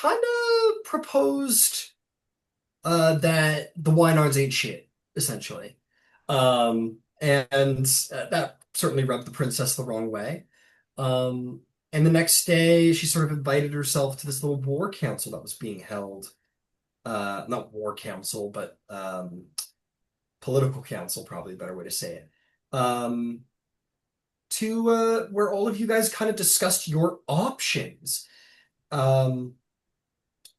kind of proposed that the Wynards ain't shit, essentially. And that certainly rubbed the princess the wrong way. Um, and the next day, she sort of invited herself to this little war council that was being held. Not war council, but political council, probably a better way to say it. Um, to where all of you guys kind of discussed your options. Um,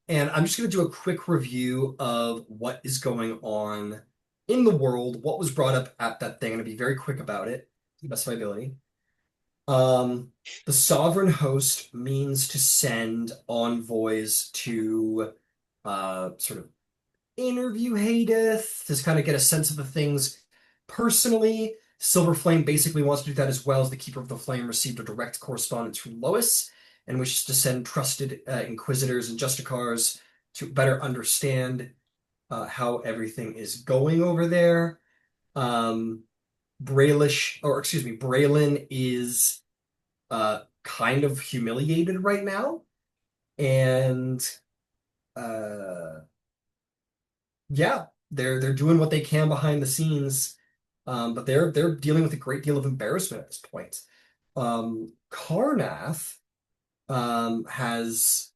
and I'm just going to do a quick review of what is going on in the world, what was brought up at that thing. I'm going to be very quick about it, to the best of my ability. Um, the sovereign host means to send envoys to sort of interview Haydeth, to kind of get a sense of the things personally. Silver Flame basically wants to do that as well, as the Keeper of the Flame received a direct correspondence from Lois and wishes to send trusted inquisitors and justicars to better understand how everything is going over there. Um, Braylon is kind of humiliated right now, and uh, yeah, they're doing what they can behind the scenes, but they're dealing with a great deal of embarrassment at this point. Karnath has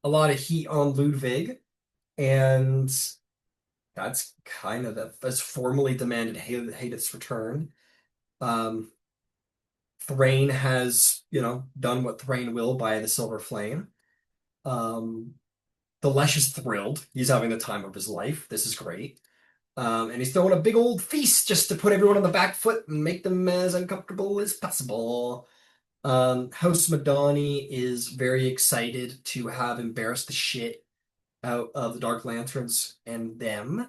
a lot of heat on Ludwig, and that's kind of that's formally demanded Haydeth's return. Um, Thrain has, done what Thrain will by the Silver Flame. Um, the Lesh is thrilled. He's having the time of his life. This is great. And he's throwing a big old feast just to put everyone on the back foot and make them as uncomfortable as possible. House Madani is very excited to have embarrassed the shit out of the Dark Lanterns and them.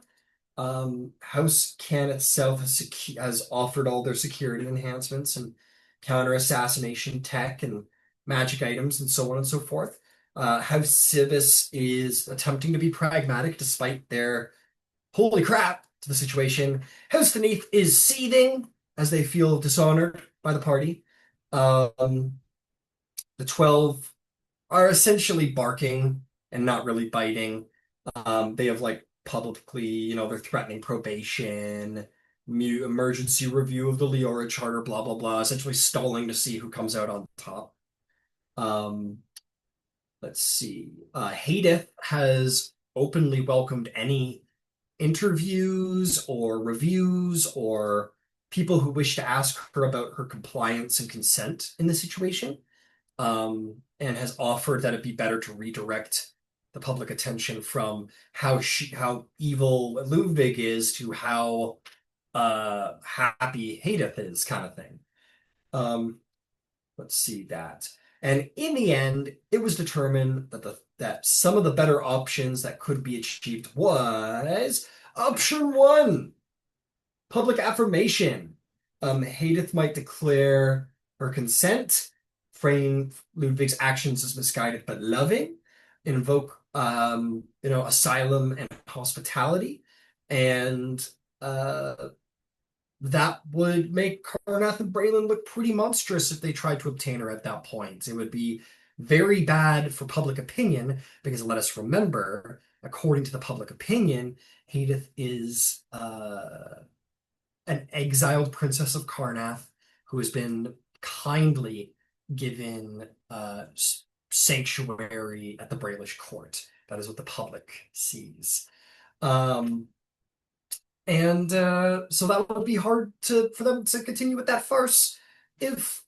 House Can itself has offered all their security enhancements and counter assassination tech and magic items and so on and so forth. House Civis is attempting to be pragmatic despite their holy crap to the situation. House Beneath is seething as they feel dishonored by the party. Um, the 12 are essentially barking and not really biting. They have like publicly, they're threatening probation, emergency review of the Leora charter, blah blah blah, essentially stalling to see who comes out on top. Um, let's see. Haydeth has openly welcomed any interviews or reviews or people who wish to ask her about her compliance and consent in the situation, and has offered that it'd be better to redirect the public attention from how evil Ludwig is to how happy Haydeth is, kind of thing. Um, let's see that. And in the end, it was determined that some of the better options that could be achieved was option one, public affirmation. Haydeth might declare her consent, frame Ludwig's actions as misguided but loving, invoke asylum and hospitality, and uh, that would make Karnath and Braylon look pretty monstrous if they tried to obtain her at that point. It would be very bad for public opinion because let us remember, according to the public opinion, Haydeth is an exiled princess of Karnath who has been kindly given sanctuary at the Braelish court. That is what the public sees. Um, and so that would be hard for them to continue with that farce if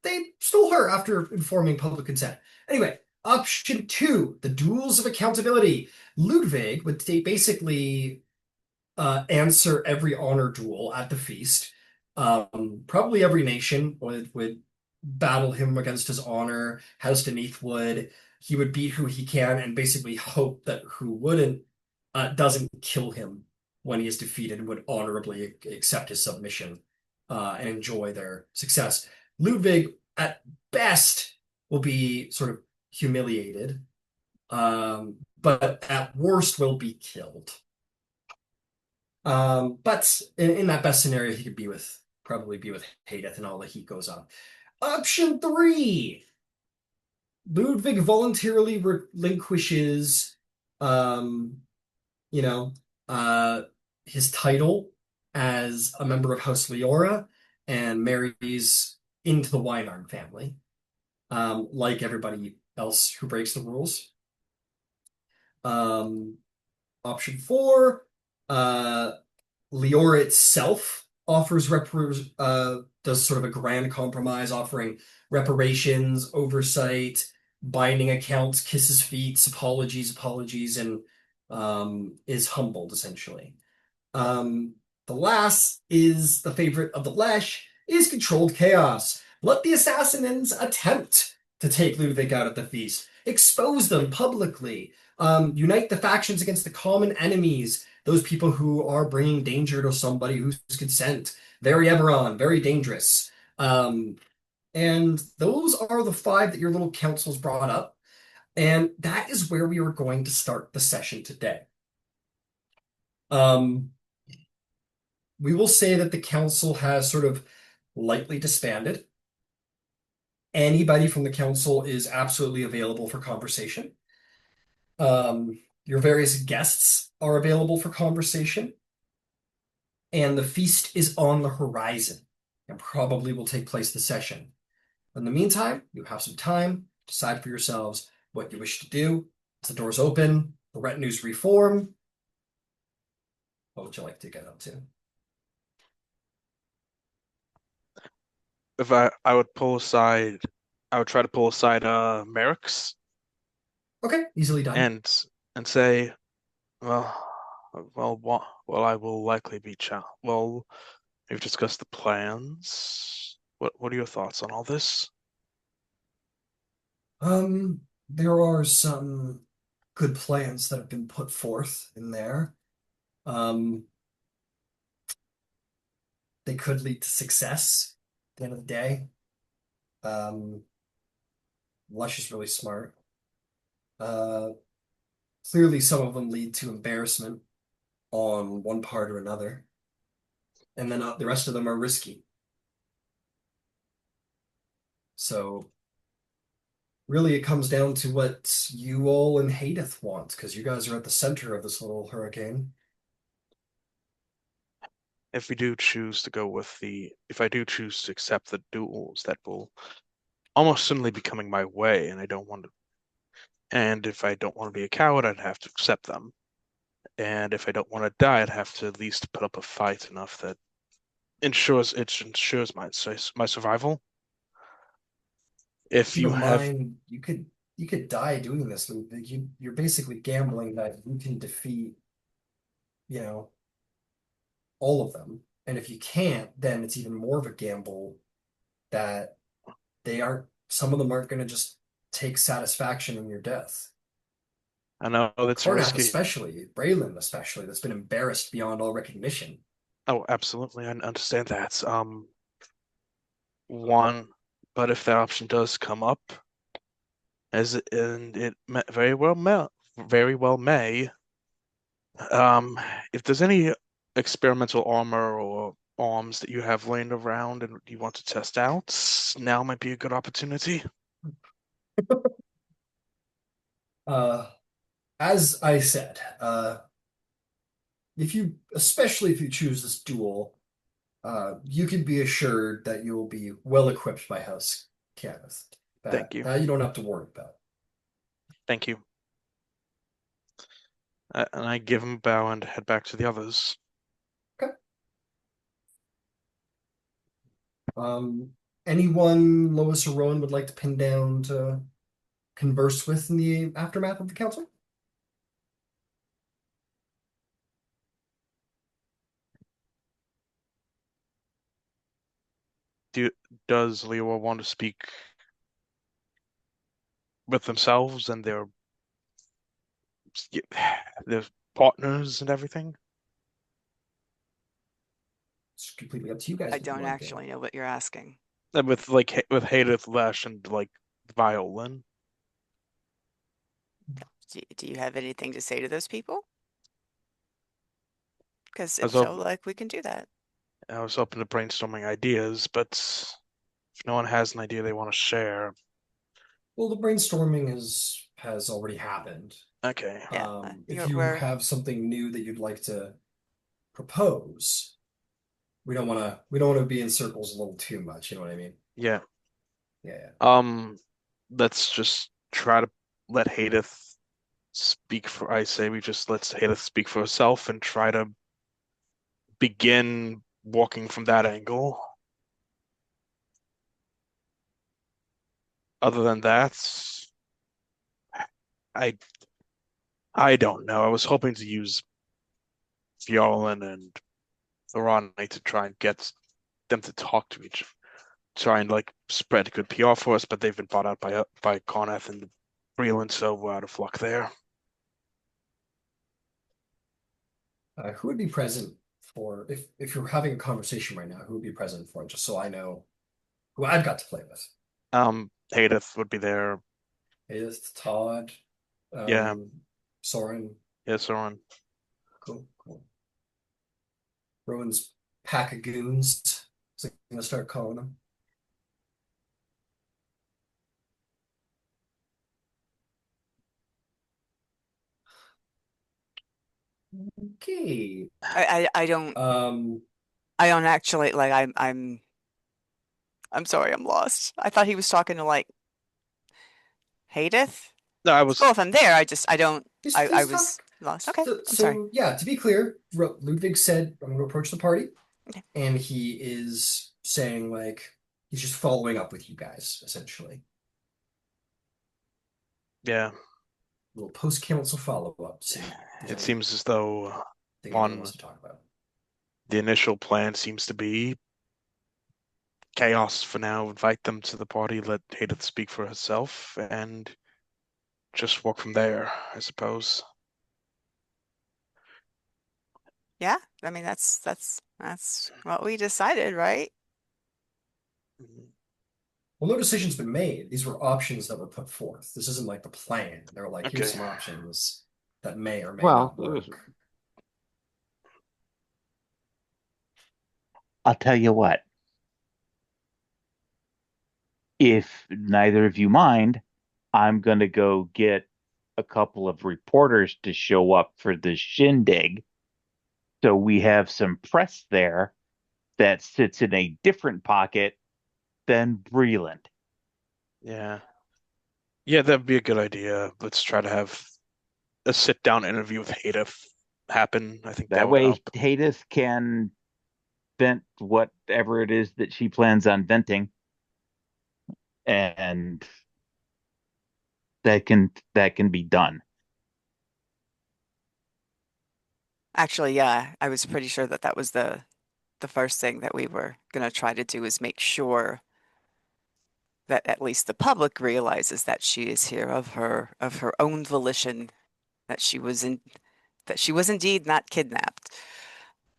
they stole her after informing public consent. Anyway, option two, the duels of accountability. Ludwig would basically answer every honor duel at the feast. Probably every nation would battle him against his honor. House Beneath would. He would beat who he can and basically hope that who wouldn't doesn't kill him when he is defeated and would honorably accept his submission and enjoy their success. Ludwig, at best, will be sort of humiliated, but at worst will be killed. But in that best scenario, he could probably be with Haydeth and all the heat goes on. Option three, Ludwig voluntarily relinquishes, um, you know, uh, his title as a member of House Leora and marries into the Weinarn family, like everybody else who breaks the rules. Um, Option four, uh, Leora itself does sort of a grand compromise, offering reparations, oversight, binding accounts, kisses feet, apologies, and is humbled essentially. Um, the last is the favorite of the Lesh is controlled chaos. Let the assassins attempt to take Ludwig out at the feast. Expose them publicly. Unite the factions against the common enemies. Those people who are bringing danger to somebody whose consent. Very Eberron, very dangerous. And those are the five that your little council's brought up. And that is where we are going to start the session today. Um, we will say that the council has sort of lightly disbanded. Anybody from the council is absolutely available for conversation. Your various guests are available for conversation, and the feast is on the horizon and probably will take place the session. In the meantime, you have some time, decide for yourselves what you wish to do. As the doors open, the retinues reform. What would you like to get up to? If I would pull aside, I would try to pull aside Merrick's Okay, easily done. and say, well, well, I will likely be Well, we've discussed the plans. What are your thoughts on all this? There are some good plans that have been put forth in there. Um, they could lead to success at the end of the day. Um, Lush is really smart. Uh, Clearly, some of them lead to embarrassment on one part or another, and then the rest of them are risky. So, really, it comes down to what you all and Haydeth want, because you guys are at the center of this little hurricane. If I do choose to accept the duels, that will almost certainly be coming my way, and I don't want to. And if I don't want to be a coward, I'd have to accept them. And if I don't want to die, I'd have to at least put up a fight enough that ensures my survival. If Keep you in have, mind, you could die doing this. You're basically gambling that you can defeat, you know, all of them. And if you can't, then it's even more of a gamble that some of them aren't going to just take satisfaction in your death. I know that's Karnak risky. especially, Braylon especially, that's been embarrassed beyond all recognition. Oh, absolutely, I understand that. One, but if that option does come up, and very well may, um, if there's any experimental armor or arms that you have laying around and you want to test out, now might be a good opportunity. Uh, as I said, especially if you choose this duel, you can be assured that you will be well equipped by House Canvas. Thank That you. that you don't have to worry about. Thank you. And I give him a bow and head back to the others. Okay. Anyone Lois or Rowan would like to pin down to converse with in the aftermath of the council? Do does Leora want to speak with themselves and their partners and everything? It's completely up to you guys I what you don't want to do. actually know what you're asking. And with Haydeth, Lesh, and like Violin. Do you have anything to say to those people? Because I if was so, hoping like, we can do that. I was open to brainstorming ideas, but if no one has an idea they want to share, Well, the brainstorming has already happened. Okay. Yeah, If you're, you we're have something new that you'd like to propose, we don't want to be in circles a little too much, you know what I mean? Yeah. Yeah, yeah. Um, let's just try to let Haydeth speak for. I say we just let Haydeth speak for herself and try to begin walking from that angle. Other than that, I I don't know. I was hoping to use Fjarlin and Thoron to try and get them to talk to each, try and like spread good PR for us, but they've been bought out by Coneth and Breland, so we're out of luck there. Who would be present for if you're having a conversation right now, who would be present for it, just so I know who I've got to play with? Haydeth would be there. Is Todd, Yeah, um, Soren, yeah, Thoron. cool, cool. Rowan's pack of goons. So I'm gonna start calling them. Okay. I don't Um, I don't actually like I'm sorry, I'm lost. I thought he was talking to like Haydeth. No, I It's cool was if I'm there. I don't I he's talking. was lost. Okay, I'm sorry. So yeah, to be clear, Ludwig said I'm going to approach the party, Okay. and he is saying like he's just following up with you guys essentially. yeah. A little post-council follow-up. See if there's It anything seems as though anyone wants one to talk about. the initial plan seems to be chaos for now. Invite them to the party, let Haydeth speak for herself, and just walk from there, I suppose. Yeah, I mean that's what we decided, right? Well, no decision's been made. These were options that were put forth. This isn't like the plan. They're like, here's Okay. some options that may or may Well, not work. I'll tell you what, if neither of you mind, I'm going to go get a couple of reporters to show up for the shindig. So we have some press there that sits in a different pocket than Breland. Yeah. Yeah, that'd be a good idea. Let's try to have a sit down interview with Haydeth happen. I think that That would way, help. Haydeth can vent whatever it is that she plans on venting, and that can be done. Actually, yeah, I was pretty sure that that was the first thing that we were gonna try to do is make sure that at least the public realizes that she is here of her own volition, that she was indeed not kidnapped.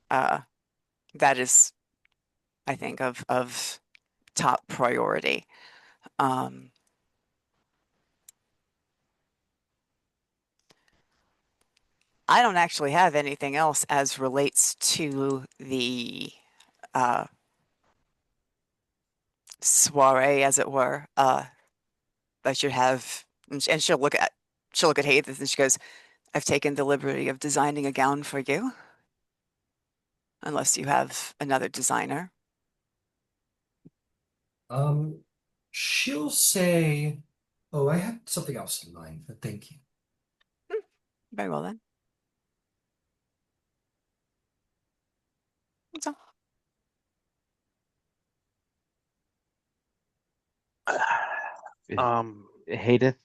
Uh, that is, I think, of top priority. Um, I don't actually have anything else as relates to the uh, soiree, as it were. I should have, and she'll look at Haydeth and she goes, "I've taken the liberty of designing a gown for you, unless you have another designer." Um, she'll say, "Oh, I had something else in mind, but thank you." Hmm, very well then. That's all. Um, Haydeth,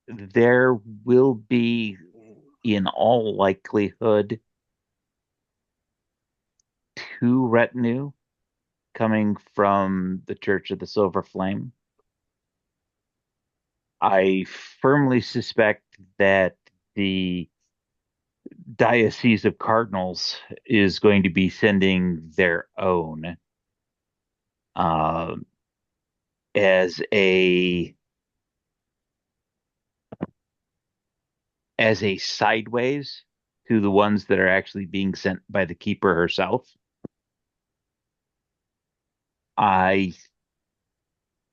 there will be, in all likelihood, two retinue coming from the Church of the Silver Flame. I firmly suspect that the Diocese of Cardinals is going to be sending their own uh, as a sideways to the ones that are actually being sent by the keeper herself. I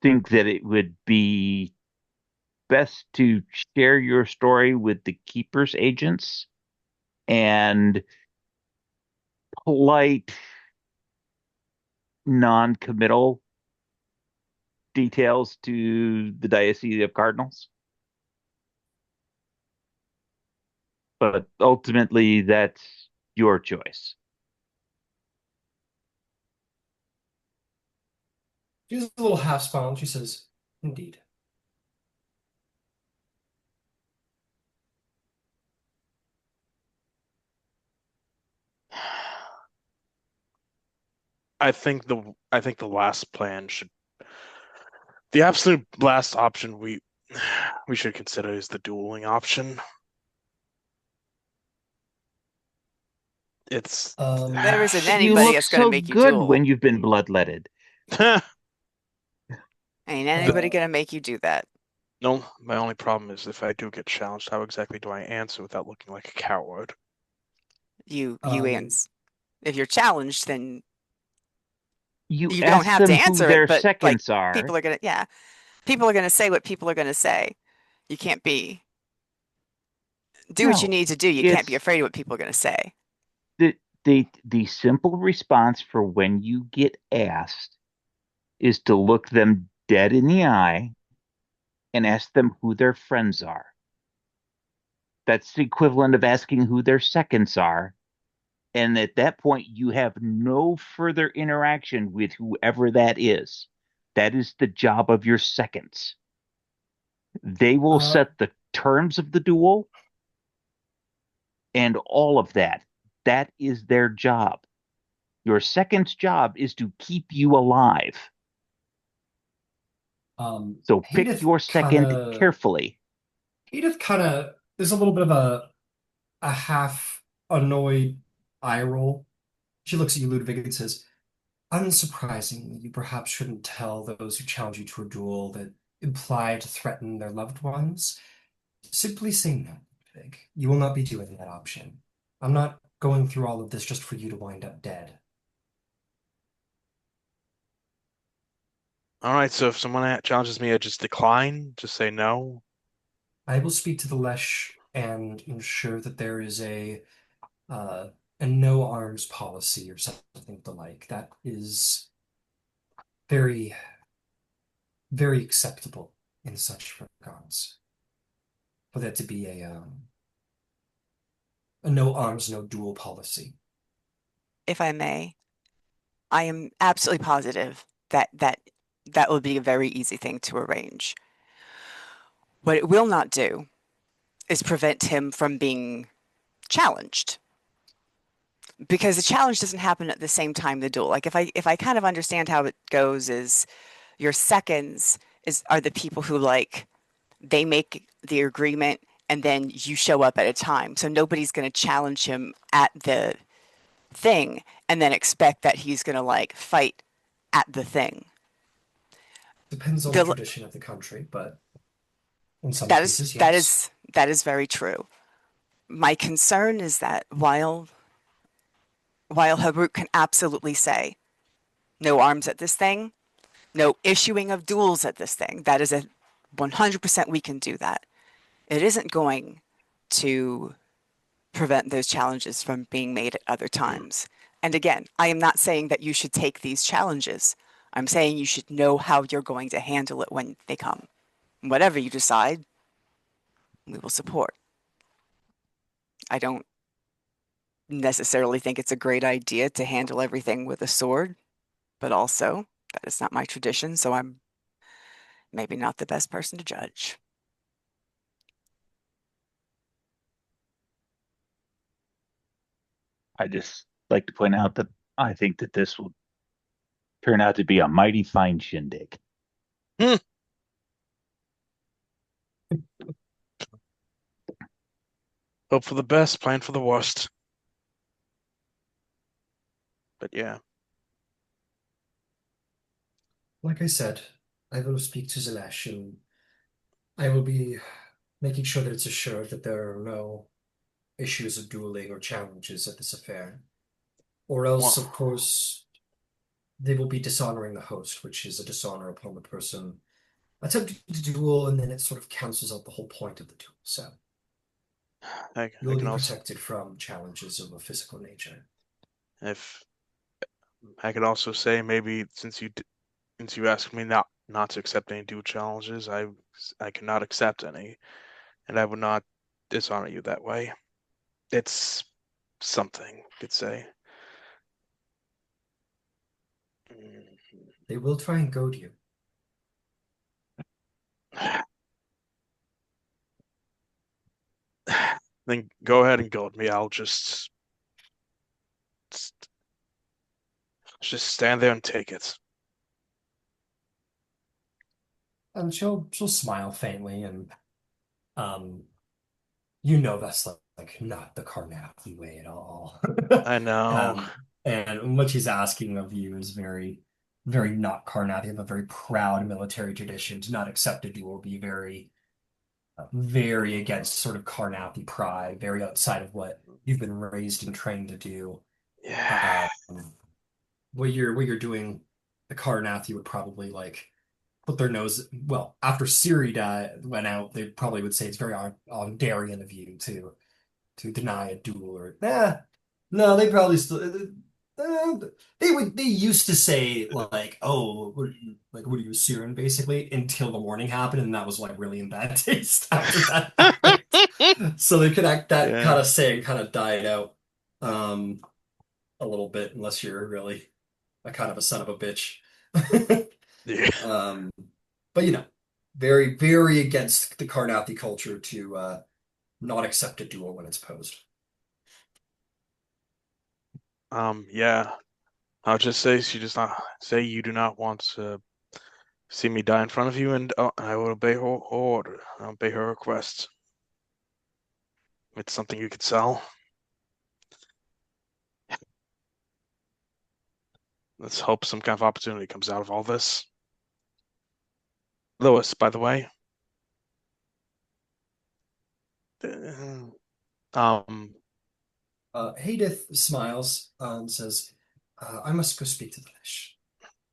think that it would be best to share your story with the keeper's agents and polite, non-committal details to the Diocese of Cardinals. But ultimately, that's your choice. She's a little half smile. She says, "Indeed." I think the last plan should the absolute last option we should consider is the dueling option. It's There isn't But you anybody look that's going to so make you good duel. when you've been bloodletted. Ain't anybody Uh, going to make you do that. no, my only problem is if I do get challenged, how exactly do I answer without looking like a coward? You um, ans. If you're challenged, then You you don't ask have to them who answer it, their but like seconds are. people are going to, yeah, people are going to say what people are going to say. You can't be, do what you No, need to do. You can't be it's afraid of what people are going to say. the simple response for when you get asked is to look them dead in the eye and ask them who their friends are. That's the equivalent of asking who their seconds are. And at that point, you have no further interaction with whoever that is. That is the job of your seconds. They will uh, set the terms of the duel and all of that. That is their job. Your second's job is to keep you alive. So pick Haydeth your kind second of, carefully. Haydeth kind of, there's a little bit of a half annoyed eye roll. She looks at you, Ludwig, and says, "Unsurprisingly, you perhaps shouldn't tell those who challenge you to a duel that imply to threaten their loved ones. Simply say no, Ludwig. You will not be doing that option. I'm not going through all of this just for you to wind up dead." All right, so if someone challenges me, I just decline, just say no. I will speak to the Lesh and ensure that there is a no arms policy or something of the like. That is very, very acceptable in such regards. For that to be a no arms, no duel policy. If I may, I am absolutely positive that would be a very easy thing to arrange. What it will not do is prevent him from being challenged because the challenge doesn't happen at the same time the duel. Like if I kind of understand how it goes is your seconds is are the people who like they make the agreement and then you show up at a time. So nobody's going to challenge him at the thing and then expect that he's going to like fight at the thing. Depends on the The tradition of the country, but in some that is cases, that yes. is that is very true. My concern is that while Haruk can absolutely say no arms at this thing, no issuing of duels at this thing, that is a 100% we can do that. It isn't going to prevent those challenges from being made at other times. And again, I am not saying that you should take these challenges. I'm saying you should know how you're going to handle it when they come. Whatever you decide, we will support. I don't necessarily think it's a great idea to handle everything with a sword, but also that is not my tradition, so I'm maybe not the best person to judge. I just like to point out that I think that this will turn out to be a mighty fine shindig. Hmm. Hope for the best, plan for the worst. But yeah, Like I said, I will speak to Zalesh and I will be making sure that it's assured that there are no issues of dueling or challenges at this affair. Or else, well, of course, they will be dishonoring the host, which is a dishonor upon the person attempt to duel, and then it sort of cancels out the whole point of the duel. So you I will can be also, protected from challenges of a physical nature. if I could also say maybe since you asked me not to accept any dual challenges, I cannot accept any, and I would not dishonor you that way. It's something you could say. They will try and goad you. Then go ahead and goad me. I'll just stand there and take it. And she'll smile faintly, and um, you know that's like not the Carnathy way at all. I know. Um, and what she's asking of you is very, very not Carnathy, of a very proud military tradition. To not accept a duel will be very, very against sort of Carnathy pride, very outside of what you've been raised and trained to do. Yeah. Um, what you're doing, the Carnathy would probably like put their nose. Well, after Ciri went out, they probably would say it's very Darian of you to deny a duel or no, they probably still they used to say like, oh, what are you, Siren, basically, until the morning happened, and that was like really in bad taste after that happened. So they could act that kind Yeah. of saying kind of died out um a little bit, unless you're really a kind of a son of a bitch. Yeah. Um, but very, very against the Carnathy culture to not accept a duel when it's posed. Yeah. I'll just say she does not say you do not want to see me die in front of you, and I will obey her order. I'll obey her request. It's something you could sell. Let's hope some kind of opportunity comes out of all this. Lois, by the way. Uh, Um, Haydeth smiles and says, I must go speak to the Lish.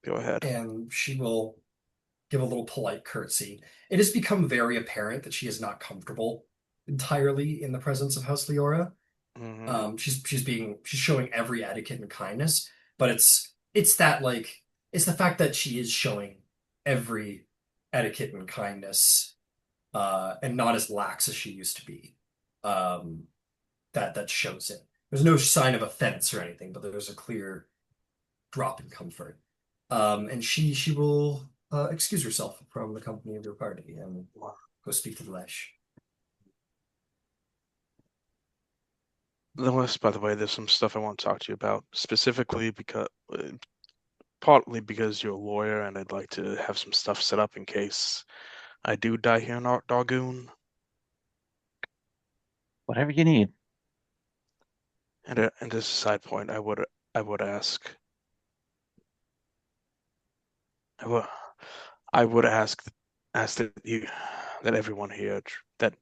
go ahead. And she will give a little polite curtsy. It has become very apparent that she is not comfortable entirely in the presence of House Leora. Hmm. She's showing every etiquette and kindness, but it's the fact that she is showing every etiquette and kindness, and not as lax as she used to be. Um, that shows it. There's no sign of offense or anything, but there's a clear drop in comfort. And she will excuse herself from the company of your party and go speak to the Lesh. Lois, by the way, there's some stuff I want to talk to you about, specifically partly because you're a lawyer and I'd like to have some stuff set up in case I do die here in Dargoon. Whatever you need. And as a side point, I would ask I would I would ask that everyone here that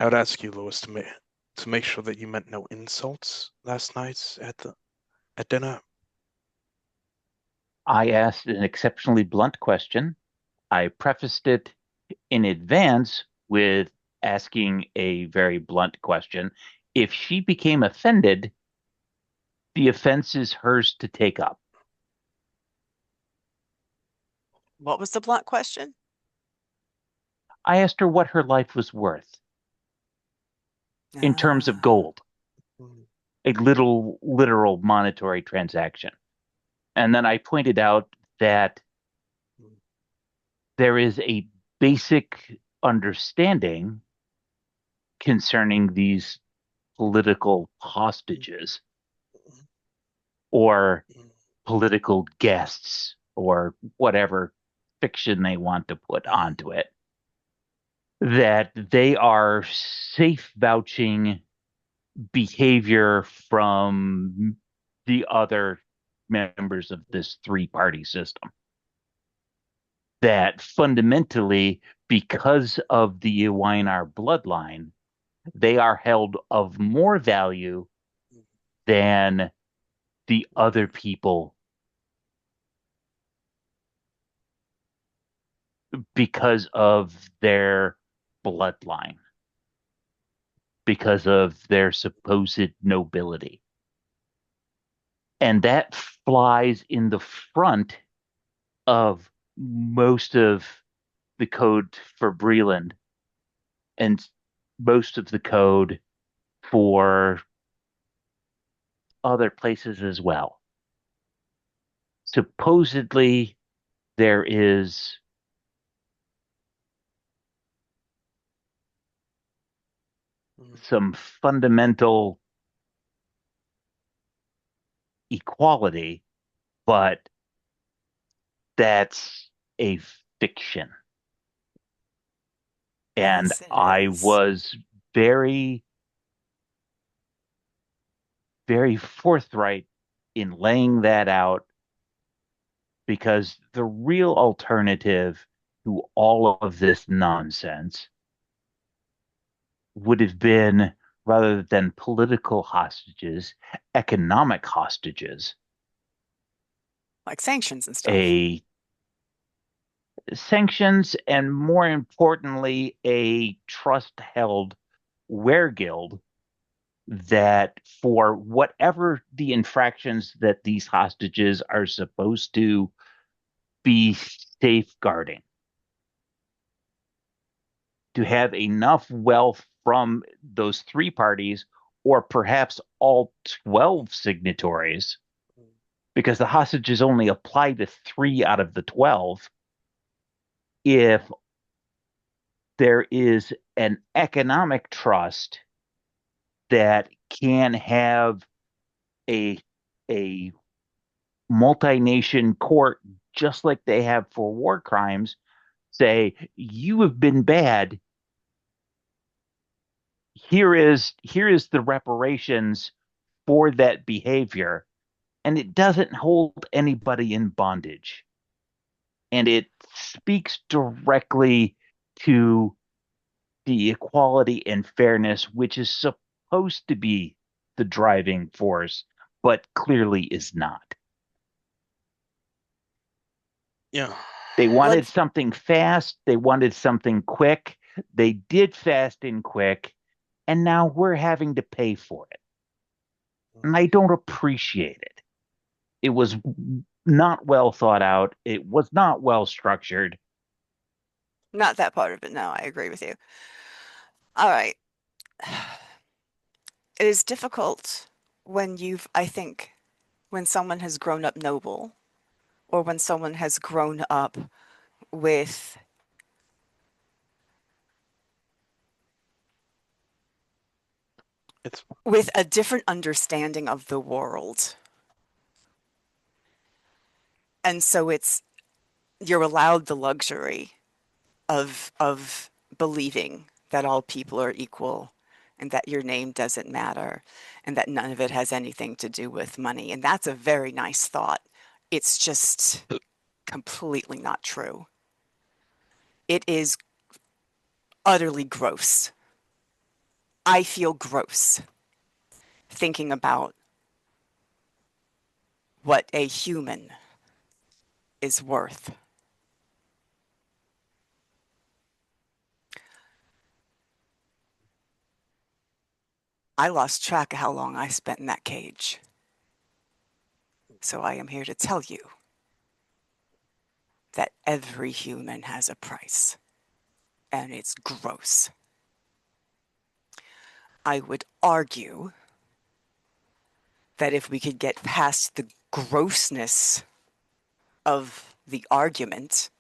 I would ask you, Lois, to make sure that you meant no insults last night at dinner. I asked an exceptionally blunt question. I prefaced it in advance with asking a very blunt question. If she became offended, the offense is hers to take up. What was the blunt question? I asked her what her life was worth in terms of Ah, gold, a little literal monetary transaction. And then I pointed out that there is a basic understanding concerning these political hostages or political guests or whatever fiction they want to put onto it, that they are safe vouching behavior from the other members of this three-party system. That fundamentally, because of the Ewinar bloodline, they are held of more value than the other people, because of their bloodline, because of their supposed nobility. And that flies in the front of most of the code for Breland and most of the code for other places as well. Supposedly, there is some fundamental equality, but that's a fiction. And Yes, it I is. was very, very forthright in laying that out because the real alternative to all of this nonsense would have been, rather than political hostages, economic hostages, Like sanctions and stuff. a sanctions, and more importantly, a trust held weregild that for whatever the infractions that these hostages are supposed to be safeguarding, to have enough wealth from those three parties, or perhaps all 12 signatories, because the hostages only apply to three out of the 12. If there is an economic trust that can have a a multi-nation court, just like they have for war crimes, say you have been bad. Here is the reparations for that behavior, and it doesn't hold anybody in bondage, and it speaks directly to the equality and fairness, which is supposed to be the driving force, but clearly is not. Yeah. They wanted Lud something fast, they wanted something quick. They did fast and quick, and now we're having to pay for it. And I don't appreciate it. It was not well thought out, it was not well structured. Not that part of it. No, I agree with you. All right. It is difficult when I think, when someone has grown up noble, or when someone has grown up with It's with a different understanding of the world. And so you're allowed the luxury of believing that all people are equal and that your name doesn't matter and that none of it has anything to do with money. And that's a very nice thought. It's just completely not true. It is utterly gross. I feel gross thinking about what a human is worth. I lost track of how long I spent in that cage. So I am here to tell you that every human has a price, and it's gross. I would argue that if we could get past the grossness of the argument,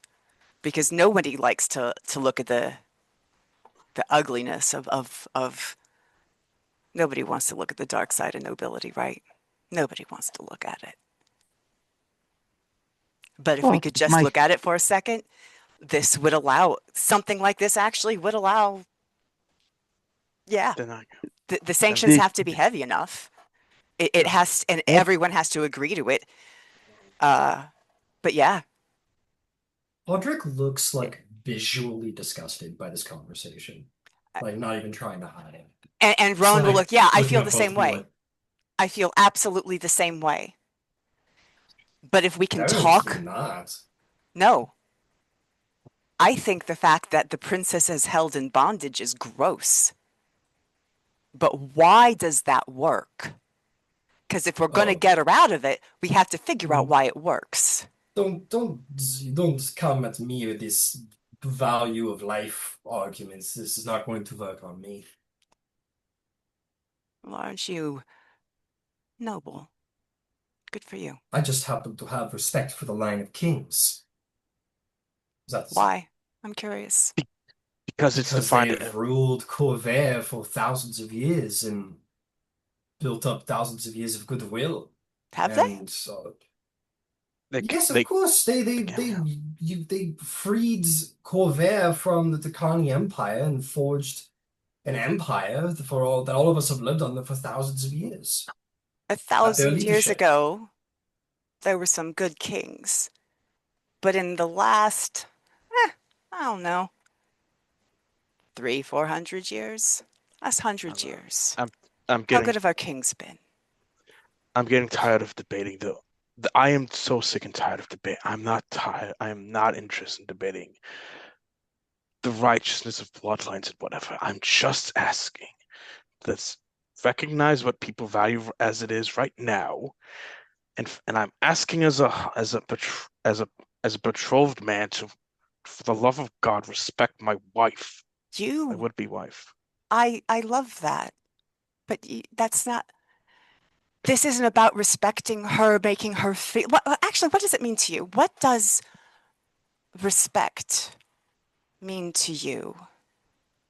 because nobody likes to look at the ugliness of nobody wants to look at the dark side of nobility, right? Nobody wants to look at it. But if we Well, could just my look at it for a second, this would allow something like this actually would allow, yeah, then I the sanctions the have to be heavy enough. It has, and ev- everyone has to agree to it. But yeah, Audric looks like visually disgusted by this conversation. Like not even trying to hide it. and Just Rowan will like look, yeah, I looking feel at the both same of you way. like, I feel absolutely the same way. But if we can no, you do talk, not. no. I think the fact that the princess is held in bondage is gross. But why does that work? Because if we're going to Oh, get her out of it, we have to figure out mm, why it works. don't come at me with this value of life arguments. This is not going to work on me. Well, aren't you noble? Good for you. I just happen to have respect for the line of kings. That's Why? I'm curious. Because it's because defined. they've ruled Corvair for thousands of years and built up thousands of years of goodwill. Have they? And Like yes, of course, they freed Corvair from the Takani Empire and forged an empire for all that all of us have lived under for thousands of years. A At their thousand years leadership. ago, there were some good kings. But in the last, I don't know, 400 years? Last hundred I'm, years. I'm I'm How getting good have our kings been? I'm getting tired of debating though. I am so sick and tired of debate. I'm not tired. I am not interested in debating the righteousness of bloodlines and whatever. I'm just asking. Let's recognize what people value as it is right now, and I'm asking as a betrothed man to, for the love of God, respect my wife, my You, would-be wife. I love that. But that's not, this isn't about respecting her, making her feel, actually, what does it mean to you? What does respect mean to you?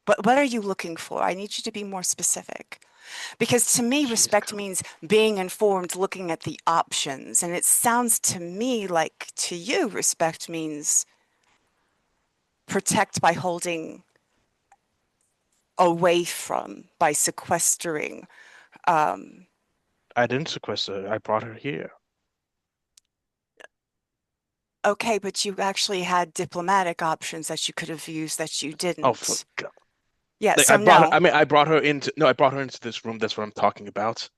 What are you looking for? I need you to be more specific. Because to me, Jeez, respect come means being informed, looking at the options. And it sounds to me like to you, respect means protect by holding away from, by sequestering. I didn't sequester her. I brought her here. Okay, but you actually had diplomatic options that you could have used that you Oh, for didn't. God. Yeah, Like so no. I brought her into no, I brought her into this room. That's what I'm talking about.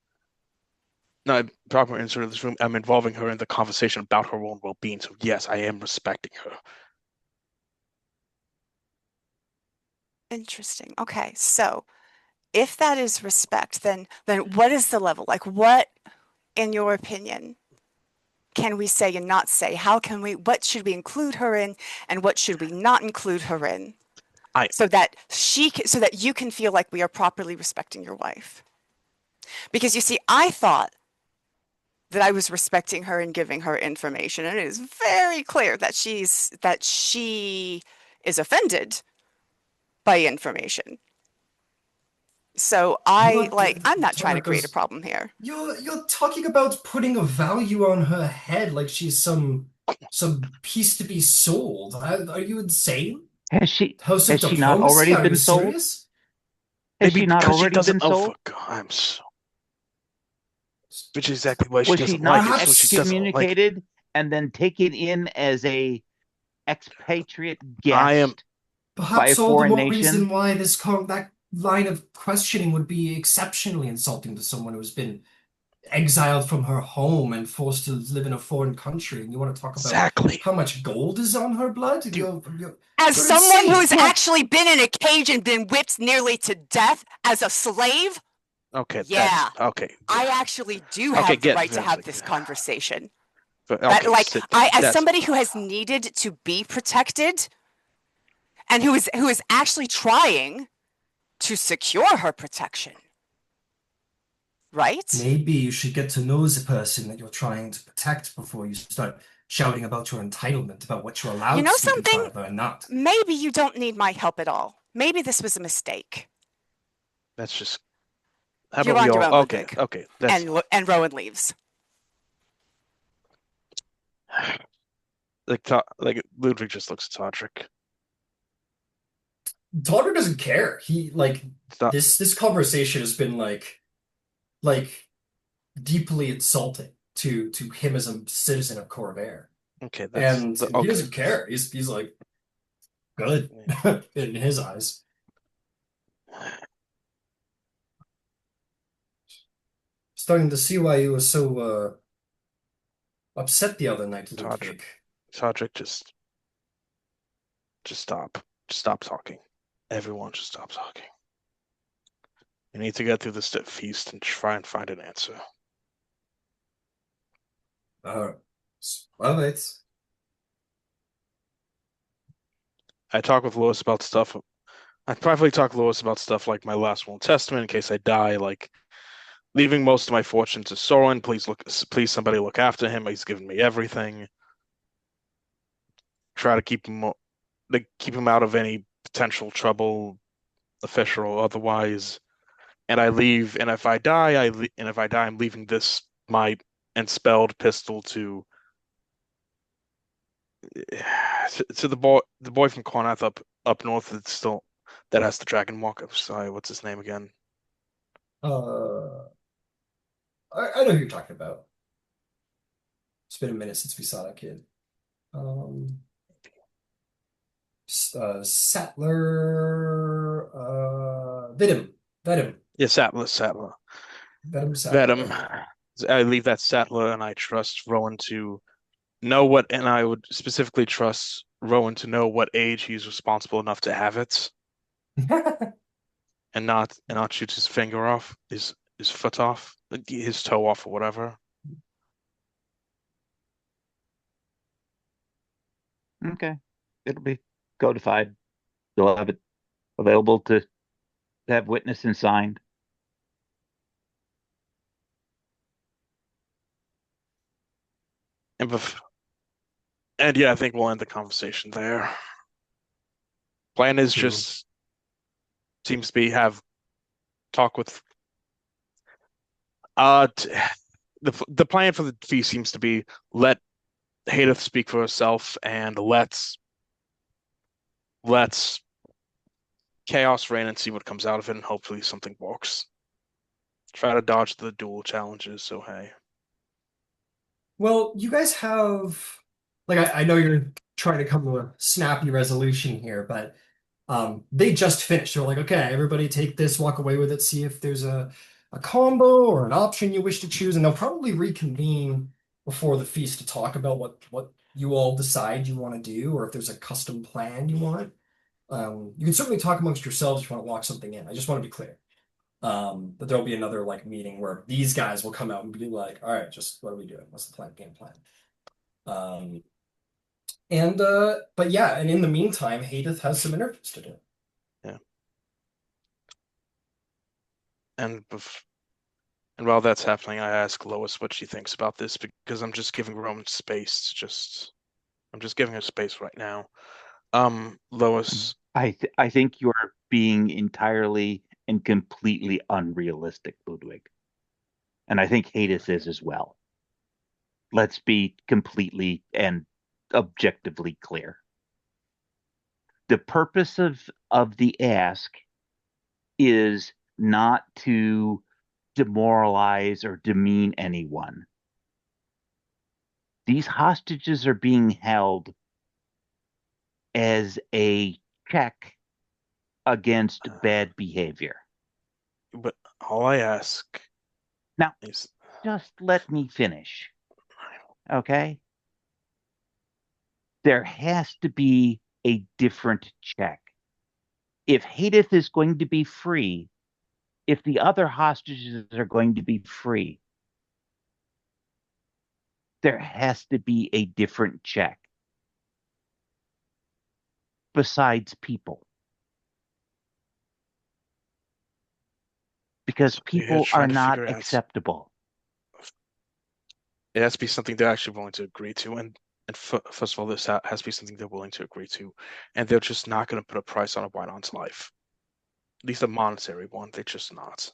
No, I brought her into this room. I'm involving her in the conversation about her own well-being. So yes, I am respecting her. Interesting. Okay, so if that is respect, then what is the level? Like what, in your opinion, can we say and not say? How can we, what should we include her in and what should we not include her in I so that so that you can feel like we are properly respecting your wife? Because you see, I thought that I was respecting her and giving her information, and it is very clear that she is offended by information. So you're I'm not trying to create a Tanaka's problem here. you're talking about putting a value on her head like she's some piece to be sold. Are you insane? Has she House of has she not Diplomacy? already Are you been sold? serious? Has maybe she not because she already doesn't. been Oh, for sold? God, I'm so. Which is exactly why she Was she doesn't not like it. So she Perhaps doesn't like. excommunicated and then taken in as a expatriate I am. guest by a perhaps all the foreign more nation? reason why that line of questioning would be exceptionally insulting to someone who's been exiled from her home and forced to live in a foreign country. And you want to talk about Exactly. how much gold is on her blood? Do As You're someone who's insane. Yeah. actually been in a cage and been whipped nearly to death as a slave, okay. That's yeah, okay. I Yeah. actually do Okay. have the Get right to have like. this conversation. But That okay. like Sit down. I as That's somebody who has needed to be protected and who is actually trying to secure her protection, right? Maybe you should get to know the person that you're trying to protect before you start shouting about your entitlement, about what you're You allowed know to speak in front something? of her and not. Maybe you don't need my help at all. Maybe this was a mistake. that's just. How about You're we on your all? own, Okay. Ludwig. Okay. That's And Rowan leaves. fine. Like Ludwig just looks at Todrick. Todrick doesn't care. He like It's not this conversation has been like deeply insulting to him as a citizen of Corvair. okay. That's And the he okay. doesn't care. He's like good in his eyes. Starting to see why you were so upset the other night, Todrick. Ludwig. Todrick just Just stop. Just stop talking. Everyone just stop talking. We need to get through this feast and try and find an answer. Uh, well, it's I talk with Lois about stuff. I privately talk to Lois about stuff like my last will and testament in case I die, like leaving most of my fortune to Soren. Please somebody look after him. He's given me everything. Try to keep him out of any potential trouble, official or otherwise. And I leave, and if I die, I'm leaving this my spelled pistol to the boy from Cornath up north that has the dragon walk. I'm sorry, what's his name again? uh, I know who you're talking about. It's been a minute since we saw that kid. Um, Sattler, Vedim, Yeah, Sattler. Sattler. Venom. Okay. I leave that Sattler, and I trust Rowan to know what, and I would specifically trust Rowan to know what age he's responsible enough to have it, and not shoot his finger off, his foot off, his toe off, or whatever. Okay. It'll be codified. You'll have it available to have witnessed and signed. And and yeah, I think we'll end the conversation there. Plan is Hmm. just seems to be have talk with t the plan for the feast seems to be let Haydeth speak for herself and let's chaos reign and see what comes out of it, and hopefully something works. Try to dodge the dual challenges, so hey. Well, you guys have like I know you're trying to come to a snappy resolution here, but they just finished. They're like, okay, everybody take this, walk away with it, see if there's a combo or an option you wish to choose, and they'll probably reconvene before the feast to talk about what you all decide you want to do, or if there's a custom plan you want. You can certainly talk amongst yourselves if you want to lock something in. I just want to be clear. But there'll be another like meeting where these guys will come out and be like, all right, just what are we doing? What's the plan, game plan? Um, and but yeah, and in the meantime, Haydeth has some interviews to do. Yeah. And and while that's happening, I ask Lois what she thinks about this because I'm just giving Roman space to just I'm just giving her space right now. Lois, I think you're being entirely and completely unrealistic, Ludwig. And I think Hades is as well. Let's be completely and objectively clear. The purpose of the ask is not to demoralize or demean anyone. These hostages are being held as a check against bad behavior. but all I ask Now, is just let me finish, okay? There has to be a different check. If Haydeth is going to be free, if the other hostages are going to be free, there has to be a different check besides people. Because we're here people are trying to not figure out. acceptable. It has to be something they're actually willing to agree to, and first of all, this has to be something they're willing to agree to, and they're just not going to put a price on a Wynon's life, at least a monetary one. They're just not.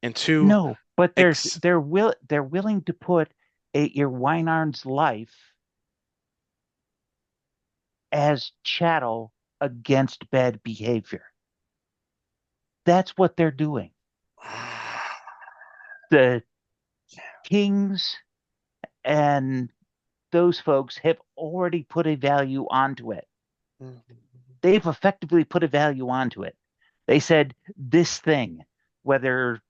And two, No, but ex they're willing to put your Weinarn's life as chattel against bad behavior. That's what they're doing. The kings and those folks have already put a value onto it. They've effectively put a value onto it. They said this thing, whether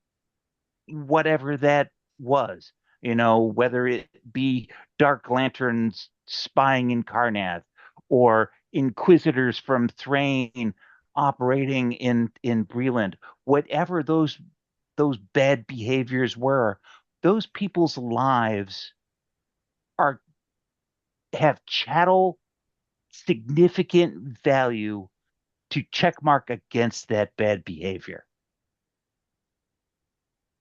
whatever that was, whether it be Dark Lanterns spying in Karnath or inquisitors from Thrain operating in Breland, whatever those bad behaviors were, those people's lives are have chattel significant value to checkmark against that bad behavior.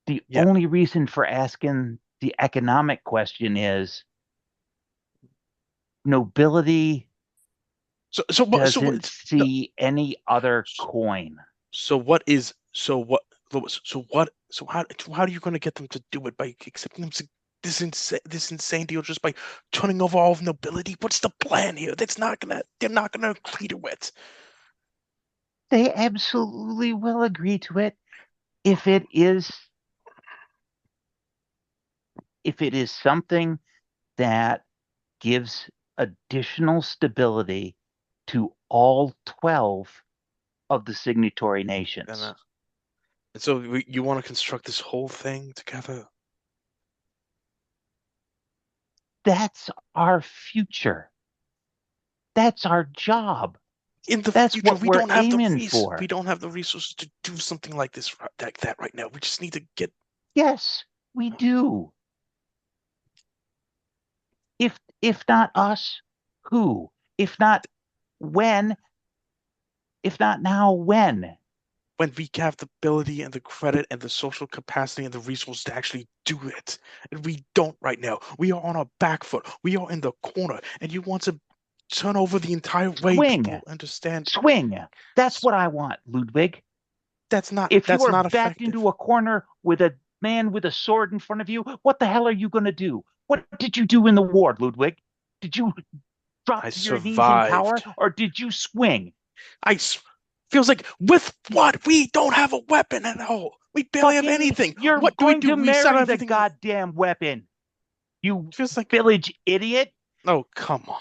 The Yeah. only reason for asking the economic question is nobility So what? doesn't No. see any other coin. So what is? So what? Lois, so what? So how are you going to get them to do it by accepting them this insane deal just by turning over all of nobility? What's the plan here? They're not gonna agree to it. They absolutely will agree to it if it is something that gives additional stability to all 12 of the signatory And, nations. and so you want to construct this whole thing together? That's our future. That's our job. In the That's future, what we're aiming we for. don't have the resources to do something like this like that right now. We just need to get. Yes, we do. If not us, who? If not when? If not now, when? When we have the ability and the credit and the social capacity and the resources to actually do it. And we don't right now. We are on our back foot. We are in the corner. And you want to turn over the entire way Swing. people understand. Swing. That's what I want, Ludwig. If you That's are not backed effective. into a corner with a man with a sword in front of you, what the hell are you going to do? What did you do in the war, Ludwig? Did you drop I to your knees in power survived. or did you swing? Feels like with what? We don't have a weapon at all. We barely have Fucking, anything. you're What going do? to We set marry the everything. goddamn weapon. You Feels like, village idiot. oh, come on.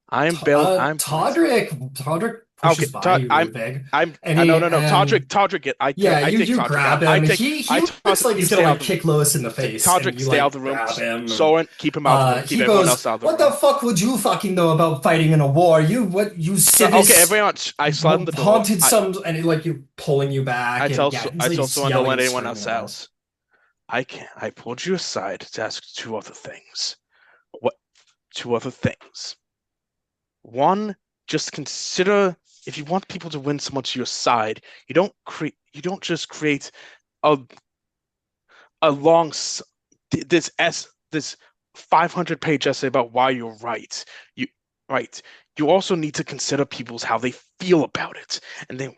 I'm pleased. Todrick Okay, pushes by you, Ludwig, and no, he no, no. and Todrick, yeah, I take you Todrick. grab him. He I toss looks it. like You he's gonna stay out like the room. kick Lois in the face, and Todrick, you stay out like the room. grab him. Soren, keep him out the room. Keep He everyone goes, else out of the "What the room. fuck would you fucking know about fighting in a war? You Okay, civis everyone. I slam the door. haunted some," and like you pulling you back, and yeah, I tell he's Soren, don't yelling let and anyone screaming else at her. out. I pulled you aside to ask two other things. What two other things? One, just consider if you want people to win someone to your side, you don't just create a a long this 500-page essay about why you're right. You right. You also need to consider people's how they feel about it, and they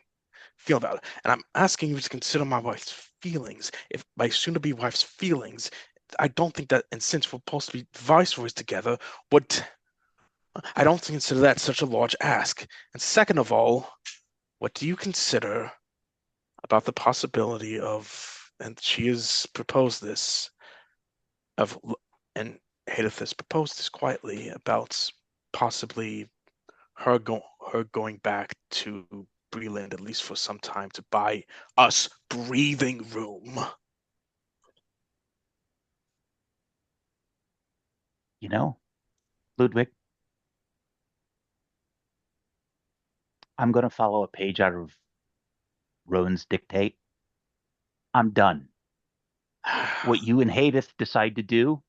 feel about it. And I'm asking you to consider my wife's feelings. If my soon-to-be wife's feelings, I don't think that, and since we're supposed to be viceroys together, would I don't consider that such a large ask. And second of all, what do you consider about the possibility of, and she has proposed this, of, and Haydeth has proposed this quietly about possibly her going back to Breland at least for some time to buy us breathing room. You know, Ludwig, I'm going to follow a page out of Rowan's dictate. I'm done. What you and Haydeth decide to do,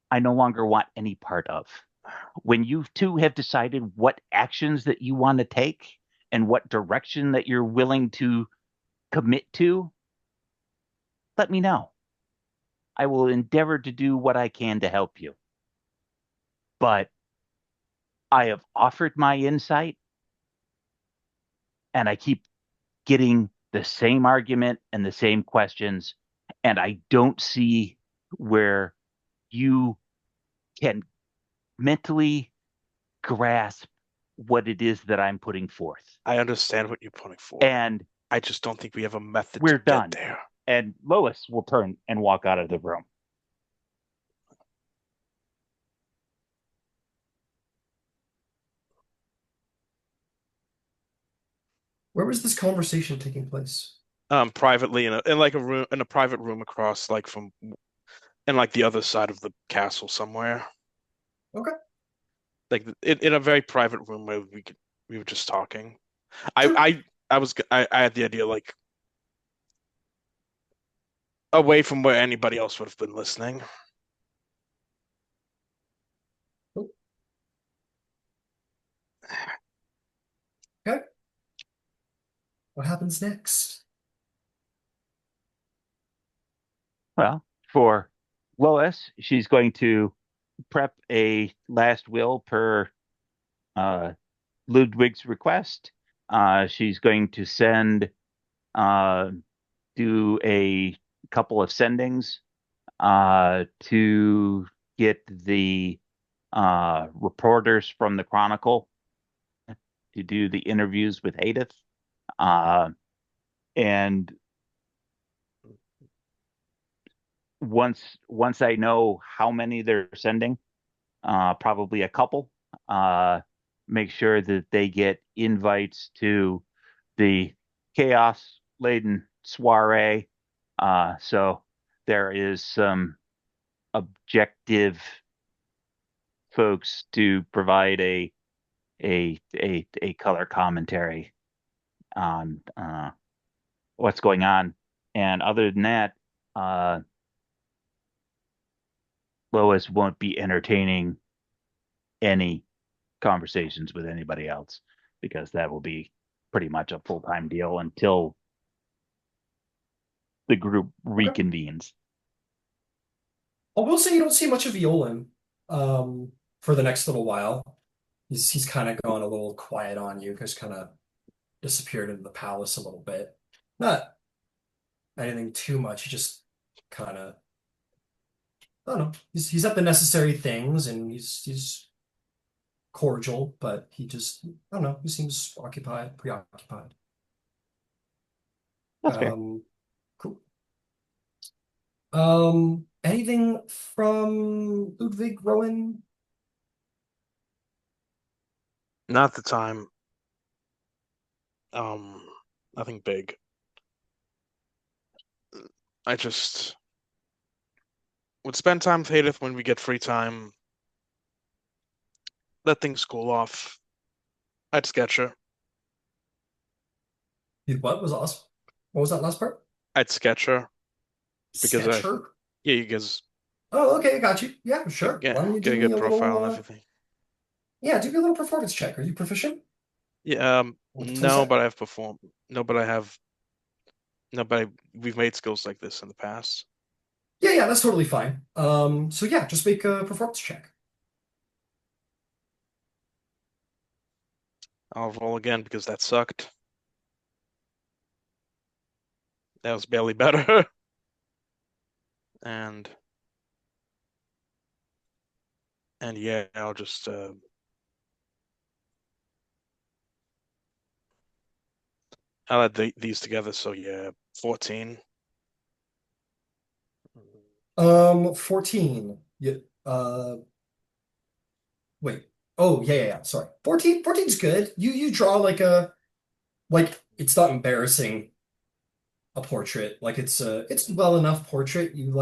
I no longer want any part of. When you two have decided what actions that you want to take and what direction that you're willing to commit to, let me know. I will endeavor to do what I can to help you. But I have offered my insight and I keep getting the same argument and the same questions. And I don't see where you can mentally grasp what it is that I'm putting forth. I understand what you're putting forward. And I just don't think we have a method we're to get done. there. And Lois will turn and walk out of the room. Where was this conversation taking place? Privately in like a room in a private room across like from in like the other side of the castle somewhere. Okay. like in a very private room where we were just talking. Sure. I had the idea like away from where anybody else would have been listening. Okay. What happens next? Well, for Lois, she's going to prep a last will per uh, Ludwig's request. She's going to uh, do a couple of sendings to get the reporters from the Chronicle to do the interviews with Haydeth. And once I know how many they're sending, probably a couple, make sure that they get invites to the chaos laden soiree. So there is some objective folks to provide a color commentary on what's going on. And other than that, uh, Lois won't be entertaining any conversations with anybody else because that will be pretty much a full-time deal until the group Okay. reconvenes. I will say you don't see much of Eolin for the next little while. He's kind of gone a little quiet on you, just kind of disappeared into the palace a little bit. Not anything too much. He just kind of, I don't know. He's up to necessary things and he's cordial, but he just, I don't know. He seems occupied, preoccupied. That's fair. Cool. Anything from Ludwig Rowen? Not the time. Nothing big. I just would spend time with Haydeth when we get free time. Let things cool off. I'd sketch her. What was awesome? What was that last part? I'd sketch her because Sketcher? yeah, you guys Oh, okay, I got you. Yeah, sure. Why don't you get do a me good a profile and little, everything. yeah, do me a little performance check. Are you proficient? Yeah, With the tool set? but I've performed. No, but I have. No, but we've made skills like this in the past. Yeah, that's totally fine. So yeah, just make a performance check. I'll roll again because that sucked. That was barely better. and yeah, I'll just I'll add these together. So yeah, 14. 14. Yeah, wait. Oh, yeah. Sorry. 14, 14's good. You draw like it's not embarrassing a portrait. Like it's well enough portrait. You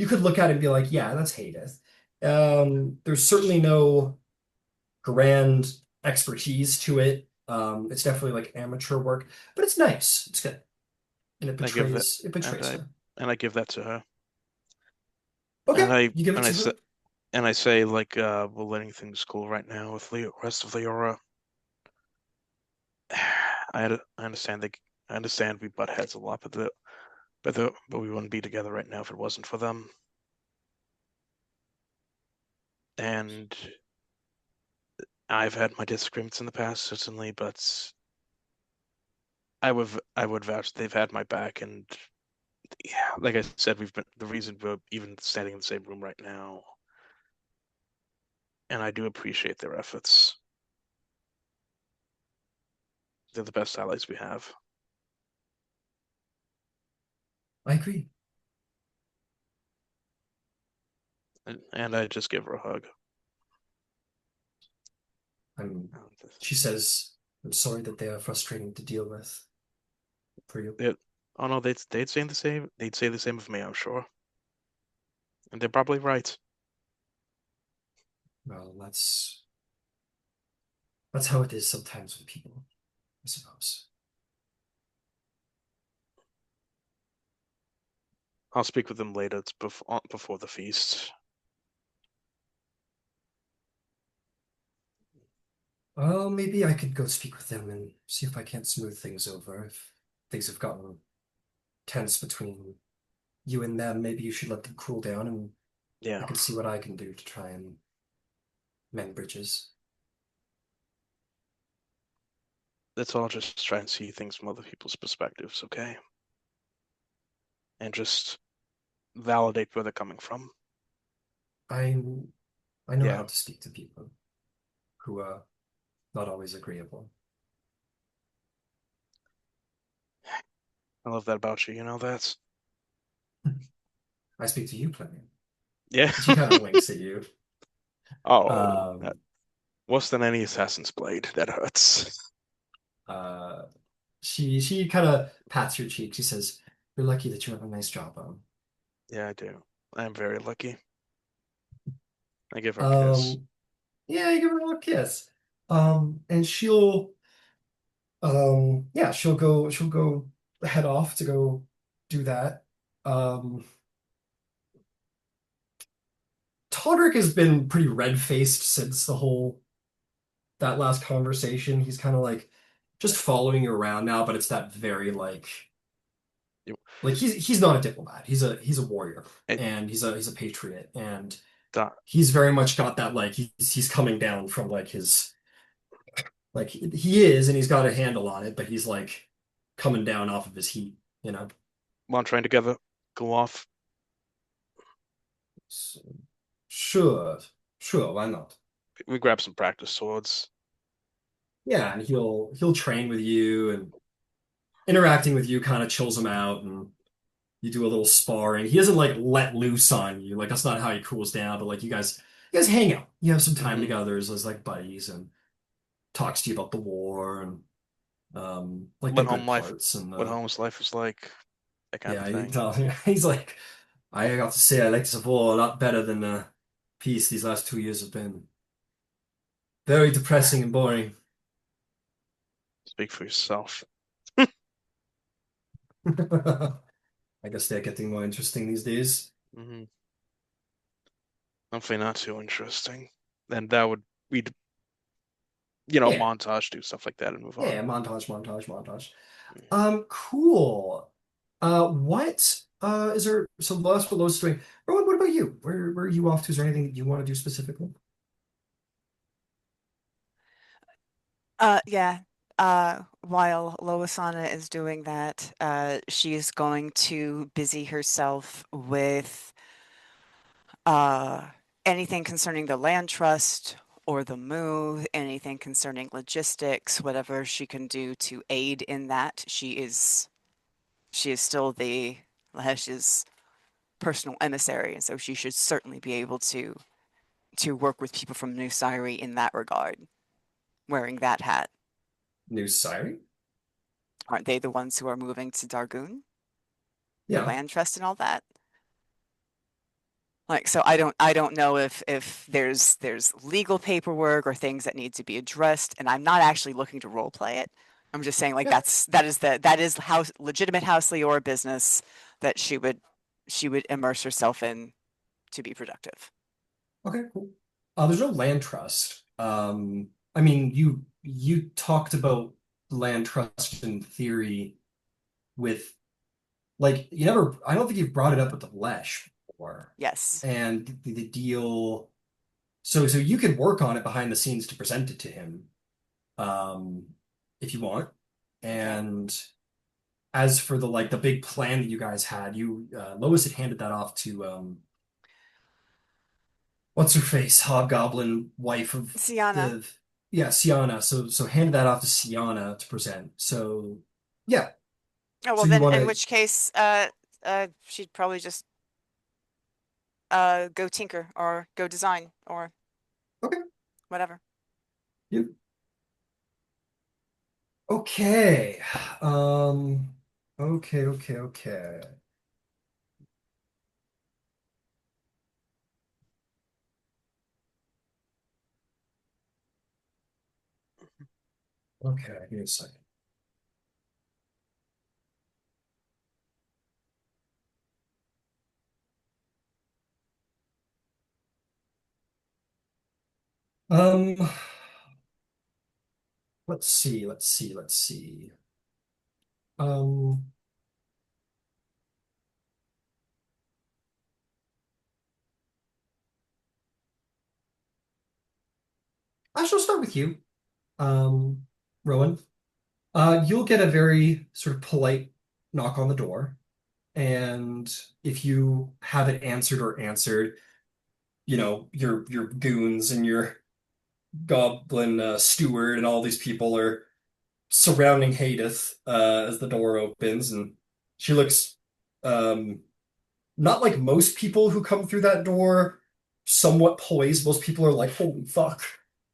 could look at it and be like, yeah, that's Haydeth. There's certainly no grand expertise to it. It's definitely like amateur work, but it's nice. It's good. And I give that it and betrays her. I give that to her. Okay, And I you give it and I to say her. and I say like we're letting things cool right now with the rest of Leora. I understand I understand we butt heads a lot, but we wouldn't be together right now if it wasn't for them. And I've had my disagreements in the past, certainly, but I would vouch they've had my back, and yeah, like I said, we've been the reason we're even standing in the same room right now, and I do appreciate their efforts. They're the best allies we have, I agree. and I just give her a hug. I'm, she says, I'm sorry that they are frustrating to deal with for you. Oh no, they'd say the same. They'd say the same of me, I'm sure, and they're probably right. Well, that's That's how it is sometimes with people, I suppose. I'll speak with them later. It's before the feast. Well, maybe I could go speak with them and see if I can't smooth things over. If things have gotten tense between you and them, maybe you should let them cool down and I Yeah, can see what I can do to try and mend bridges. let's all just try and see things from other people's perspectives, okay? And just validate where they're coming from. I I know Yeah, how to speak to people who are not always agreeable. I love that about you. That's I speak to you plenty. yeah. She kind of winks at you. Oh, Um, worse than any assassin's blade. That hurts. uh, she kind of pats your cheek. She says, "You're lucky that you have a nice jawbone." Yeah, I do. I'm very lucky. I give her a kiss. Um, yeah, you give her a little kiss. And yeah, she'll go head off to go do that. Um, Todrick has been pretty red-faced since that last conversation. He's kind of like just following you around now, but it's that very You, like he's not a diplomat. He's a warrior it, and he's a patriot and that, he's very much got that like he's coming down from like his like he is and he's got a handle on it, but he's like coming down off of his heat, you know. want to train together? Go off. So, sure, sure, why not? We grab some practice swords. Yeah, and he'll train with you and interacting with you kind of chills him out and you do a little sparring. He doesn't like let loose on you. Like that's not how he cools down, but like you guys hang out. You have some time Hmm. together as like buddies and talks to you about the war and like the What good home life, parts and what home's life is like, that kind of yeah, thing. he's like I got to say I like this war a lot better than peace these last 2 years have been. Very depressing and boring. Speak for yourself. I guess they're getting more interesting these days. Hmm. Hopefully not too interesting. And that would we'd Yeah. montage, do stuff like that, and move Yeah, on. montage, montage, montage. Mhm. Cool. What is there so that's what Lois is doing. Rowan, what about you? Where are you off to? Is there anything that you want to do specifically? Yeah. While Loisana is doing that, she's going to busy herself with uh, anything concerning the land trust or the move, anything concerning logistics, whatever she can do to aid in that. She is still the Lahesh's personal emissary, and so she should certainly be able to work with people from New Syri in that regard, wearing that hat. New Siren? Aren't they the ones who are moving to Dargoon? The Yeah. land trust and all that? Like, so I don't know if there's legal paperwork or things that need to be addressed, and I'm not actually looking to role play it. I'm just saying like Yeah. that is house legitimate House Leora business that she would immerse herself in to be productive. Okay, cool. There's no land trust. I mean, you talked about land trust in theory with like you never. I don't think you've brought it up with the Lesh before, Yes. and the deal. So you could work on it behind the scenes to present it to him, um, if you want. Okay. And as for the like the big plan that you guys had, you Lois had handed that off to what's her face, Hobgoblin, wife of Siana. the yeah, Siana. So handed that off to Siana to present. So yeah. Oh well, So you then want in to which case, she'd probably just go tinker or go design or okay. whatever. You okay. Um okay. Okay, give me a second. Um, let's see. Um, I shall start with you, Rowan. You'll get a very sort of polite knock on the door, and if you haven't answered or answered, your goons and your goblin steward and all these people are surrounding Haydeth as the door opens, and she looks um, not like most people who come through that door, somewhat poised. Most people are like, "Holy fuck!"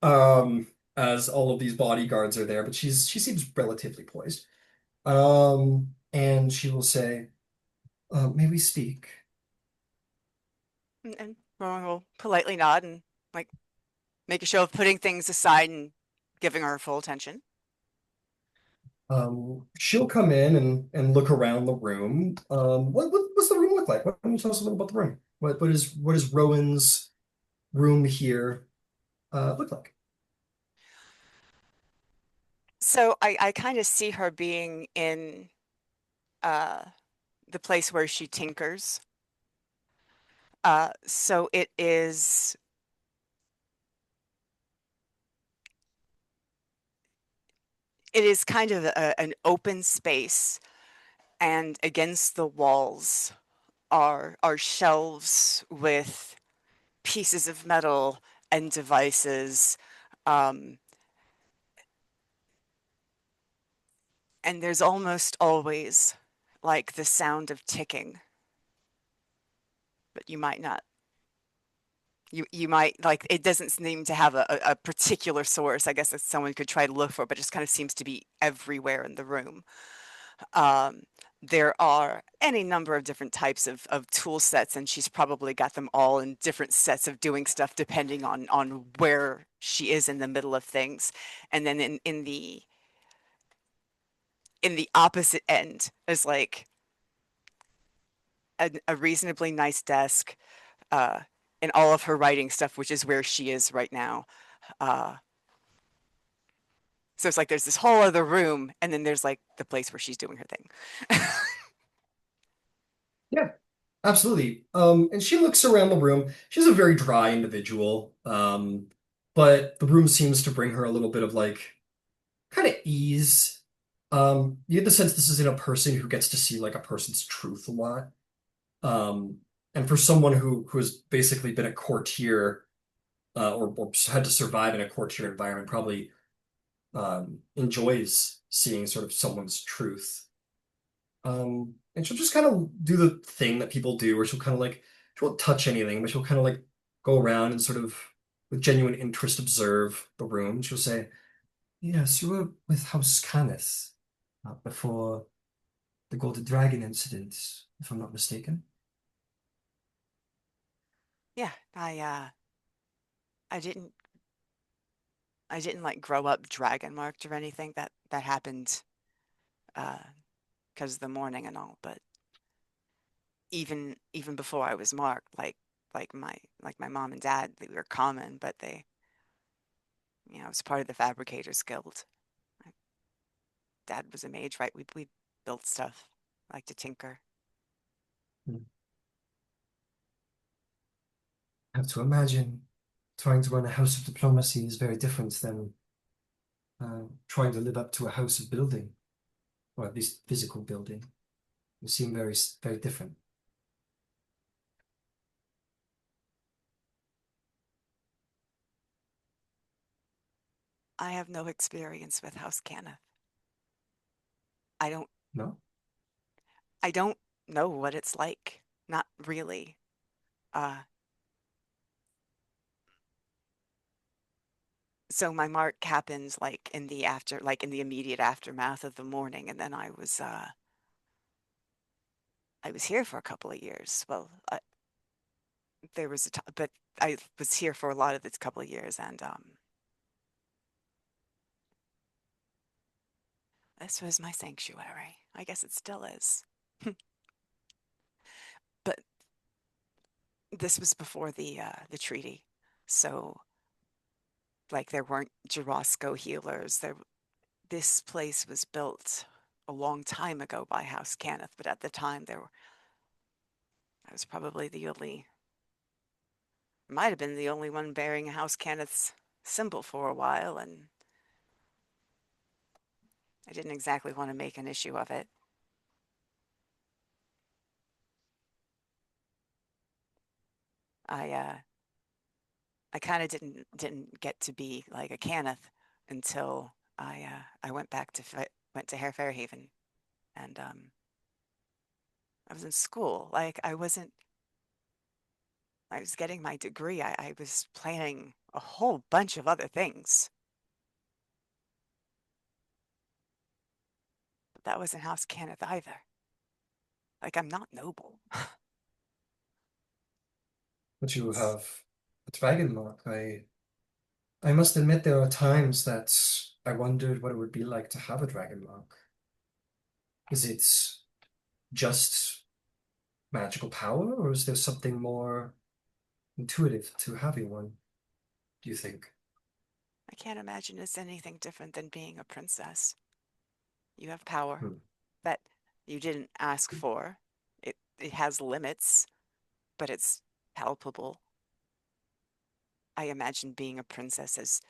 Um, as all of these bodyguards are there, but she seems relatively poised. And she will say, "May we speak?" And Rowan will politely nod and like make a show of putting things aside and giving her full attention. She'll come in and look around the room. What's the room look like? Why don't you tell us a little about the room? What is Rowan's room here look like? So I kind of see her being in uh, the place where she tinkers. So it is kind of an open space, and against the walls are shelves with pieces of metal and devices. Um, and there's almost always like the sound of ticking, but you might not. You might like it doesn't seem to have a particular source, I guess, that someone could try to look for, but just kind of seems to be everywhere in the room. Um, there are any number of different types of tool sets, and she's probably got them all in different sets of doing stuff depending on where she is in the middle of things. And then in the opposite end is like a reasonably nice desk, uh, and all of her writing stuff, which is where she is right now. Uh, so it's like there's this whole other room, and then there's like the place where she's doing her thing. Yeah, absolutely. And she looks around the room. She's a very dry individual. But the room seems to bring her a little bit of like kind of ease. You get the sense this isn't a person who gets to see like a person's truth a lot. Um, and for someone who has basically been a courtier or had to survive in a courtier environment, probably enjoys seeing sort of someone's truth. And she'll just kind of do the thing that people do, where she'll kind of like she won't touch anything, but she'll kind of like go around and sort of with genuine interest observe the room. She'll say, "Yes, you were with House Canis before the Golden Dragon incident, if I'm not mistaken." Yeah, I didn't I didn't like grow up dragon marked or anything. That happened uh because of the mourning and all, but even before I was marked, like my mom and dad, they were common, but it was part of the fabricators guild. My dad was a mage, right? We built stuff, like to tinker. Hmm. I have to imagine trying to run a house of diplomacy is very different than trying to live up to a house of building, or at least physical building. They seem very different. I have no experience with House Cannith. I don't No? I don't know what it's like. Not really. Uh so my mark happens like in the immediate aftermath of the morning, and then I was here for a couple of years. Well, there was but I was here for a lot of this couple of years, and This was my sanctuary. I guess it still is. But this was before the treaty. So like there weren't Jarosco healers. This place was built a long time ago by House Cannith, but at the time I was probably might have been the only one bearing House Cannith's symbol for a while, and I didn't exactly want to make an issue of it. I I kind of didn't get to be like a Cannith until I went to Fairhaven, and I was in school. Like I was getting my degree. I was planning a whole bunch of other things, but that wasn't House Cannith either. Like I'm not noble. But you have a dragon mark. I must admit there are times that I wondered what it would be like to have a dragon mark. Is it just magical power, or is there something more intuitive to having one, do you think? I can't imagine it's anything different than being a princess. You have power Hmm. that you didn't ask for. It has limits, but it's palpable. I imagine being a princess as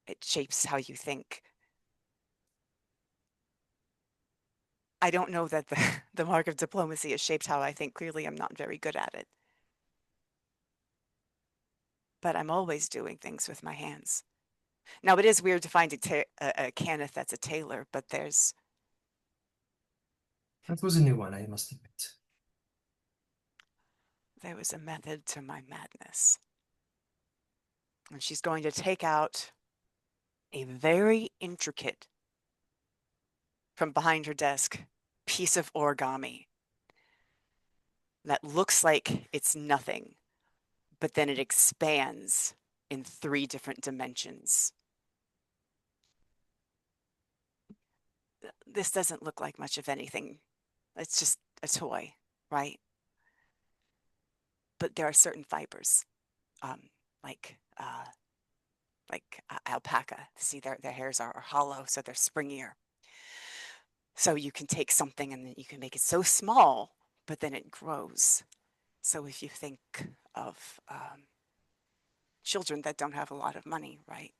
it shapes how you think. I don't know that the mark of diplomacy has shaped how I think. Clearly, I'm not very good at it. But I'm always doing things with my hands. Now, it is weird to find a Cannith that's a tailor, but That was a new one, I must admit. there was a method to my madness. And she's going to take out a very intricate, from behind her desk, piece of origami that looks like it's nothing, but then it expands in 3 different dimensions. This doesn't look like much of anything. It's just a toy, right? But there are certain fibers, um, like alpaca. See, their hairs are hollow, so they're springier. So you can take something and then you can make it so small, but then it grows. So if you think of children that don't have a lot of money, right?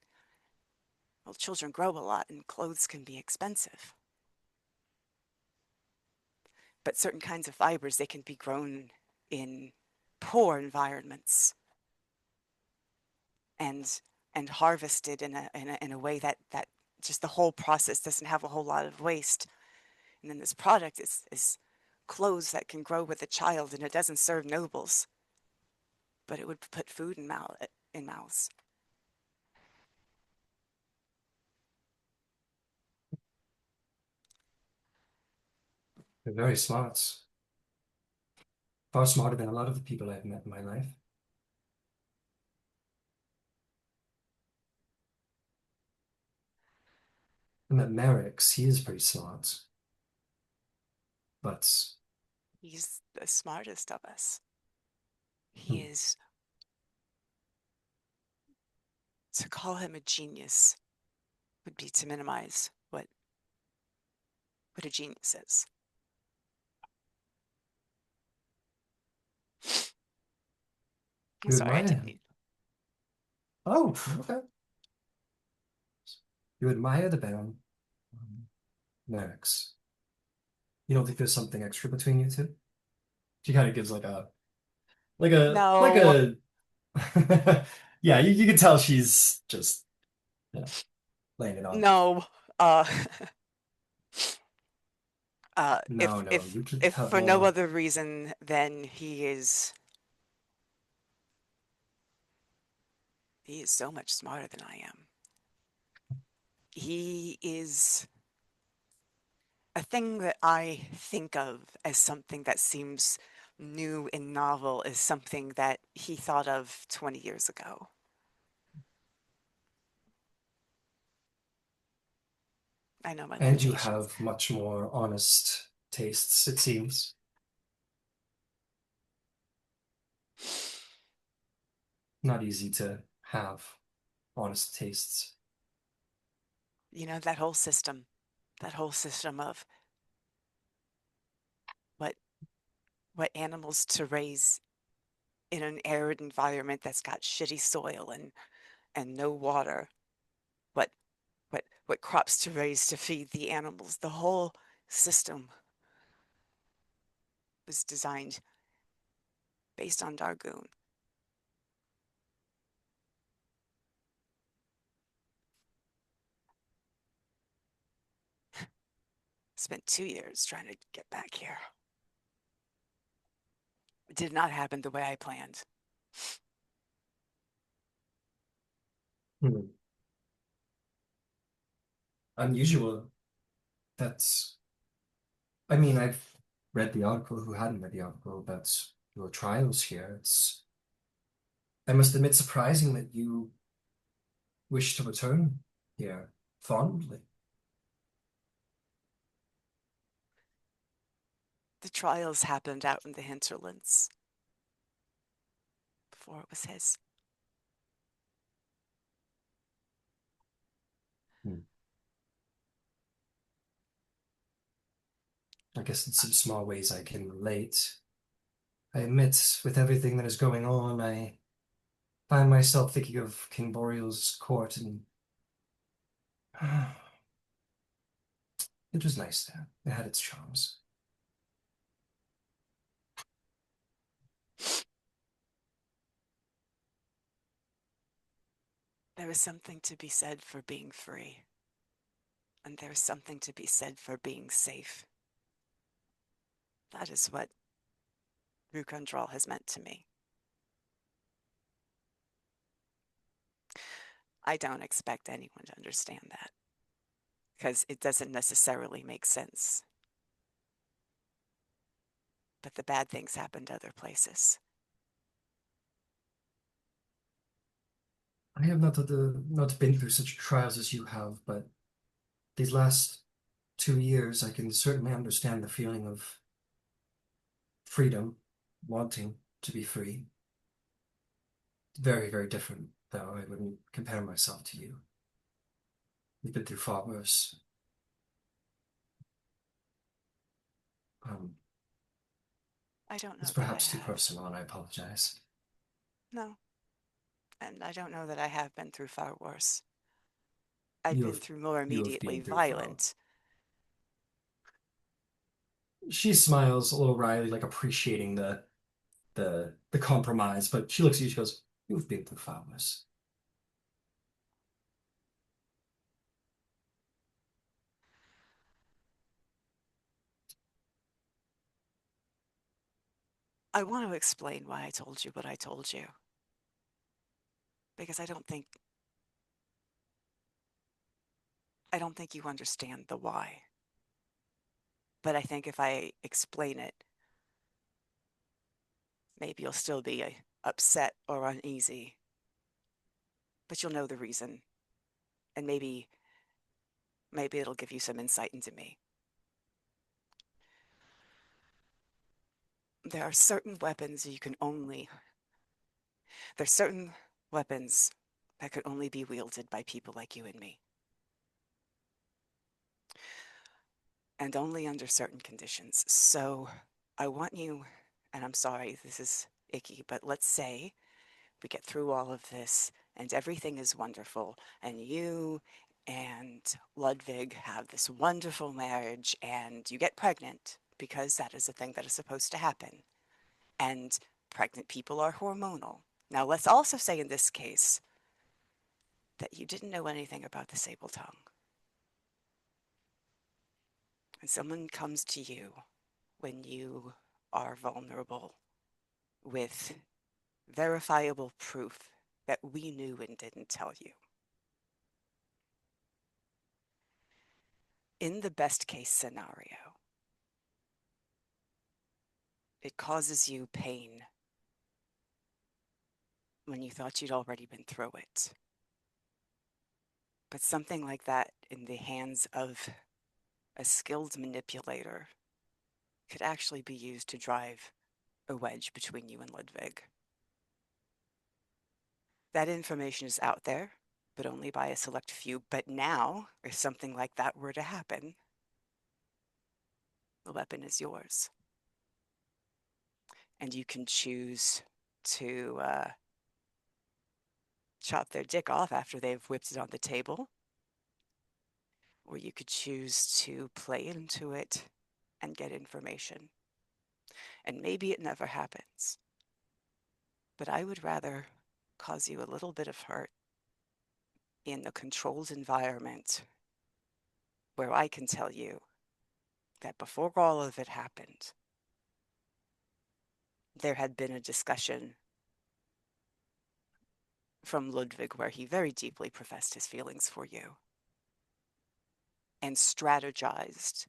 Well, children grow a lot and clothes can be expensive. But certain kinds of fibers, they can be grown in poor environments and harvested in a way that just the whole process doesn't have a whole lot of waste. And then this product is clothes that can grow with a child, and it doesn't serve nobles, but it would put food in mouths. They're very smart. Far smarter than a lot of the people I've met in my life. I met Merrick's, he is pretty smart. But He's the smartest of us. He hmm, is, to call him a genius would be to minimize what a genius is. I'm you sorry, I admire didn't him. mean. Oh, okay. You admire the Baron. Merrick's. You don't think there's something extra between you two? She kind of gives like No, a yeah, you can tell she's just, you know, laying it on. no. Uh, No, no, you could if have for no more. other reason than he is so much smarter than I am. He is a thing that I think of as something that seems new and novel is something that he thought of 20 years ago. I know my And you limitations. have much more honest tastes, it seems. Not easy to have honest tastes. You know, that whole system of what animals to raise in an arid environment that's got shitty soil and no water, what what crops to raise to feed the animals. The whole system was designed based on Dargoon. Spent 2 years trying to get back here. It did not happen the way I planned. Hmm. Unusual. That's, I mean, I've read the article. Who hadn't read the article about your trials here? It's, I must admit, surprising that you wish to return here fondly. The trials happened out in the hinterlands before it was his. Hmm. I guess in some small ways I can relate. I admit, with everything that is going on, I find myself thinking of King Boreal's court, and it was nice there. It had its charms. There is something to be said for being free, and there is something to be said for being safe. That is what Rukandral has meant to me. I don't expect anyone to understand that, because it doesn't necessarily make sense. But the bad things happened other places. I have not been through such trials as you have, but these last 2 years, I can certainly understand the feeling of freedom, wanting to be free. Very, very different, though. I wouldn't compare myself to you. You've been through far worse. Um, I don't it's know that I perhaps too have. personal, and I apologize. No, and I don't know that I have been through far worse. I've You been have through more you have immediately been through far. violent. She smiles a little wryly, like appreciating the compromise, but she looks at you, she goes, "You've been through far worse." I want to explain why I told you what I told you, because I don't think you understand the why. But I think if I explain it, maybe you'll still be upset or uneasy, but you'll know the reason, and maybe it'll give you some insight into me. There are certain weapons you can only there's certain weapons that could only be wielded by people like you and me. And only under certain conditions. So I want you, and I'm sorry, this is icky, but let's say we get through all of this and everything is wonderful, and you and Ludvig have this wonderful marriage, and you get pregnant, because that is a thing that is supposed to happen. And pregnant people are hormonal. Now, let's also say in this case that you didn't know anything about the sable tongue. And someone comes to you when you are vulnerable with verifiable proof that we knew and didn't tell you. In the best case scenario, it causes you pain when you thought you'd already been through it. But something like that in the hands of a skilled manipulator could actually be used to drive a wedge between you and Ludwig. That information is out there, but only by a select few. But now, if something like that were to happen, the weapon is yours. And you can choose to chop their dick off after they've whipped it on the table, or you could choose to play into it and get information. And maybe it never happens, but I would rather cause you a little bit of hurt in the controlled environment where I can tell you that before all of it happened, there had been a discussion from Ludwig where he very deeply professed his feelings for you and strategized,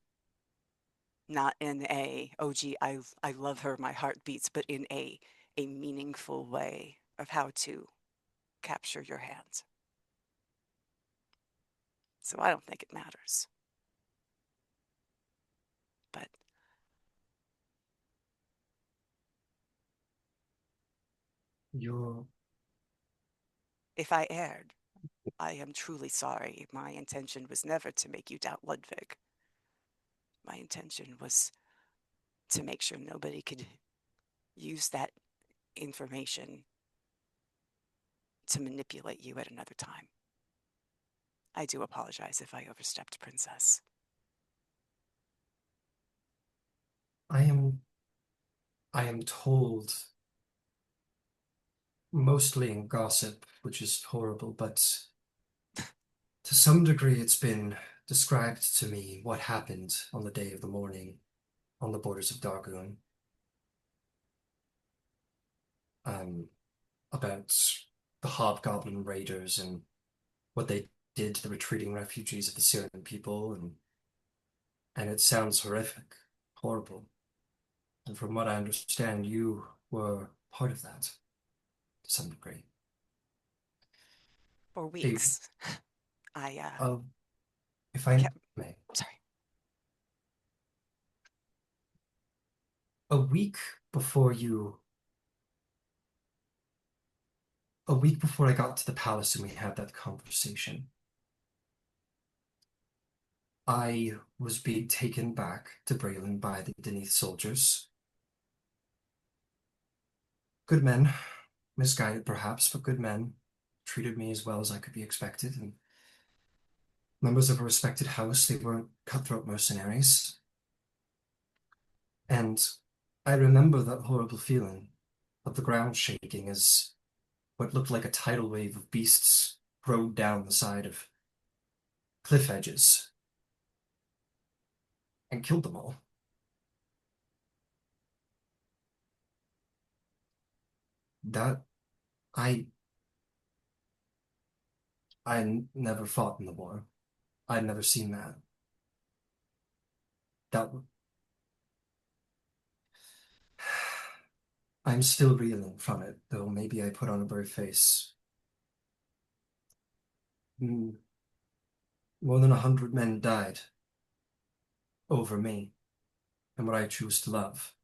not in a, oh gee, I love her, my heart beats, but in a meaningful way of how to capture your hands. So I don't think it matters. But You're if I erred, I am truly sorry. My intention was never to make you doubt Ludwig. My intention was to make sure nobody could use that information to manipulate you at another time. I do apologize if I overstepped, Princess. I am told, mostly in gossip, which is horrible, but to some degree it's been described to me what happened on the day of the morning on the borders of Dargoon. Um, about the hobgoblin raiders and what they did to the retreating refugees of the Syrian people, and it sounds horrific, horrible. And from what I understand, you were part of that to some degree. For A, weeks, I uh, if I kept, may, sorry, a week before you, a week before I got to the palace and we had that conversation, I was being taken back to Braylon by the Deneath soldiers. Good men, misguided perhaps, but good men, treated me as well as I could be expected, and members of a respected house. They weren't cutthroat mercenaries. And I remember that horrible feeling of the ground shaking as what looked like a tidal wave of beasts rode down the side of cliff edges and killed them all. That I never fought in the war. I'd never seen that. That I'm still reeling from it, though maybe I put on a brave face. Mm, more than 100 men died over me and what I choose to love.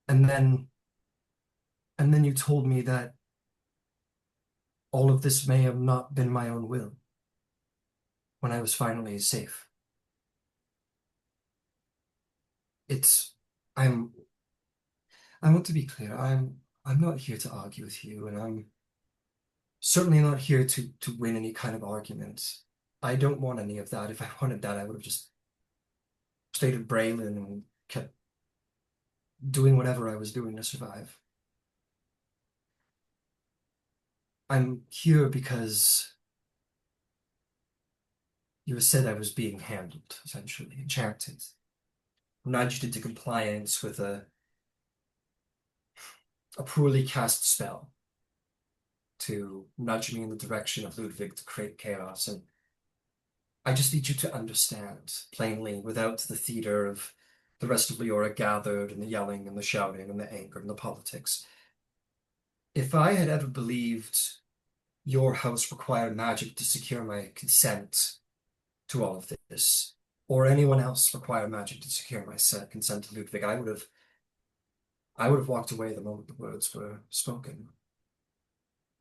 And then and then you told me that all of this may have not been my own will when I was finally safe. It's I'm I want to be clear. I'm not here to argue with you, and I'm certainly not here to win any kind of argument. I don't want any of that. If I wanted that, I would have just stayed at Braylon and kept doing whatever I was doing to survive. I'm here because you said I was being handled, essentially, enchanted, nudged into compliance with a poorly cast spell to nudge me in the direction of Ludwig to create chaos. And I just need you to understand, plainly, without the theater of the rest of Leora gathered and the yelling and the shouting and the anger and the politics. If I had ever believed your house required magic to secure my consent to all of this, or anyone else require magic to secure my consent to Ludwig, I would have walked away the moment the words were spoken.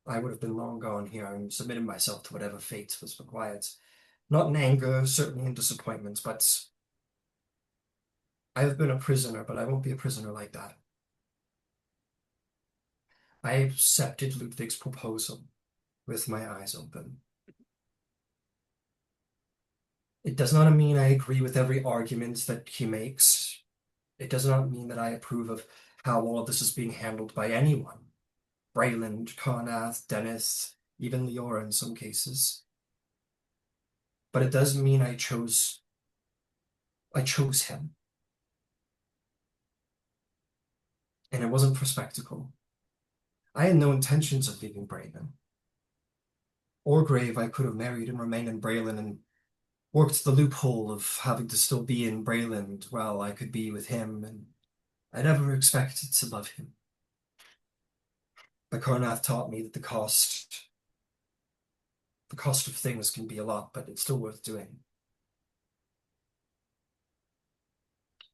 I would have been long gone here and submitted myself to whatever fate was required. Not in anger, certainly in disappointment, but I have been a prisoner, but I won't be a prisoner like that. I accepted Ludwig's proposal with my eyes open. It does not mean I agree with every argument that he makes. It does not mean that I approve of how all of this is being handled by anyone. Brayland, Carnath, Dennis, even Leora in some cases. But it does mean I chose him. And it wasn't for spectacle. I had no intentions of leaving Braylon. Orgrave I could have married and remained in Braylon and worked the loophole of having to still be in Brayland while I could be with him, and I never expected to love him. But Carnath taught me that the cost of things can be a lot, but it's still worth doing.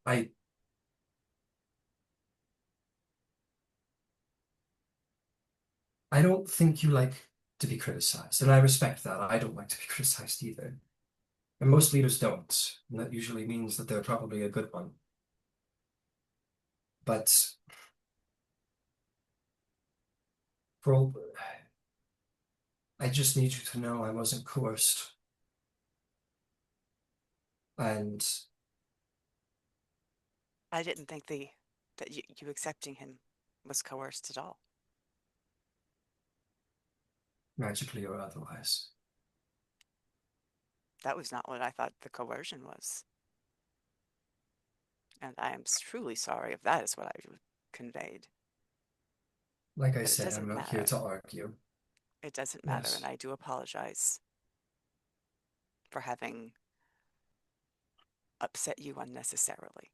I I don't think you like to be criticized, and I respect that. I don't like to be criticized either. And most leaders don't, and that usually means that they're probably a good one. But for all, I just need you to know I wasn't coerced. And I didn't think that you accepting him was coerced at all. magically or otherwise. That was not what I thought the coercion was. And I am truly sorry if that is what I conveyed. Like I But it say, I'm doesn't not here matter. to argue. It doesn't matter, and Yes, I do apologize for having upset you unnecessarily.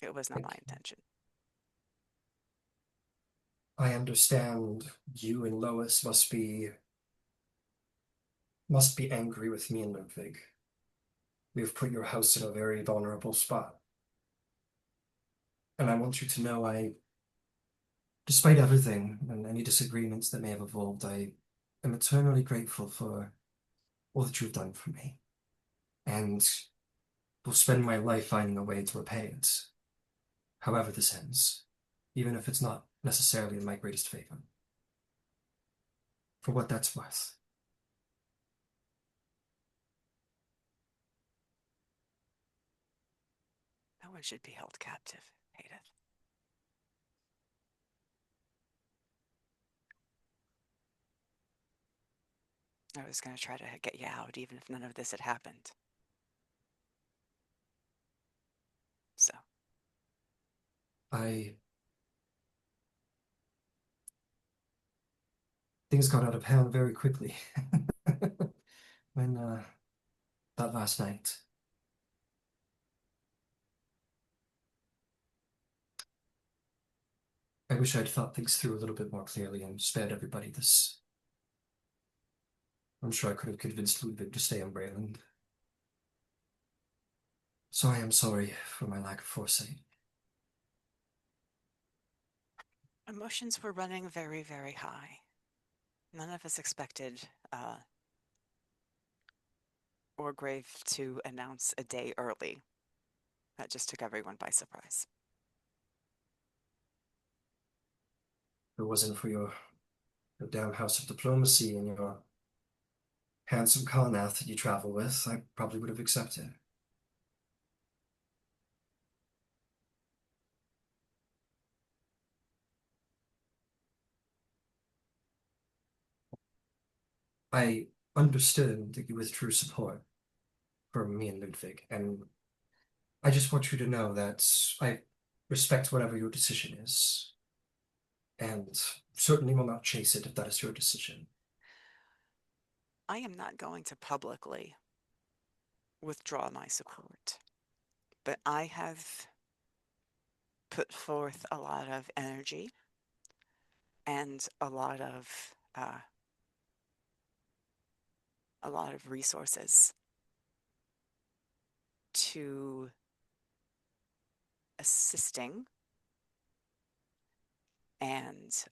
It was not my thank you. intention. I understand you and Lois must be angry with me and Ludwig. We've put your house in a very vulnerable spot. And I want you to know despite everything and any disagreements that may have evolved, I am eternally grateful for all that you've done for me. And will spend my life finding a way to repay it, however this ends, even if it's not necessarily in my greatest favor. For what that's worth. No one should be held captive, Haydeth. I was going to try to get you out even if none of this had happened. So, I Things got out of hand very quickly when that last night. I wish I'd thought things through a little bit more clearly and spared everybody this. I'm sure I could have convinced Ludwig to stay in Brayland. So I am sorry for my lack of foresight. emotions were running very, very high. None of us expected Orgrave to announce a day early. That just took everyone by surprise. If it wasn't for your damn house of diplomacy and your handsome Carnath that you travel with, I probably would have accepted. I understood that you withdrew support from me and Ludwig, and I just want you to know that I respect whatever your decision is, and certainly will not chase it if that is your decision. I am not going to publicly withdraw my support, but I have put forth a lot of energy and a lot of resources to assisting and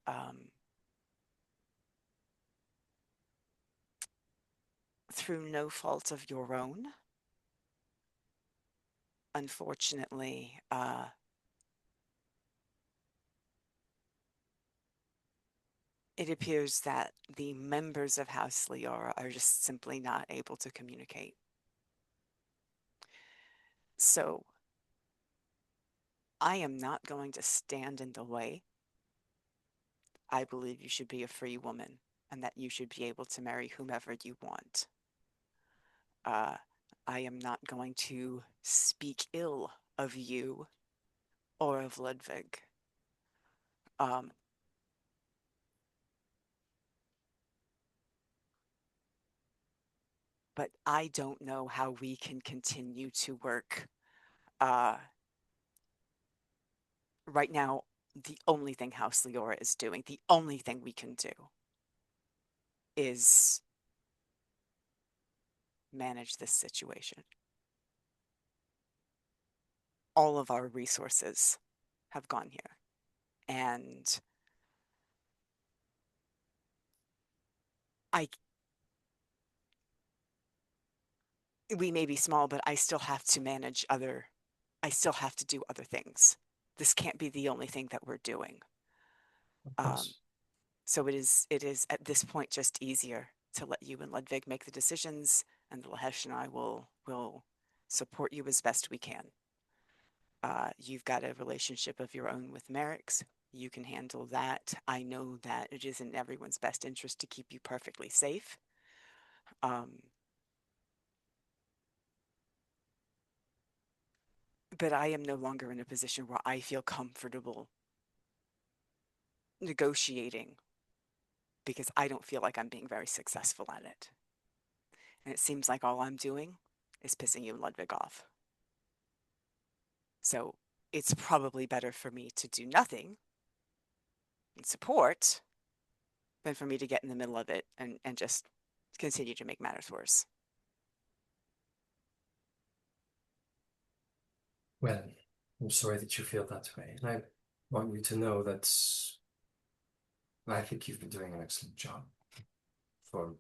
through no fault of your own, unfortunately, it appears that the members of House Leora are just simply not able to communicate. So I am not going to stand in the way. I believe you should be a free woman and that you should be able to marry whomever you want. I am not going to speak ill of you or of Ludwig. But I don't know how we can continue to work. Right now, the only thing House Leora is doing, the only thing we can do is manage this situation. All of our resources have gone here. And we may be small, but I still have to I still have to do other things. This can't be the only thing that we're doing. So it is at this point just easier to let you and Ludwig make the decisions, and Lahesh and I will support you as best we can. You've got a relationship of your own with Merrick's. You can handle that. I know that it is in everyone's best interest to keep you perfectly safe. But I am no longer in a position where I feel comfortable negotiating because I don't feel like I'm being very successful at it. And it seems like all I'm doing is pissing you and Ludwig off. So it's probably better for me to do nothing and support than for me to get in the middle of it and just continue to make matters worse. Well, I'm sorry that you feel that way. And I want you to know that I think you've been doing an excellent job. For,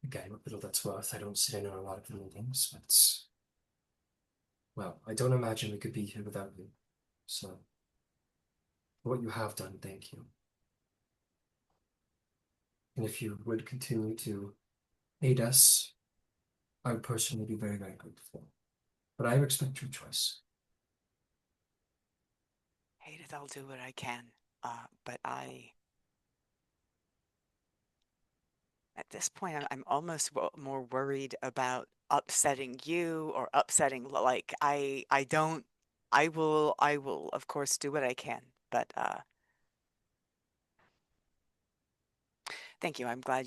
again, what little that's worth, I don't sit in on a lot of the meetings, but, well, I don't imagine we could be here without you. So, for what you have done, thank you. And if you would continue to aid us, I would personally be very, very grateful. But I respect your choice. Haydeth, I'll do what I can. But at this point, I'm almost more worried about upsetting you or upsetting, like, I will, of course, do what I can. But thank you. I'm glad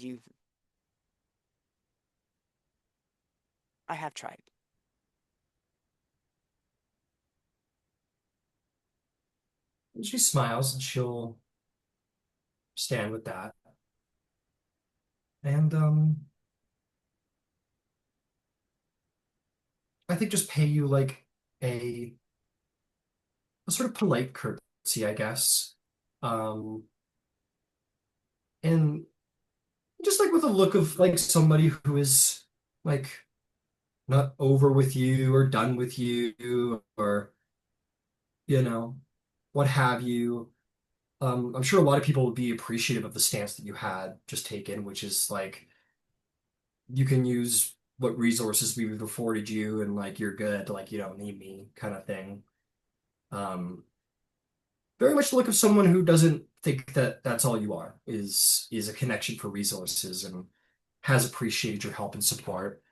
I have tried. And she smiles and she'll stand with that. And I think just pay you like a sort of polite courtesy, I guess. Um, and just like with a look of like somebody who is like not over with you or done with you or what have you. I'm sure a lot of people would be appreciative of the stance that you had just taken, which is like you can use what resources we've afforded you and like you're good, like you don't need me kind of thing. Um, Very much the look of someone who doesn't think that that's all you are, is a connection for resources and has appreciated your help and support,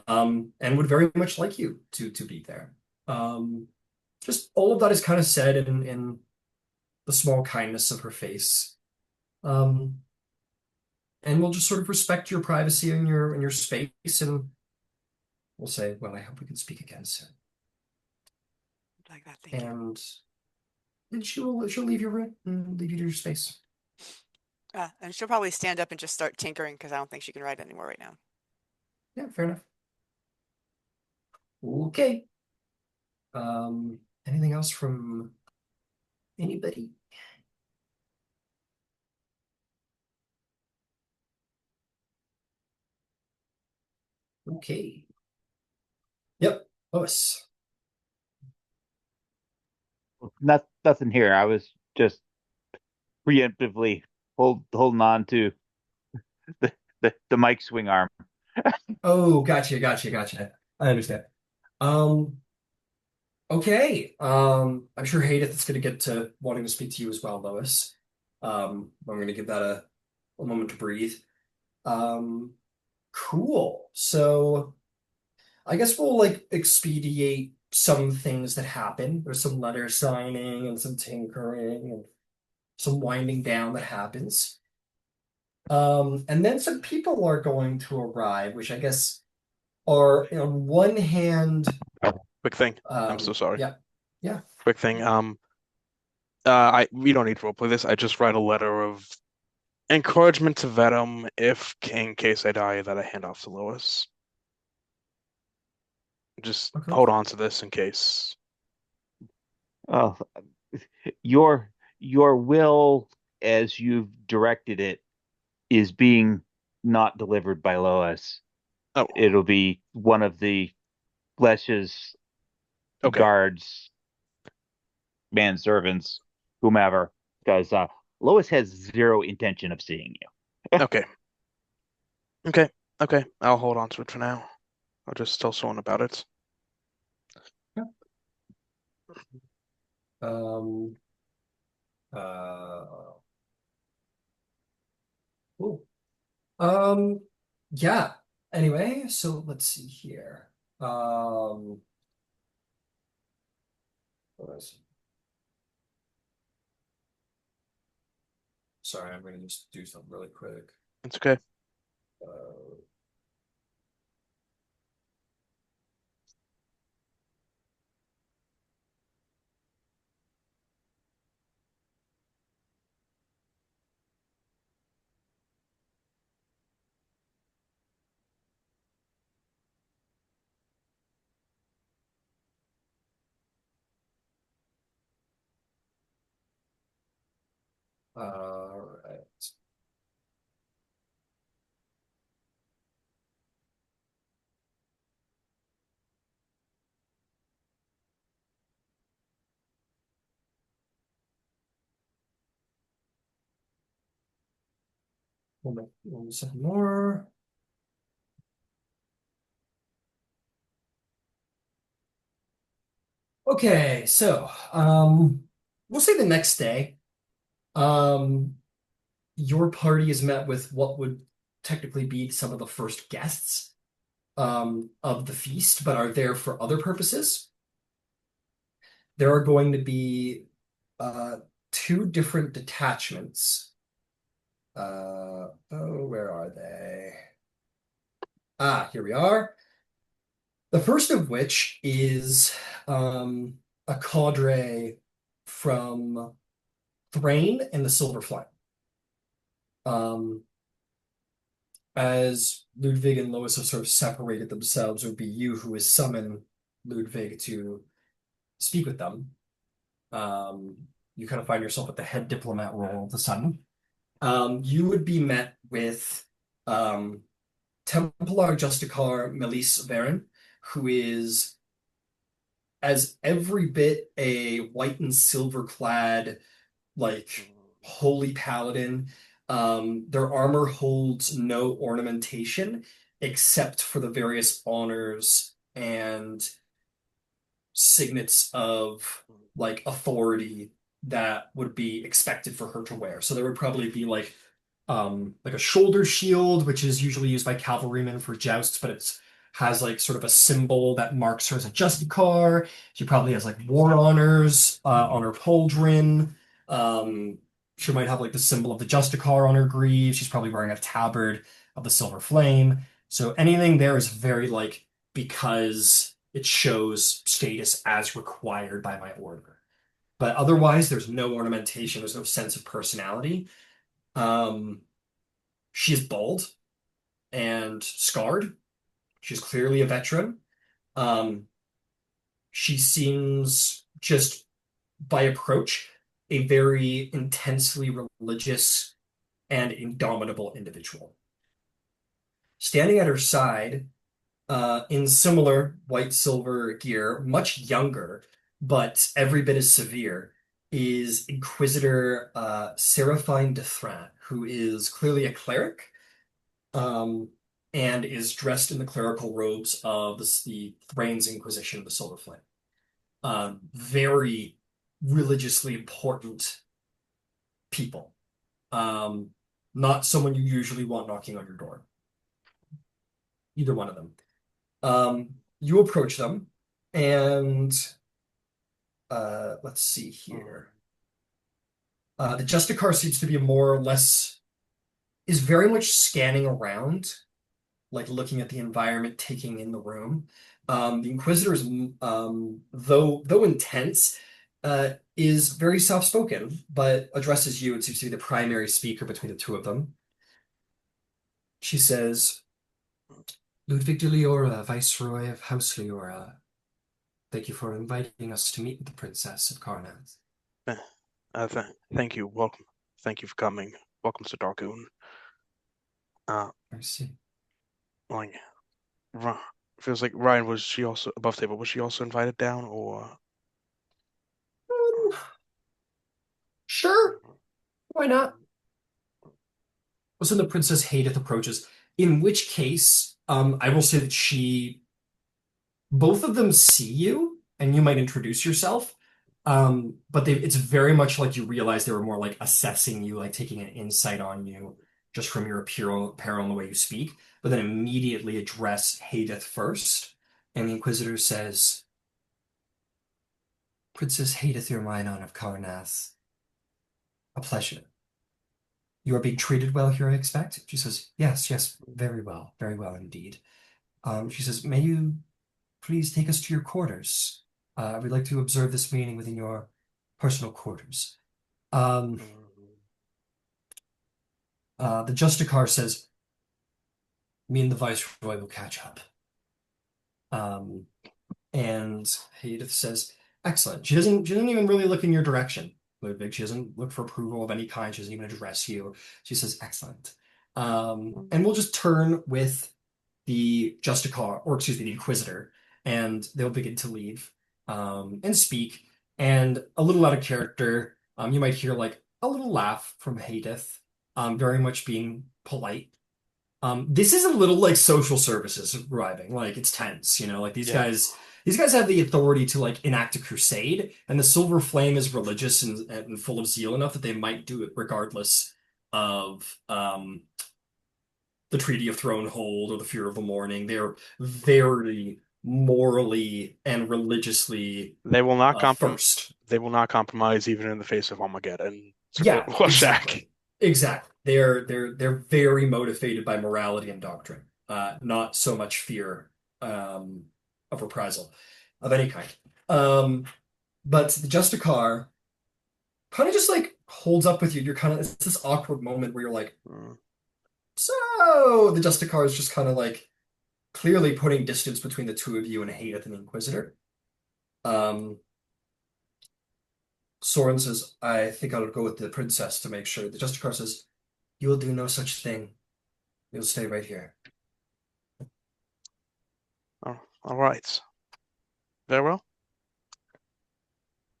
and would very much like you to be there. Um, just all of that is kind of said in the small kindness of her face. Um, and we'll just sort of respect your privacy and your space, and we'll say, well, I hope we can speak again soon. Like that, thank you. And she'll leave your room and leave you to your space. And she'll probably stand up and just start tinkering because I don't think she can ride anymore right now. Yeah, fair enough. Okay. Anything else from anybody? Okay. Yep. Lois. Nothing here. I was just preemptively holding on to the mic swing arm. Oh, gotcha. I understand. Um, okay. I'm sure Haydeth is going to get to wanting to speak to you as well, Lois. I'm going to give that a moment to breathe. Um, cool. So I guess we'll like expedite some things that happen. There's some letter signing and some tinkering and some winding down that happens. And then some people are going to arrive, which I guess are on one hand, Quick thing. I'm so sorry. yeah, yeah. Quick thing. I we don't need to roleplay this. I just write a letter of encouragement to Venom if, in case I die, that I hand off to Lois. Just Okay. hold on to this in case. Oh, your will as you've directed it is being not delivered by Lois. Oh, It'll be one of the Flesh's okay, guards, manservants, whomever, because Lois has zero intention of seeing you. okay, okay, okay. I'll hold on to it for now. I'll just tell someone about it. Yeah. Um, cool. Um, yeah. Anyway, so let's see here. What was Sorry, I'm going to just do something really quick. It's okay. Uh, right. One second more. Okay, so we'll say the next day. Um, your party is met with what would technically be some of the first guests of the feast, but are there for other purposes. There are going to be uh, two different detachments. Oh, where are they? Ah, here we are. The first of which is a cadre from Thrain and the Silver Flame. Um, as Ludvig and Lois have sort of separated themselves, it would be you who has summoned Ludvig to speak with them. Um, you kind of find yourself at the head diplomat role all of a sudden. You would be met with um, Templar Justicar Melisse Varen, who is as every bit a white and silver clad, like holy paladin. Their armor holds no ornamentation except for the various honors and signets of like authority that would be expected for her to wear. So there would probably be like a shoulder shield, which is usually used by cavalrymen for jousts, but it's has like sort of a symbol that marks her as a Justicar. She probably has like war honors on her pauldron. Um, she might have like the symbol of the Justicar on her greaves. She's probably wearing a tabard of the Silver Flame. So anything there is very like because it shows status as required by my order. But otherwise, there's no ornamentation, there's no sense of personality. Um, she is bald and scarred. She's clearly a veteran. Um, she seems just by approach a very intensely religious and indomitable individual. Standing at her side, in similar white silver gear, much younger, but every bit as severe, is Inquisitor Seraphine de Thran, who is clearly a cleric, um, and is dressed in the clerical robes of the Thrain's Inquisition of the Silver Flame. Very religiously important people. Um, Not someone you usually want knocking on your door. Either one of them. You approach them, and let's see here. The Justicar seems to be more or less is very much scanning around, like looking at the environment, taking in the room. The Inquisitor is, though intense, is very soft-spoken, but addresses you and seems to be the primary speaker between the two of them. She says, Ludvig de Leora, Viceroy of House Leora. Thank you for inviting us to meet with the Princess of Karnath. Thank you. Welcome. Thank you for coming. Welcome to Darkoon. I see. Like, feels like Ryan, was she also above table? Was she also invited down, or? Sure, why not? So the Princess Haydeth approaches, in which case, I will say that both of them see you, and you might introduce yourself. But it's very much like you realize they were more like assessing you, like taking an insight on you just from your apparel and the way you speak, but then immediately address Haydeth first. And the Inquisitor says, Princess Haydeth Irmainon of Karnath, a pleasure. You are being treated well here, I expect? She says, yes, yes, very well indeed. She says, may you please take us to your quarters? We'd like to observe this meeting within your personal quarters. The Justicar says, me and the Viceroy will catch up. And Haydeth says, excellent. She doesn't even really look in your direction, Ludwig. She doesn't look for approval of any kind. She doesn't even address you. She says, excellent. And we'll just turn with the Justicar, or excuse me, the Inquisitor, and they'll begin to leave and speak. And a little out of character, you might hear like a little laugh from Haydeth, very much being polite. This is a little like social services arriving. Like it's tense, like these Yeah. guys have the authority to like enact a crusade, and the Silver Flame is religious and full of zeal enough that they might do it regardless of the Treaty of Thronehold or the Fear of the Morning. They're very morally and religiously They will not first. They will not compromise even in the face of Armageddon. Yeah, Shaq. exactly. They're very motivated by morality and doctrine, not so much fear of reprisal of any kind. But the Justicar kind of just like holds up with you. It's this awkward moment where you're like, so the Justicar is just kind of like clearly putting distance between the two of you and Haydeth and the Inquisitor. Soren says, I think I'll go with the princess to make sure. The Justicar says, you will do no such thing. You'll stay right here. Oh, all right. Very well.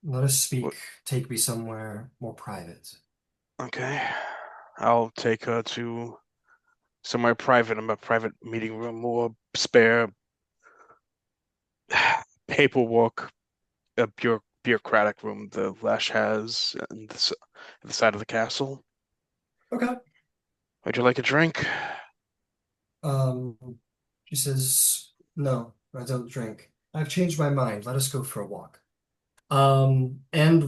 Let us speak. Take me somewhere more private. Okay. I'll take her to somewhere private, in a private meeting room or spare paperwork, a bureaucratic room the Lash has on the side of the castle. Okay. Would you like a drink? Um, she says, no, I don't drink. I've changed my mind. Let us go for a walk. And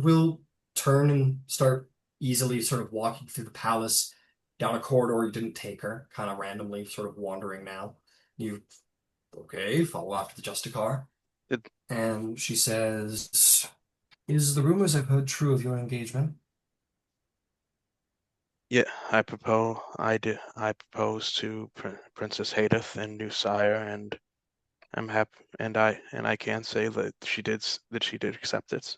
we'll turn and start easily sort of walking through the palace down a corridor you didn't take her, kind of randomly sort of wandering now. Okay, follow after the Justicar. And she says, is the rumors I've heard true of your engagement? Yeah, I propose to Princess Haydeth and new sire, and I'm happy, and I can say that she did accept it.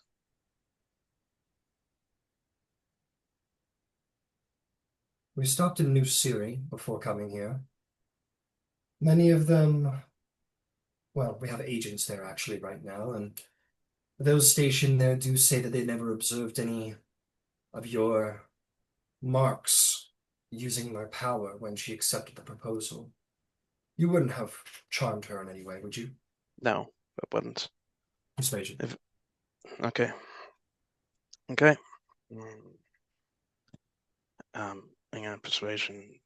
We stopped in New Siri before coming here. Many of them, well, we have agents there actually right now, and those stationed there do say that they never observed any of your marks using my power when she accepted the proposal. You wouldn't have charmed her in any way, would you? No, it wouldn't. Persuasion. If okay, okay. Mm, hang on, persuasion.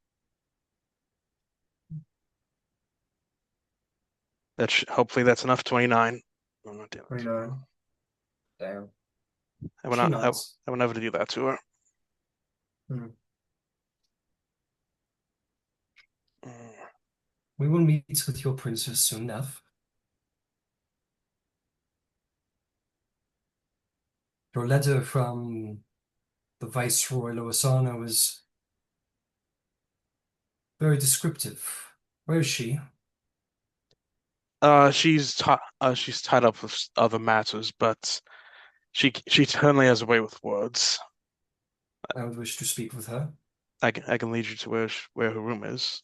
Hopefully that's enough. 29. Oh, no, damn it. 29. Damn. I would She not. nods. I would never do that to her. Hmm. Mm. We will meet with your princess soon enough. Your letter from the Viceroy Loisana was very descriptive. Where is she? She's tied up with other matters, but she certainly has a way with words. I would wish to speak with her. I can lead you to where her room is,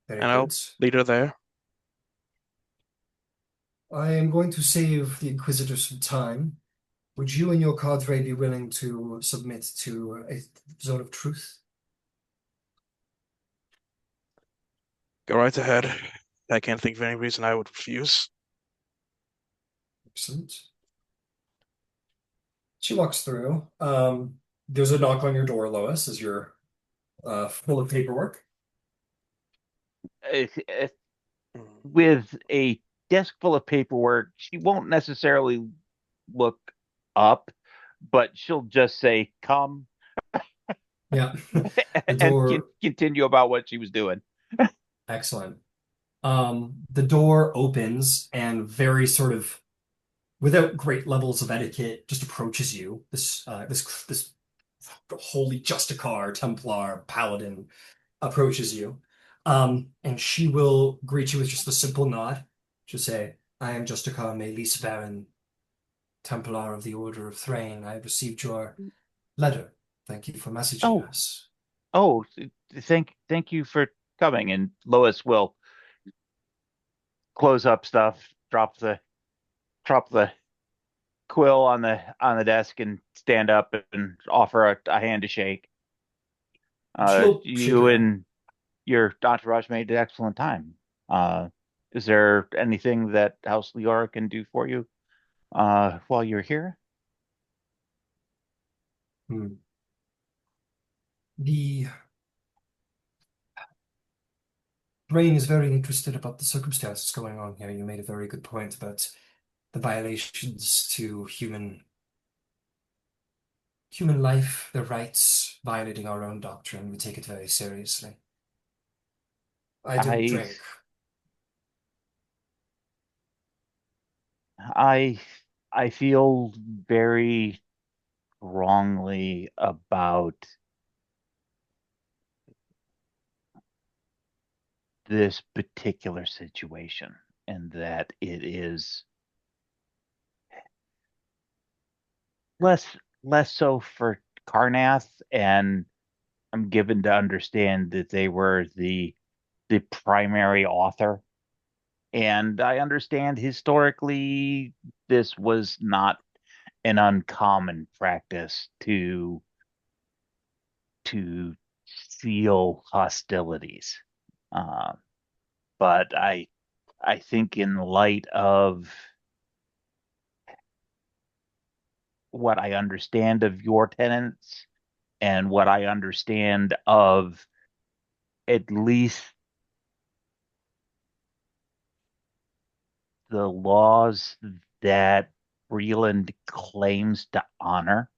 Very and I'll good. lead her there. I am going to save the Inquisitor some time. Would you and your cadre be willing to submit to a zone of truth? Go right ahead. I can't think of any reason I would refuse. Excellent. She walks through. There's a knock on your door, Lois, as you're full of paperwork. Uh, uh, Mm. with a desk full of paperwork, she won't necessarily look up, but she'll just say, "Come," Yeah. The and door, continue about what she was doing. excellent. The door opens and very sort of without great levels of etiquette, just approaches you. This holy Justicar Templar Paladin approaches you. And she will greet you with just a simple nod. She'll say, I am Justicar Melis Baron, Templar of the Order of Thrain. I have received your letter. Thank you for messaging Oh, us. oh, thank you for coming. And Lois will close up stuff, drop the quill on the desk, and stand up and offer a hand to shake. She'll shake You your hand. and your entourage made an excellent time. Uh, is there anything that House Leora can do for you while you're here? Hmm. The brain is very interested about the circumstances going on here. You made a very good point about the violations to human life, their rights, violating our own doctrine. We take it very seriously. I don't I drink. I I feel very strongly about this particular situation, and that it is less so for Karnath, and I'm given to understand that they were the primary author. And I understand historically this was not an uncommon practice to seal hostilities. Uh, but I think in light of what I understand of your tenants and what I understand of at least the laws that Breland claims to honor,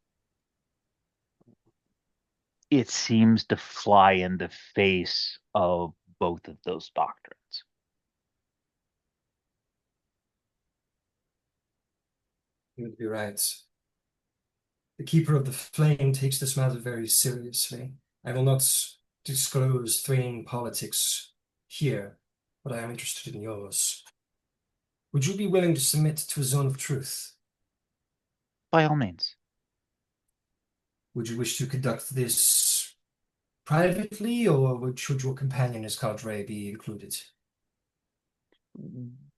it seems to fly in the face of both of those doctrines. You would be right. The Keeper of the Flame takes this matter very seriously. I will not disclose Thrain politics here, but I am interested in yours. Would you be willing to submit to a zone of truth? By all means. Would you wish to conduct this privately, or should your companion as cadre be included?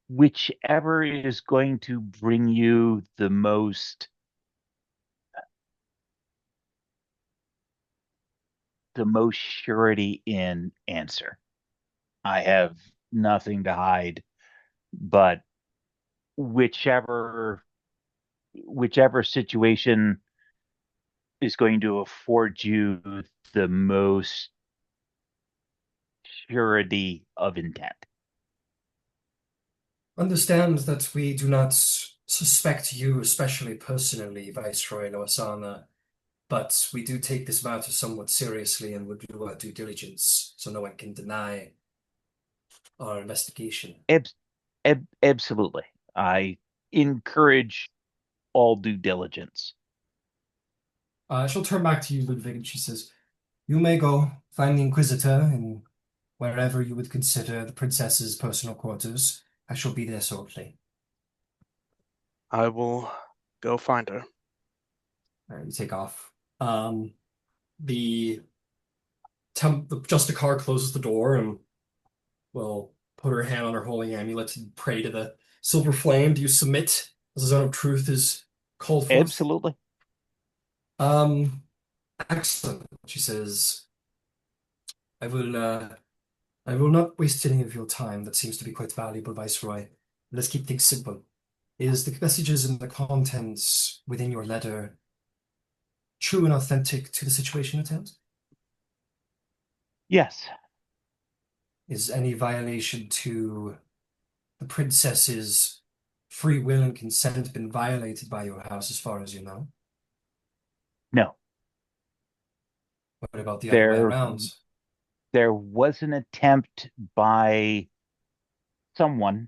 Whichever is going to bring you the most surety in answer. I have nothing to hide, but whichever situation is going to afford you the most surety of intent. Understand that we do not suspect you, especially personally, Viceroy Loisana, but we do take this matter somewhat seriously and would do our due diligence, so no one can deny our investigation. Absolutely. I encourage all due diligence. She'll turn back to you, Ludwig, and she says, "You may go find the Inquisitor in wherever you would consider the princess's personal quarters. I shall be there shortly." I will go find her. All right, you take off. The the Justicar closes the door and will put her hand on her holy amulet and pray to the silver flame. Do you submit as a zone of truth is called forth? Absolutely. Um, Excellent. She says, I will not waste any of your time. That seems to be quite valuable, Viceroy. Let's keep things simple. Is the messages and the contents within your letter true and authentic to the situation at hand? Yes. Is any violation to the princess's free will and consent been violated by your house as far as you know? No. What about the other way There around? there was an attempt by someone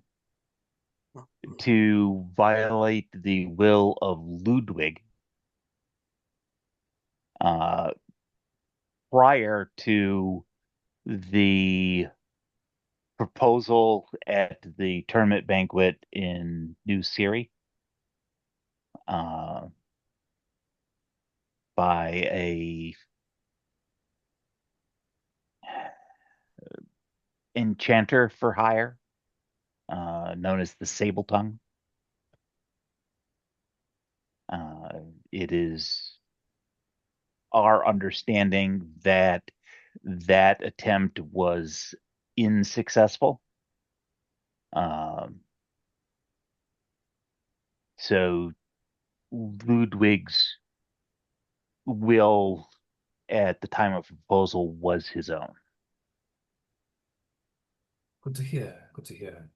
to violate the will of Ludwig uh, prior to the proposal at the tournament banquet in New Siri uh, by a enchanter for hire known as the Sable Tongue. It is our understanding that that attempt was unsuccessful. So Ludwig's will at the time of proposal was his own. Good to hear. Good to hear.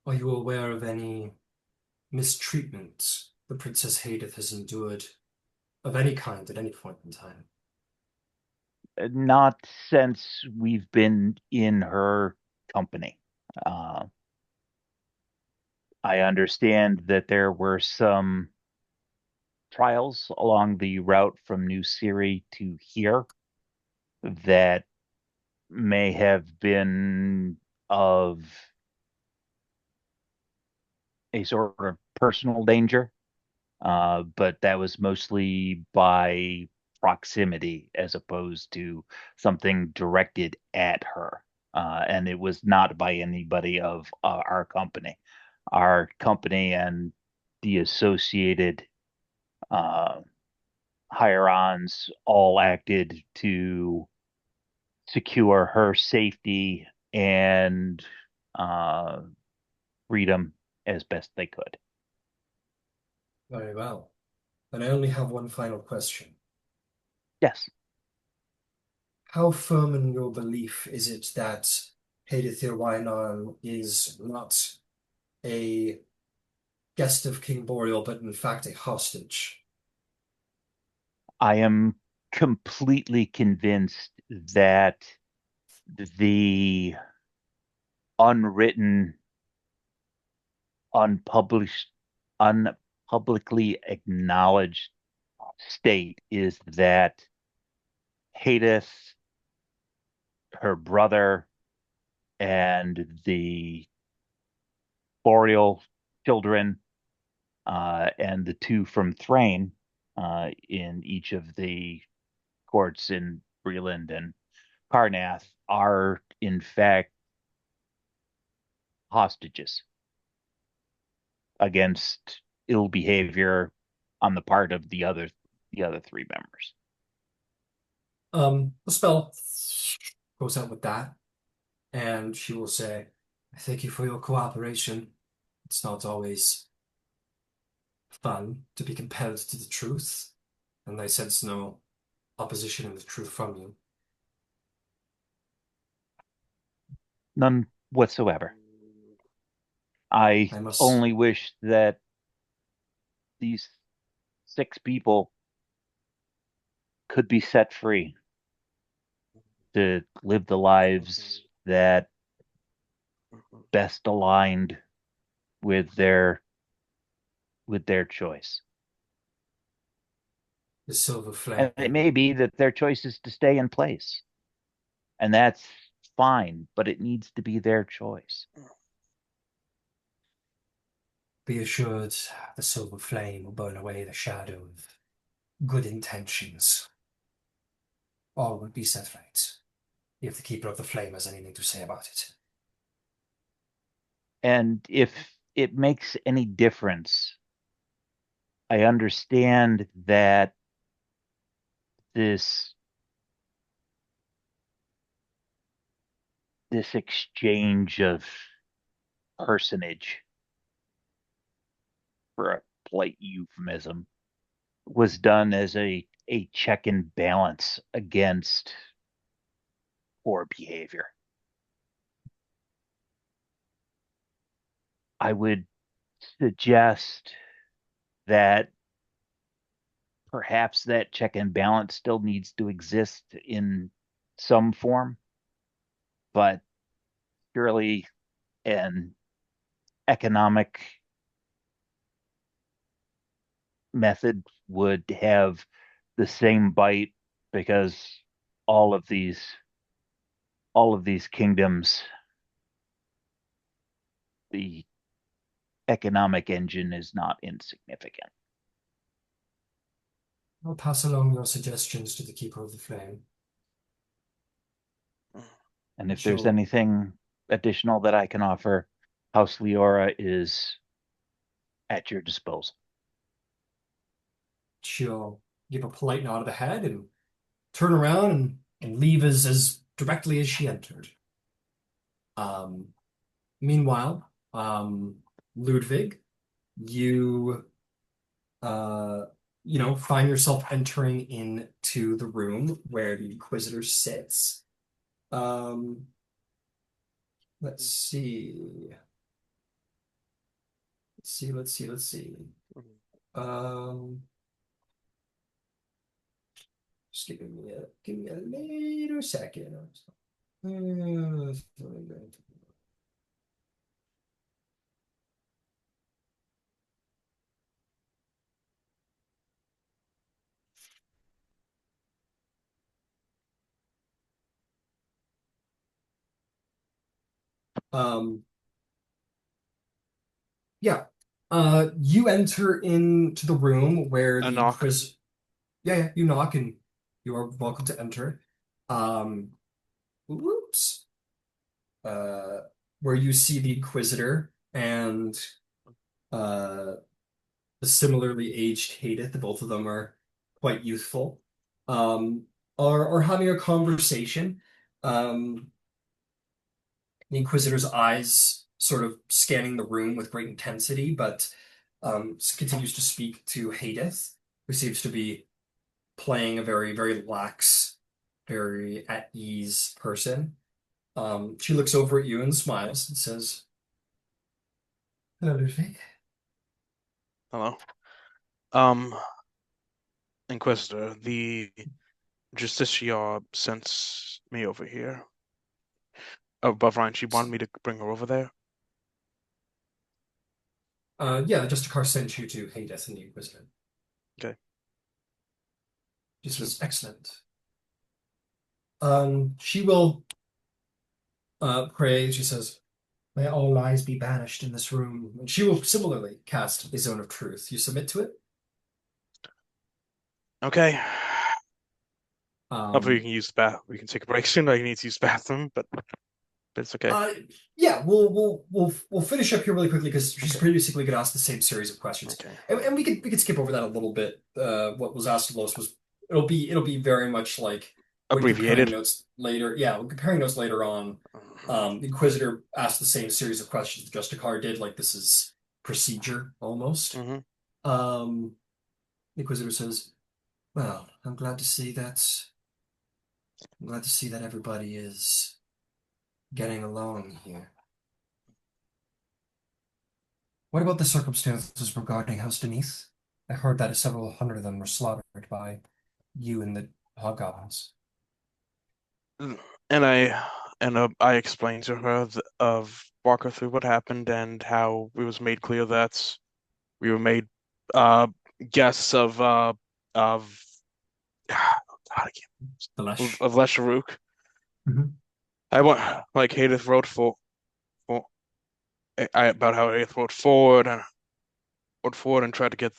Are you aware of any mistreatment the Princess Haydeth has endured of any kind at any point in time? Not since we've been in her company. I understand that there were some trials along the route from New Siri to here that may have been of a sort of personal danger, but that was mostly by proximity as opposed to something directed at her. And it was not by anybody of our company. Our company and the associated uh, hire-ons all acted to secure her safety and uh, freedom as best they could. Very well. And I only have one final question. Yes, How firm in your belief is it that Haydeth Irwainan is not a guest of King Boreal, but in fact a hostage? I am completely convinced that the unwritten, unpublished, publicly acknowledged state is that Haydeth, her brother, and the Boreal children, and the two from Thrain, in each of the courts in Breland and Karnath, are in fact hostages against ill behavior on the part of the other three members. The spell goes out with that, and she will say, "I thank you for your cooperation. It's not always fun to be compelled to the truth, and I sense no opposition in the truth from you. None whatsoever. I I must only wish that these 6 people could be set free to live the lives that best aligned with their choice. the silver And flame it may be that their choice is to stay in place. And that's fine, but it needs to be their choice. be assured the silver flame will burn away the shadow of good intentions. All would be set right if the keeper of the flame has anything to say about it." And if it makes any difference, I understand that this this exchange of personage, for a polite euphemism, was done as a check and balance against poor behavior. I would suggest that perhaps that check and balance still needs to exist in some form, but surely an economic method would have the same bite, because all of these all of these kingdoms, the economic engine is not insignificant. I'll pass along your suggestions to the keeper of the flame. And if there's She'll anything additional that I can offer, House Leora is at your disposal. she'll give a polite nod of the head and turn around and leave as directly as she entered. Um, Meanwhile, Ludwig, you uh, find yourself entering into the room where the Inquisitor sits. Um, let's see. Let's see. Um, just give me a later second. Um, yeah. You enter into the room where A the knock. Yeah, you knock and you are welcome to enter. Um, whoops. Uh, where you see the Inquisitor and uh a similarly aged Haydeth, both of them are quite youthful, um, are having a conversation. Um, the Inquisitor's eyes sort of scanning the room with great intensity, but continues to speak to Haydeth, who seems to be playing a very, very lax, very at ease person. She looks over at you and smiles and says, "Hello, Ludwig." Hello. Um, Inquisitor, the Justicia sent me over here. Oh, but Ryan, she wanted me to bring her over there. Yeah, the Justicar sent you to Haydeth and the Inquisitor. Okay. This So, is excellent. She will pray. She says, "May all lies be banished in this room." And she will similarly cast a zone of truth. You submit to it. okay. Hopefully we Um, can use the bath. We can take a break soon. I need to use the bathroom, but it's okay. uh, yeah, we'll finish up here really quickly because she's Okay. basically going to ask the same series of questions, Okay. and we could skip over that a little bit. What was asked of Lois was it'll be very much like when comparing Abbreviated. notes later. Yeah, when comparing notes later on. The Inquisitor asked the same series of questions the Justicar did, like this is procedure almost. Mm-hmm. The Inquisitor says, "Well, I'm glad to see that everybody is getting along here. What about the circumstances regarding House Denise? I heard that several hundred of them were slaughtered by you and the hobgoblins." And I explained to her walk her through what happened and how it was made clear that we were made uh guests of God, I The can't, Lesh. of Lesharuk. Mhm. I want like Haydeth wrote for about how Haydeth wrote forward and tried to get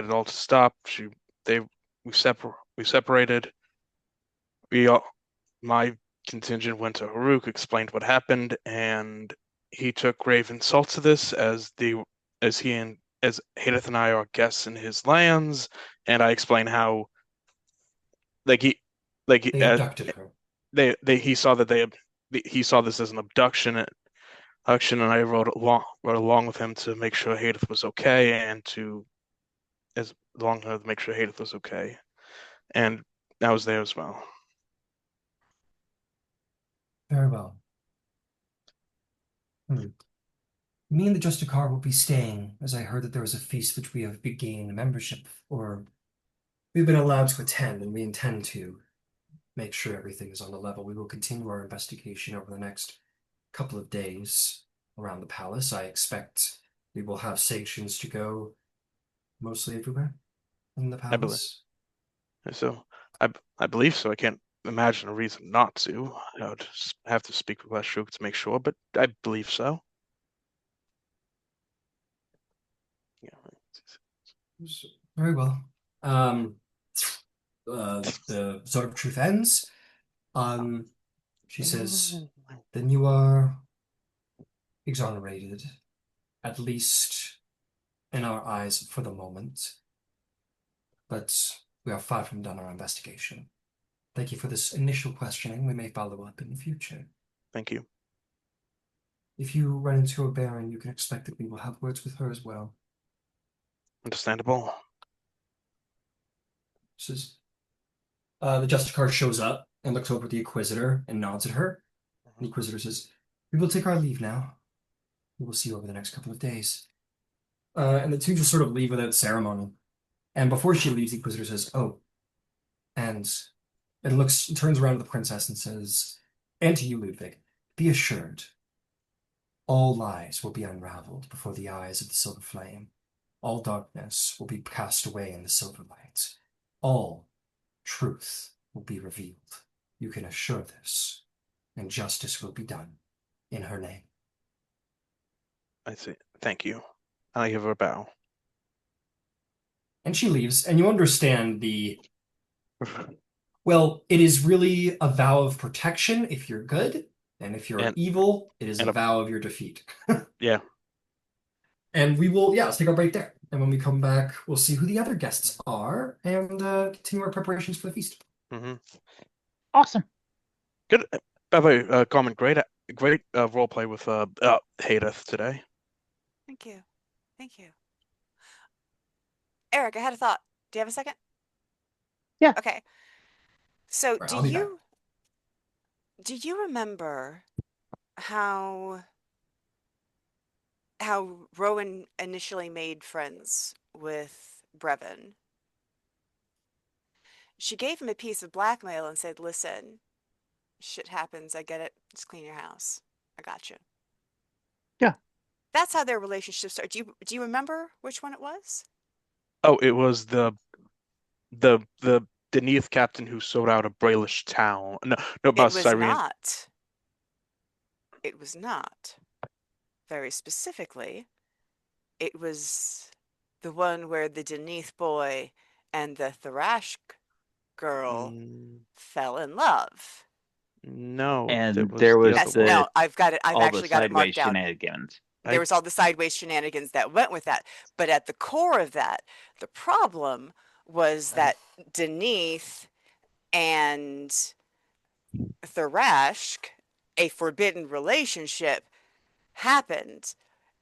it all to stop. They we separated. We all My contingent went to Haruk, explained what happened, and he took grave insult to this as Haydeth and I are guests in his lands, and I explained how like he like They abducted her. they he saw this as an abduction, and I wrote along with him to make sure Haydeth was okay, and to as long to make sure Haydeth was okay, and I was there as well. Very well. Hmm. Me and the Justicar will be staying, as I heard that there was a feast which we have gained membership, or we've been allowed to attend, and we intend to make sure everything is on the level. We will continue our investigation over the next couple of days around the palace. I expect we will have sanctions to go mostly everywhere in the I believe palace. so. I believe so. I can't imagine a reason not to. I would have to speak with Lashuk to make sure, but I believe so. Yeah. Very well. Um, the Zone of Truth ends. Um, she says, "Then you are exonerated, at least in our eyes for the moment. But we are far from done our investigation. Thank you for this initial questioning. We may follow up in the future. Thank you. If you run into a Baron, you can expect that we will have words with her as well." Understandable. Says, the Justicar shows up and looks over at the Inquisitor and nods at her. The Inquisitor says, "We will take our leave now. We will see you over the next couple of days." And the two just sort of leave without ceremony. And before she leaves, the Inquisitor says, "Oh," and turns around to the princess and says, "And to you, Ludwig, be assured, all lies will be unraveled before the eyes of the Silver Flame. All darkness will be cast away in the silver light. All truth will be revealed. You can assure this, and justice will be done in her name." I see. Thank you. I give her a bow. And she leaves, and you understand well, it is really a vow of protection if you're good, and if you're And evil, it is a and vow of your defeat. yeah, And we will, yeah, let's take our break there. And when we come back, we'll see who the other guests are and continue our preparations for the feast. hmm Awesome. Good. By the way, Carmen, great role play with Haydeth today. Thank you. Thank you. Eric, I had a thought. Do you have a second? Yeah. Okay. So All right, I'll be back. do you remember how Rowen initially made friends with Brevin? She gave him a piece of blackmail and said, "Listen, shit happens. I get it. Just clean your house. I got you." Yeah. that's how their relationship started. Do you remember which one it was? Oh, it was the Deneth captain who sold out a Brailish town. No, no, It about was Syrian. not. It was not. Very specifically, it was the one where the Deneth boy and the Thrash girl Mm, fell in love. no, it And was there the was other Yes, one. no, I've got it. I've all the actually got it sideways marked down. shenanigans. There I was all the sideways shenanigans that went with that. But at the core of that, the problem was I, that Deneth and Tharashk, a forbidden relationship, happened.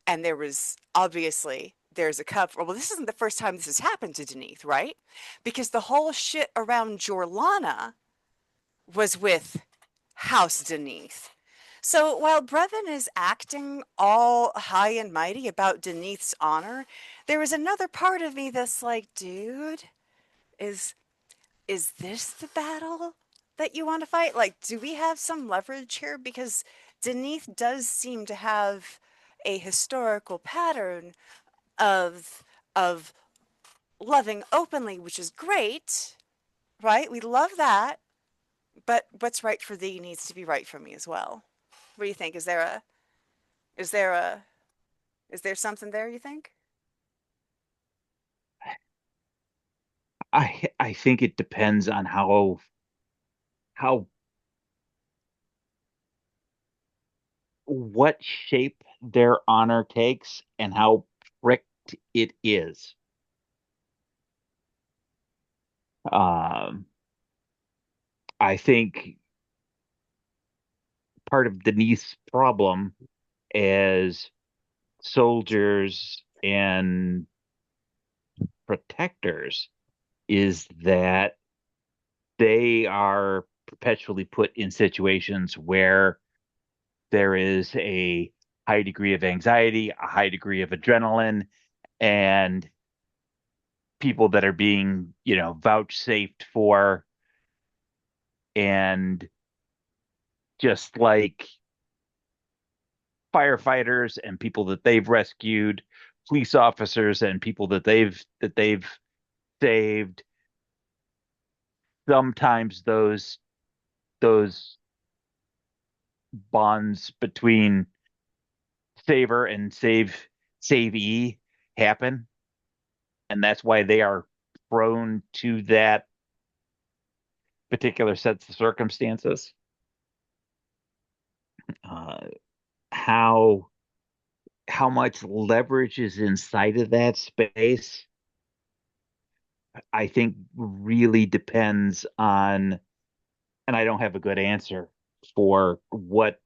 And there was obviously there's a cover. Well, this isn't the first time this has happened to Deneth, right? Because the whole shit around Jorlana was with House Deneth. So while Brevin is acting all high and mighty about Deneth's honor, there is another part of me that's like, dude, is is this the battle that you want to fight? Like, do we have some leverage here? Because Deneth does seem to have a historical pattern of of loving openly, which is great, right? We love that, but what's right for thee needs to be right for me as well. What do you think? Is there a is there something there, you think? I think it depends on how what shape their honor takes and how pricked it is. Um, I think part of Denise's problem as soldiers and protectors is that they are perpetually put in situations where there is a high degree of anxiety, a high degree of adrenaline, and people that are being, vouchsafed for, and just like firefighters and people that they've rescued, police officers and people that they've saved. Sometimes those bonds between saver and savee happen, and that's why they are prone to that particular sets of circumstances. Uh, how how much leverage is inside of that space, I think really depends on, and I don't have a good answer for what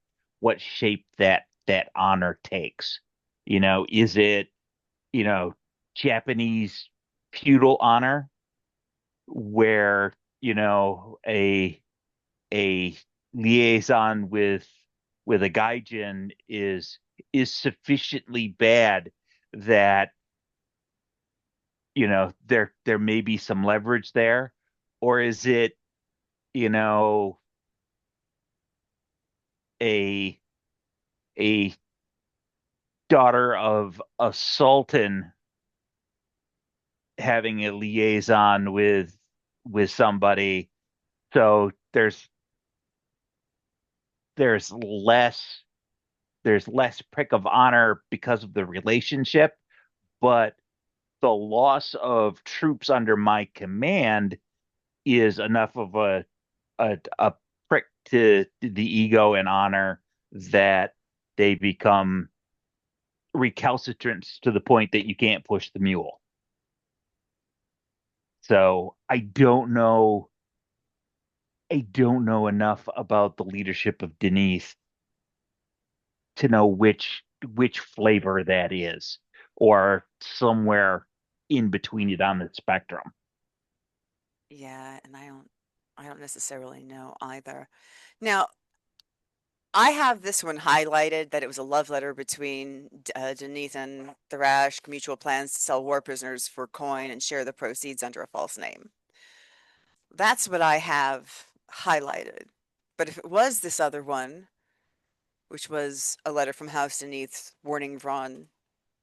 shape that honor takes. Is it, you know, Japanese feudal honor where, a liaison with a gaijin is sufficiently bad that there may be some leverage there, or is it, you know a a daughter of a sultan having a liaison with somebody, so there's less there's less prick of honor because of the relationship, but the loss of troops under my command is enough of a prick to the ego and honor that they become recalcitrant to the point that you can't push the mule. So I don't know enough about the leadership of Denise to know which flavor that is, or somewhere in between it on the spectrum. Yeah, and I don't necessarily know either. Now, I have this one highlighted that it was a love letter between Denise and Thrash, mutual plans to sell war prisoners for coin and share the proceeds under a false name. That's what I have highlighted. But if it was this other one, which was a letter from House Neath warning Vron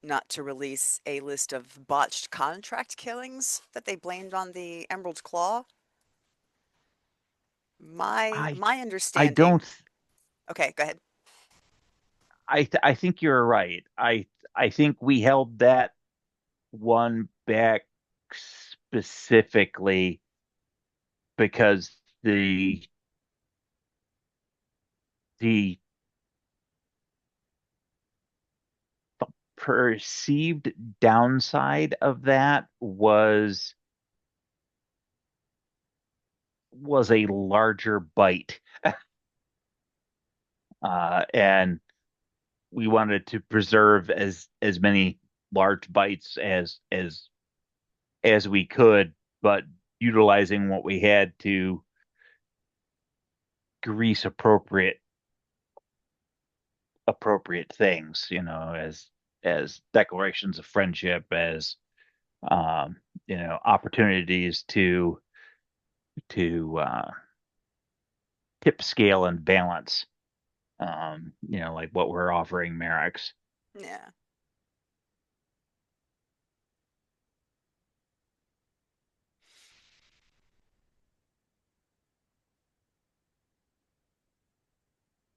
not to release a list of botched contract killings that they blamed on the Emerald Claw. My I my I don't understanding. Okay, go ahead. I think you're right. I think we held that one back specifically because the perceived downside of that was a larger bite. And we wanted to preserve as many large bites as we could, but utilizing what we had to grease appropriate things, as declarations of friendship, as um, opportunities to tip scale and balance, like what we're offering Merrick's. Yeah.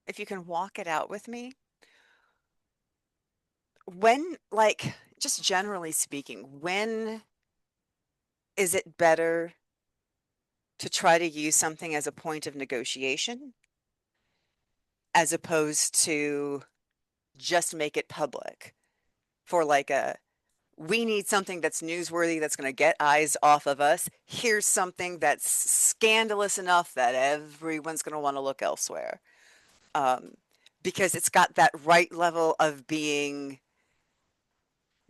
If you can walk it out with me, when, like, just generally speaking, when is it better to try to use something as a point of negotiation as opposed to just make it public for like a we need something that's newsworthy that's going to get eyes off of us. Here's something that's scandalous enough that everyone's going to want to look elsewhere. Um, because it's got that right level of being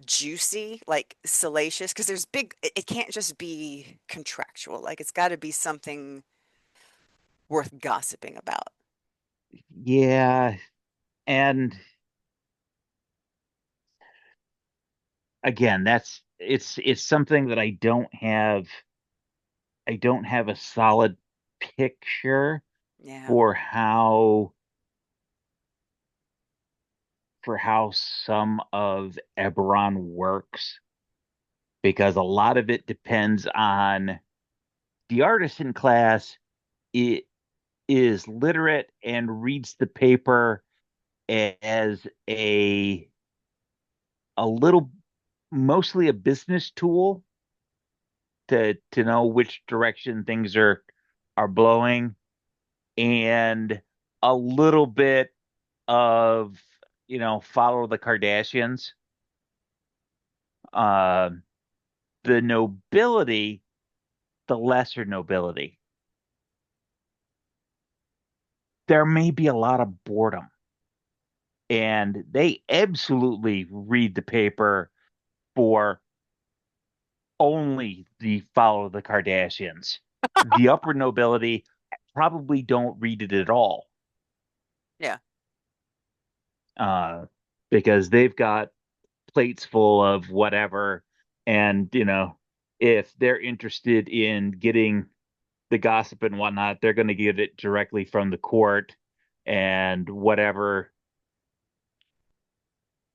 juicy, like salacious, because there's big, it can't just be contractual. Like it's got to be something worth gossiping about. Yeah, and again, it's something that I don't have a solid picture Yeah. for how some of Eberron works, because a lot of it depends on the artisan class. It is literate and reads the paper as a little, mostly a business tool to know which direction things are blowing, and a little bit of follow the Kardashians. Uh, the nobility, the lesser nobility, there may be a lot of boredom, and they absolutely read the paper for only the follow the Kardashians. The upper nobility probably don't read it at all, Yeah. uh, because they've got plates full of whatever. And, if they're interested in getting the gossip and whatnot, they're going to get it directly from the court, and whatever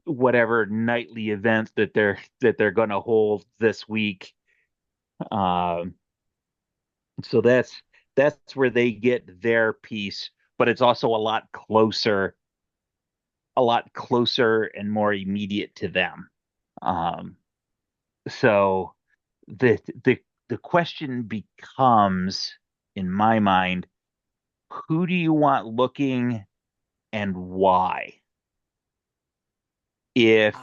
nightly events that they're going to hold this week. Um, so that's where they get their piece, but it's also a lot closer and more immediate to them. Um, so the the the question becomes, in my mind, who do you want looking and why? If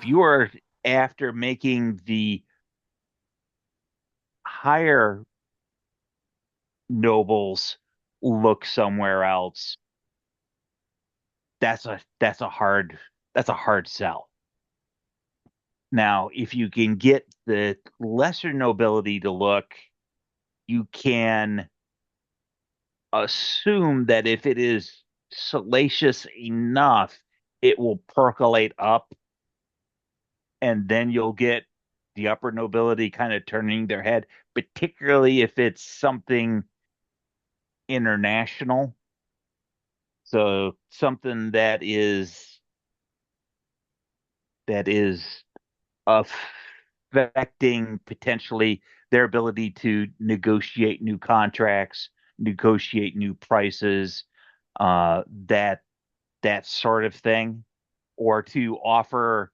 you Ah. are after making the higher nobles look somewhere else, that's a hard sell. Now, if you can get the lesser nobility to look, you can assume that if it is salacious enough, it will percolate up, and then you'll get the upper nobility kind of turning their head, particularly if it's something international. So something that is affecting potentially their ability to negotiate new contracts, negotiate new prices, that sort of thing, or to offer,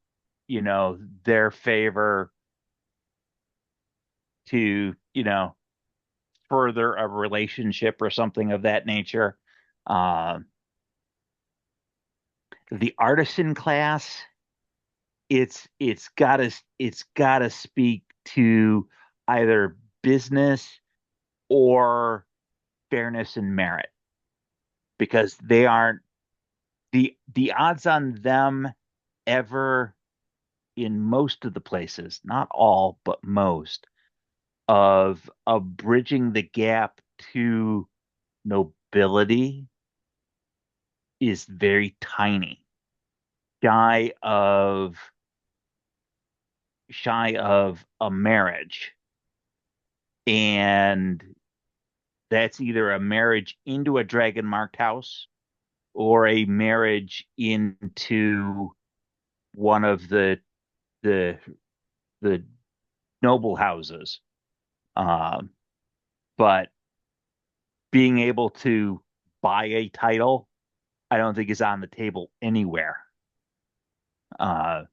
their favor to, further a relationship or something of that nature. Uh, the artisan class, it's gotta speak to either business or fairness and merit, because they aren't the odds on them ever, in most of the places, not all, but most, of bridging the gap to nobility is very tiny, shy of shy of a marriage. And that's either a marriage into a dragon marked house or a marriage into one of the the noble houses. Um, but being able to buy a title, I don't think is on the table anywhere. Uh,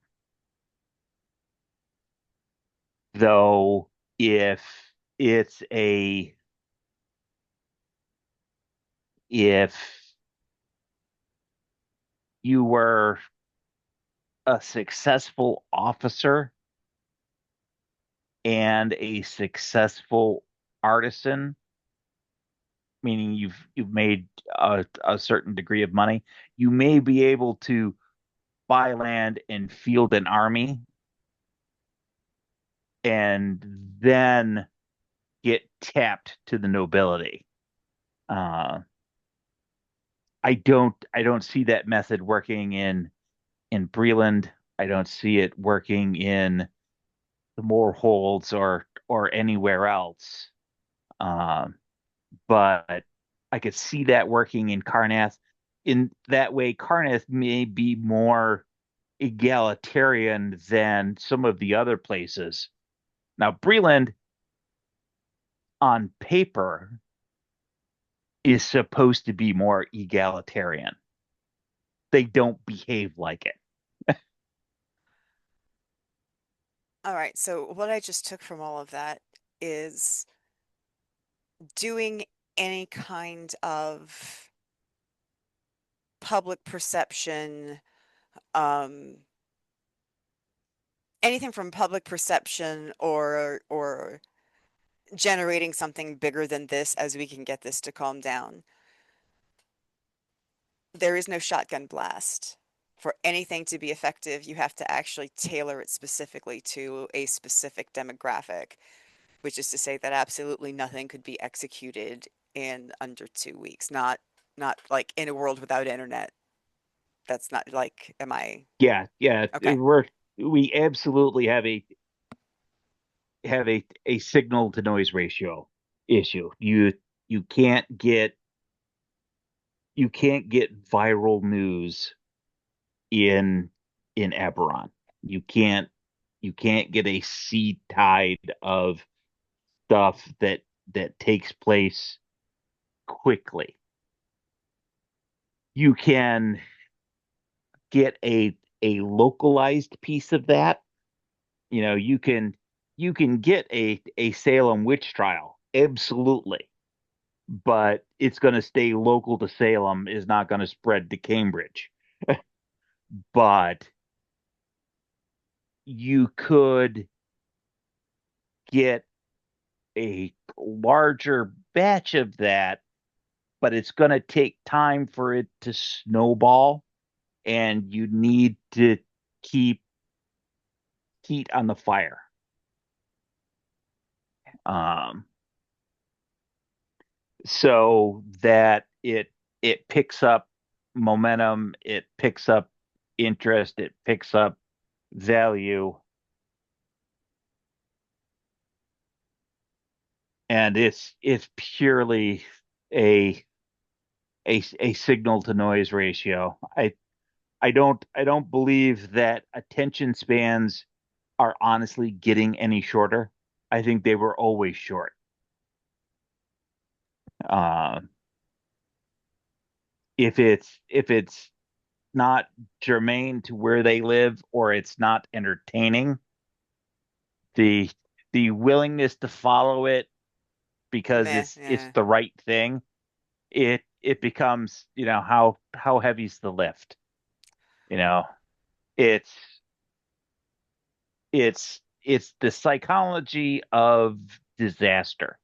though if it's a if you were a successful officer and a successful artisan, meaning you've made a certain degree of money, you may be able to buy land and field an army and then get tapped to the nobility. Uh, I don't see that method working in Breland. I don't see it working in the Moorholds or anywhere else. Um, but I could see that working in Karnath. In that way, Karnath may be more egalitarian than some of the other places. Now, Breland, on paper, is supposed to be more egalitarian. They don't behave like it. All right, so what I just took from all of that is doing any kind of public perception, um, anything from public perception or generating something bigger than this as we can get this to calm down. There is no shotgun blast. For anything to be effective, you have to actually tailor it specifically to a specific demographic, which is to say that absolutely nothing could be executed in under 2 weeks. Not like in a world without internet. That's not like, am I Yeah, yeah, okay? we absolutely have a signal to noise ratio issue. You can't get you can't get viral news in Eberron. You can't you can't get a sea tide of stuff that takes place quickly. You can get a localized piece of that. You can get a Salem witch trial, absolutely, but it's going to stay local to Salem, is not going to spread to Cambridge. But you could get a larger batch of that, but it's going to take time for it to snowball, and you need to keep heat on the fire. Um, so that it picks up momentum, it picks up interest, it picks up value, and it's purely a a signal to noise ratio. I don't believe that attention spans are honestly getting any shorter. I think they were always short. Uh, if it's not germane to where they live or it's not entertaining, the the willingness to follow it because Meh, it's yeah. the right thing, it becomes, how heavy's the lift? You know, it's it's the psychology of disaster.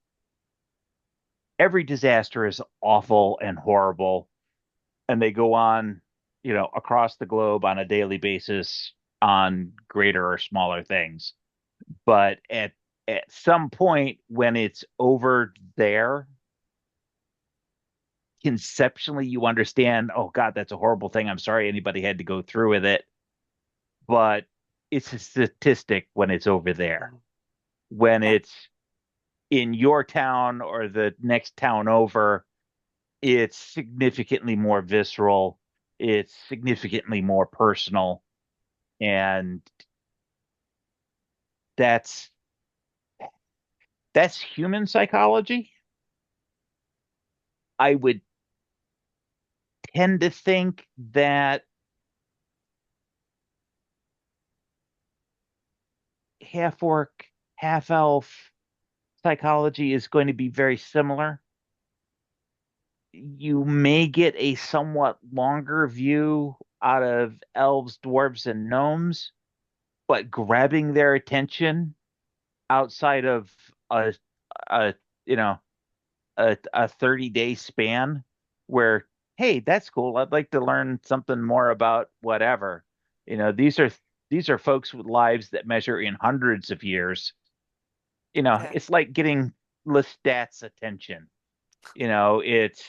Every disaster is awful and horrible, and they go on, across the globe on a daily basis on greater or smaller things. But at some point when it's over there, conceptually you understand, oh God, that's a horrible thing. I'm sorry anybody had to go through with it. But it's a statistic when it's over there. When Yeah. it's in your town or the next town over, it's significantly more visceral. It's significantly more personal. And that's that's human psychology. I would tend to think that half orc, half elf psychology is going to be very similar. You may get a somewhat longer view out of elves, dwarves, and gnomes, but grabbing their attention outside of a a you know a 30-day span where, hey, that's cool. I'd like to learn something more about whatever. These are folks with lives that measure in hundreds of years. Yeah. It's like getting Lestat's attention. It's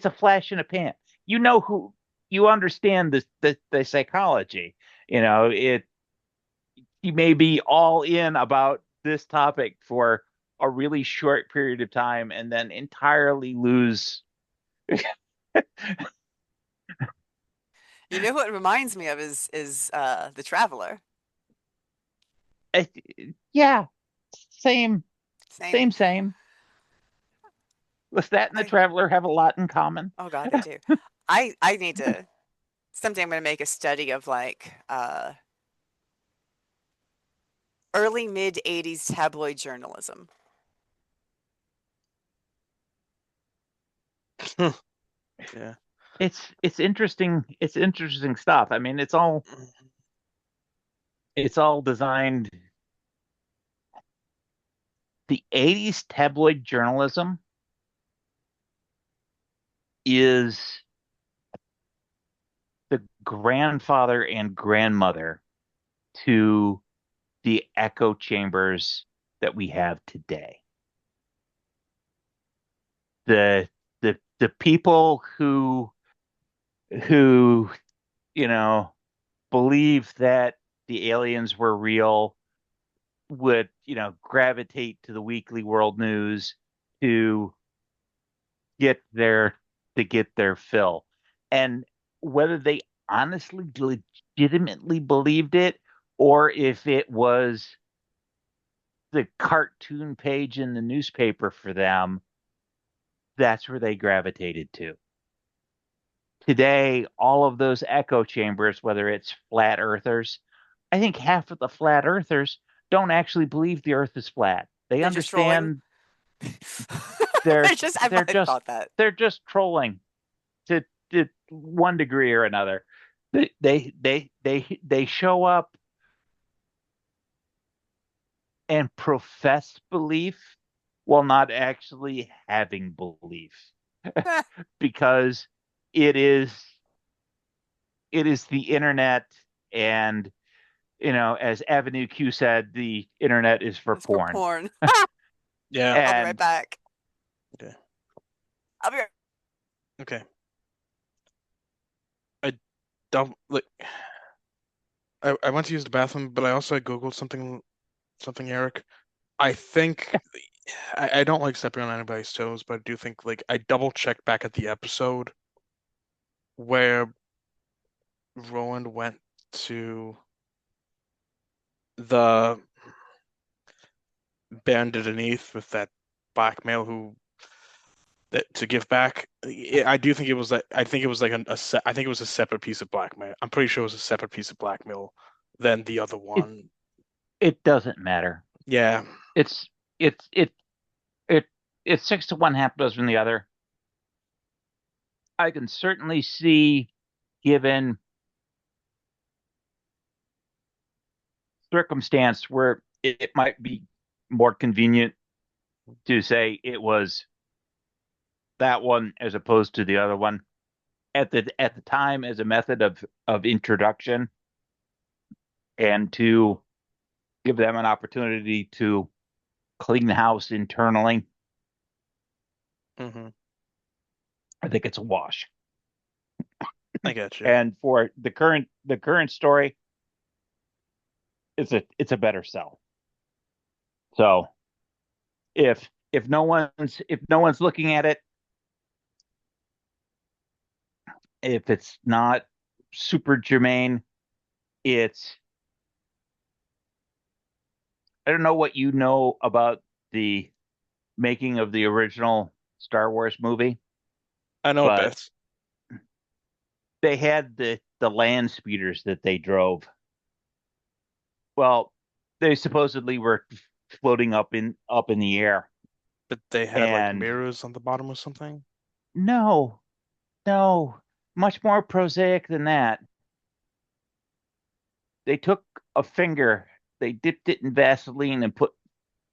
a flash in a pan. You understand the psychology. It You may be all in about this topic for a really short period of time and then entirely lose. You know what it reminds me of is The Traveler. I- yeah, same, Same. same. Lestat and the I Traveler have a lot in common. Oh God, they do. I need to someday I'm gonna make a study of like early mid 80s tabloid journalism. Yeah. It's interesting. It's interesting stuff. I mean, it's all designed. The 80s tabloid journalism is the grandfather and grandmother to the echo chambers that we have today. The people who you know believe that the aliens were real would gravitate to the weekly world news to get their to get their fill. And whether they honestly legitimately believed it or if it was the cartoon page in the newspaper for them, that's where they gravitated to. Today, all of those echo chambers, whether it's flat earthers, I think half of the flat earthers don't actually believe the earth is flat. They They're just trolling. understand they're They're just I've, they're I've just thought that. they're just trolling to one degree or another. They show up and profess belief while not actually having belief because it is it is the internet. And as Avenue Q said, the internet is for It's for porn. porn. Yeah. I'll be right And back. Okay. I'll be right Okay. I don't like. I went to use the bathroom, but I also Googled something, Eric. I think I don't like stepping on anybody's toes, but I do think like I double checked back at the episode where Rowan went to the band underneath with that blackmail who that to give back. I do think it was that. I think it was like I think it was a separate piece of blackmail. I'm pretty sure it was a separate piece of blackmail than the other It one. it doesn't matter. Yeah. It's it's it it it's 6 to 1, half dozen the other. I can certainly see, given circumstance, where it might be more convenient to say it was that one as opposed to the other one at the time as a method of introduction and to give them an opportunity to clean the house internally. Hmm. I think it's a wash. I get you. And for the current story, it's a better sell. So if no one's looking at it, if it's not super germane, it's I don't know what you know about the making of the original Star Wars movie, I know a but bit. they had the land speeders that they drove. Well, they supposedly were floating up in the air. But they had like And mirrors on the bottom or something. no, no, much more prosaic than that. They took a finger, they dipped it in Vaseline and put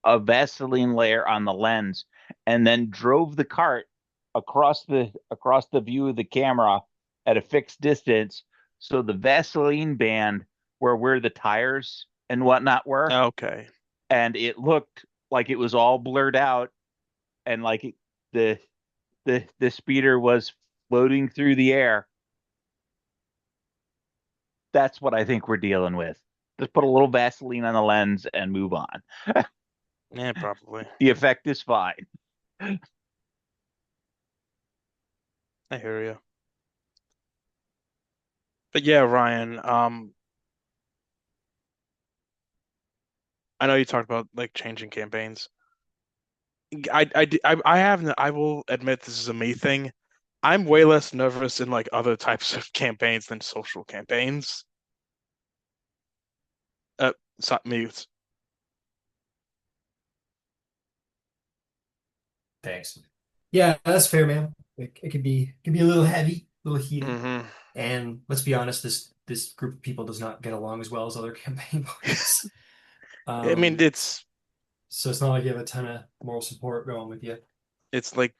a Vaseline layer on the lens, and then drove the cart across the view of the camera at a fixed distance, so the Vaseline band where the tires and whatnot were, Okay. and it looked like it was all blurred out, and like the the speeder was floating through the air. That's what I think we're dealing with. Just put a little Vaseline on the lens and move on. Yeah, probably. The effect is fine. I hear you. But yeah, Ryan, I know you talked about like changing campaigns. I haven't, I will admit this is a me thing. I'm way less nervous in like other types of campaigns than social campaigns. Uh, Mute. Thanks. Yeah, that's fair, man. It could be a little heavy, a little heated. Hmm. And let's be honest, this group of people does not get along as well as other campaign parties. I mean, Um, so it's not like you have a ton of moral support going with you. it's like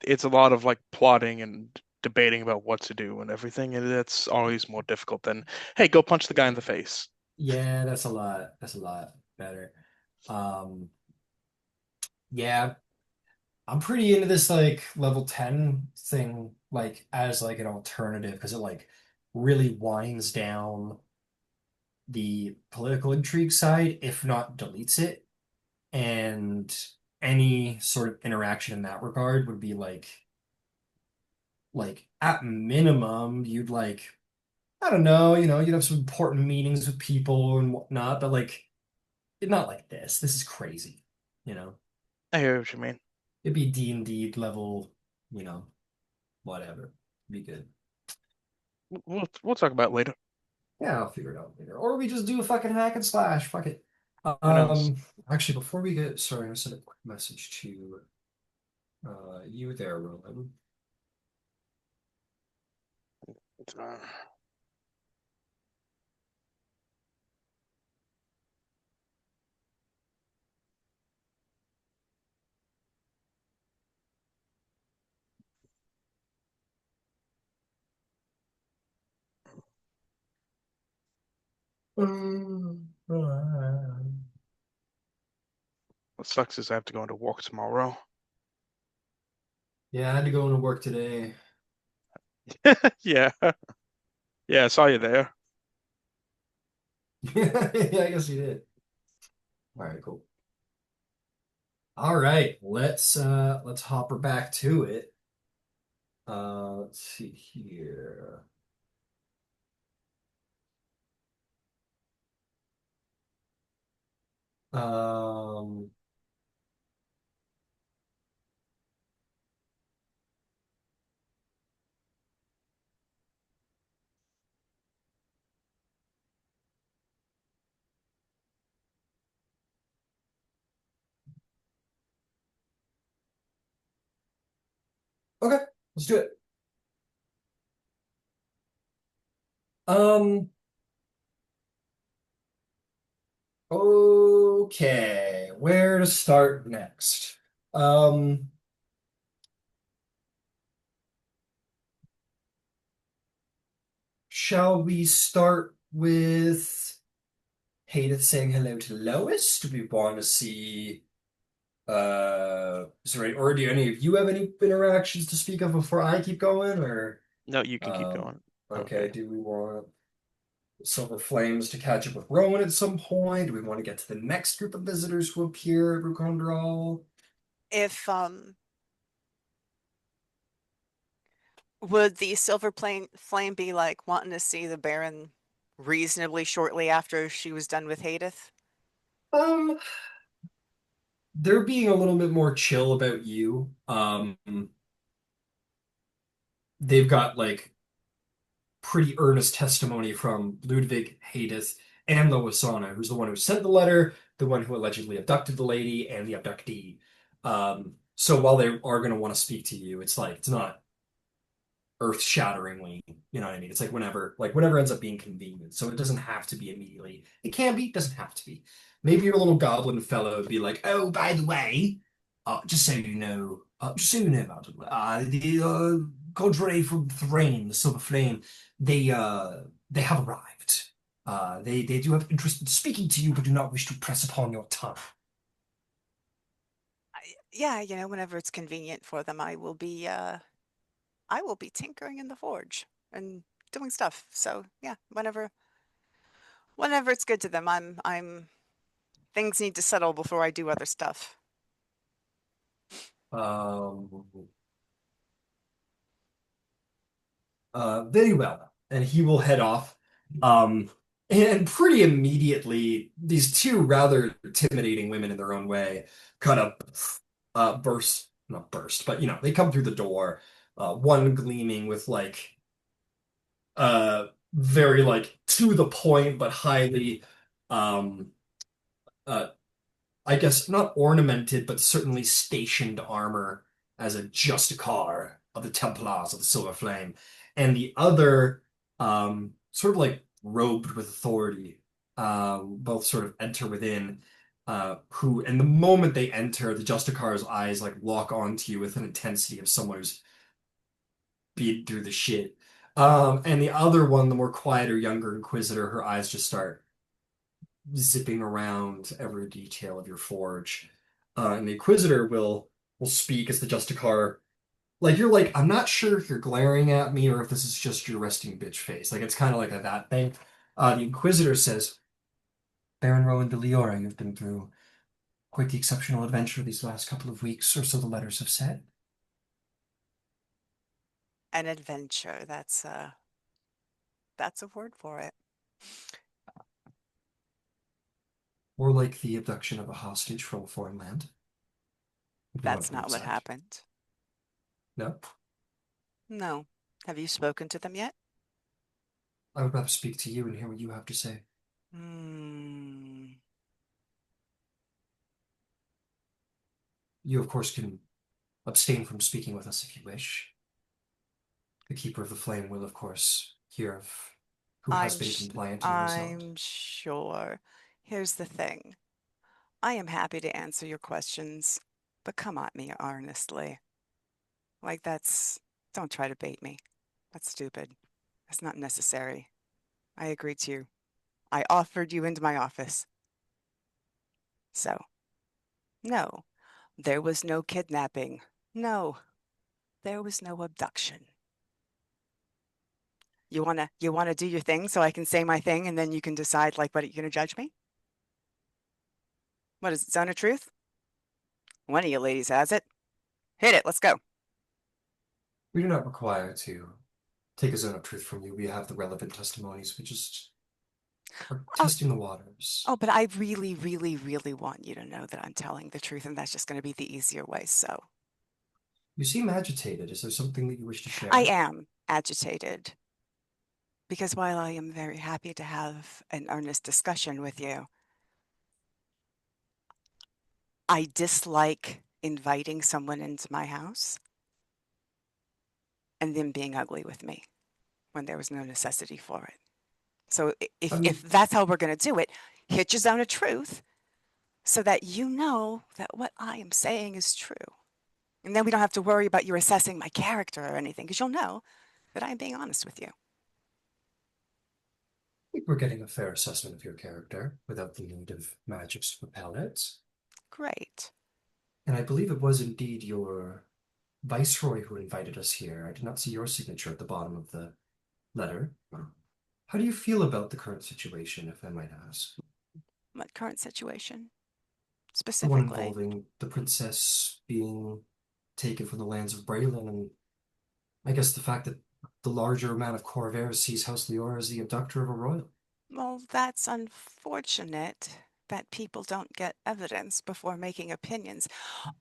it's a lot of like plotting and debating about what to do and everything, and that's always more difficult than, hey, go punch the guy in the face. Yeah, that's a lot better. Um, yeah, I'm pretty into this like level 10 thing, like as like an alternative, because it like really winds down the political intrigue side, if not deletes it. And any sort of interaction in that regard would be like at minimum, you'd like, I don't know, you'd have some important meetings with people and whatnot, but like not like this. This is crazy, you know. I hear what you mean. It'd be D&D level, you know, whatever. Be good. We'll talk about it later. Yeah, I'll figure it out later. Or we just do a fucking hack and slash. Fuck it. Who knows? Um, actually, before we get, sorry, I sent a quick message to you there, Rowan. Uh, what sucks is I have to go into work tomorrow. Yeah, I had to go into work today. Yeah, yeah, I saw you there. Yeah, I guess you did. All right, cool. All right, let's hop her back to it. Let's see here. Um, okay, let's do it. Um, okay, where to start next? Um, shall we start with Haydeth saying hello to Lois? Do we want to see is there any, or do any of you have any interactions to speak of before I keep going? Or No, you can keep um going. okay, Okay. do we want Silver Flames to catch up with Rowan at some point? Do we want to get to the next group of visitors who appear at Rukondral? If would the silver flame be like wanting to see the Baron reasonably shortly after she was done with Haydeth? Um, they're being a little bit more chill about you. They've got like pretty earnest testimony from Ludvig, Haydeth, and Loisana, who's the one who sent the letter, the one who allegedly abducted the lady, and the abductee. So while they are going to want to speak to you, it's like it's not earth-shatteringly, you know what I mean? It's like whatever ends up being convenient. So it doesn't have to be immediately. It can be, doesn't have to be. Maybe your little goblin fellow would be like, "Oh, by the way, just so you know, about it, the Cadre from Thrain, the Silver Flame, they have arrived. They do have interest in speaking to you, but do not wish to press upon your tongue." Yeah, whenever it's convenient for them, I will be tinkering in the forge and doing stuff. So yeah, whenever it's good to them, I'm things need to settle before I do other stuff. Um, Very well. And he will head off. And pretty immediately, these two rather intimidating women in their own way kind of not burst, but they come through the door. One gleaming with like very like to the point, but highly um uh I guess not ornamented, but certainly stationed armor as a Justicar of the Templars of the Silver Flame, and the other, sort of like robed with authority. Both sort of enter within. And the moment they enter, the Justicar's eyes like lock onto you with an intensity of someone who's been through the shit. And the other one, the more quieter, younger Inquisitor, her eyes just start zipping around every detail of your forge. And the Inquisitor will speak as the Justicar. Like you're like, I'm not sure if you're glaring at me or if this is just your resting bitch face. Like it's kind of like that thing. The Inquisitor says, "Baron Rowan de Leora, you've been through quite the exceptional adventure these last couple of weeks, or so the letters have said." An adventure, that's a word for it. Or like the abduction of a hostage from a foreign land. If you want That's to put not it what such. happened. No, No. Have you spoken to them yet? I would rather speak to you and hear what you have to say. Hmm. You, of course, can abstain from speaking with us if you wish. The Keeper of the Flame will, of course, hear of who has been compliant and who has not. I'm sure. Here's the thing. I am happy to answer your questions, but come at me earnestly. Like don't try to bait me. That's stupid. That's not necessary. I agreed to you. I offered you into my office. So, no, there was no kidnapping. No, there was no abduction. You wanna do your thing so I can say my thing and then you can decide like what you're gonna judge me? What is it, Zone of Truth? One of you ladies has it. Hit it. Let's go. We do not require to take a zone of truth from you. We have the relevant testimonies. We just are Oh, testing the waters. oh, but I really, really, really want you to know that I'm telling the truth, and that's just going to be the easier way. So You seem agitated. Is there something that you wish to I share? am agitated because while I am very happy to have an earnest discussion with you, I dislike inviting someone into my house and them being ugly with me when there was no necessity for it. So if Um, that's how we're going to do it, hit your zone of truth so that you know that what I am saying is true. And then we don't have to worry about you assessing my character or anything because you'll know that I am being honest with you. I think we're getting a fair assessment of your character without the need of magics to propel it. Great. And I believe it was indeed your viceroy who invited us here. I did not see your signature at the bottom of the letter. How do you feel about the current situation, if I might ask? What current situation The one specifically? involving the princess being taken from the lands of Braylon, and I guess the fact that the larger amount of Corvair sees House Leora as the abductor of a royal. Well, that's unfortunate that people don't get evidence before making opinions.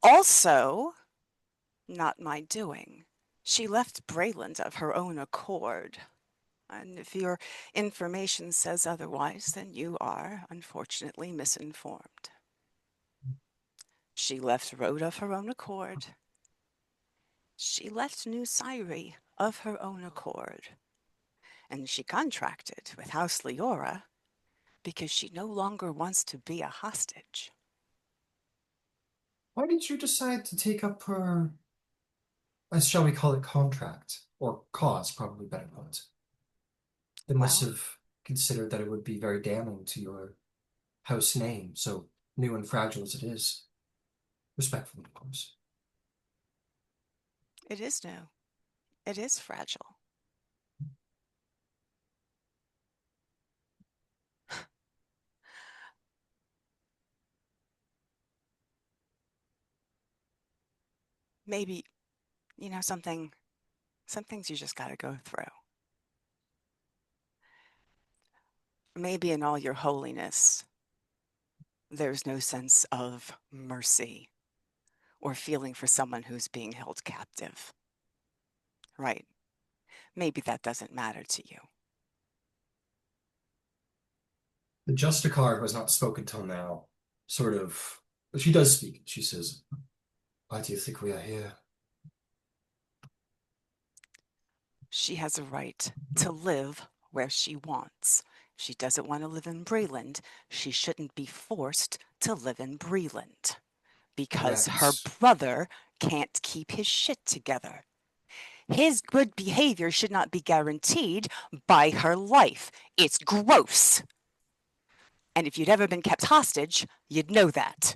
Also, not my doing. She left Brayland of her own accord. And if your information says otherwise, then you are unfortunately misinformed. She left Rhoda of her own accord. She left New Syri of her own accord. And she contracted with House Leora because she no longer wants to be a hostage. Why did you decide to take up her, as shall we call it, contract? Or cause, probably better put. They must Well, have considered that it would be very damning to your house name, so new and fragile as it is. Respectfully, of course. it is new. It is fragile. Maybe, some things you just got to go through. Maybe in all your holiness, there's no sense of mercy or feeling for someone who's being held captive. Right. Maybe that doesn't matter to you. The Justicar, who has not spoken till now, sort of, but she does speak. She says, "Why do you think we are here?" She has a right to live where she wants. If she doesn't want to live in Breland, she shouldn't be forced to live in Breland because her Correct. brother can't keep his shit together. His good behavior should not be guaranteed by her life. It's gross. And if you'd ever been kept hostage, you'd know that.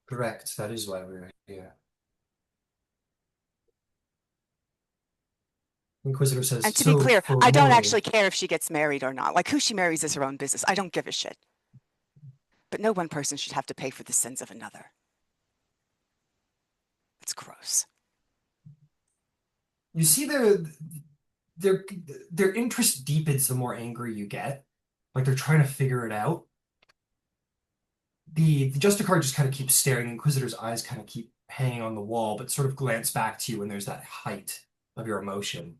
Correct. That is why we're here. Inquisitor says, And to be "So clear, for I don't Roy, actually care if she gets married or not. Like, who she marries is her own business. I don't give a shit. But no one person should have to pay for the sins of another. It's gross. you see their their interest deepens the more angry you get. Like they're trying to figure it out. The Justicar just kind of keeps staring. Inquisitor's eyes kind of keep hanging on the wall, but sort of glance back to you when there's that height of your emotion.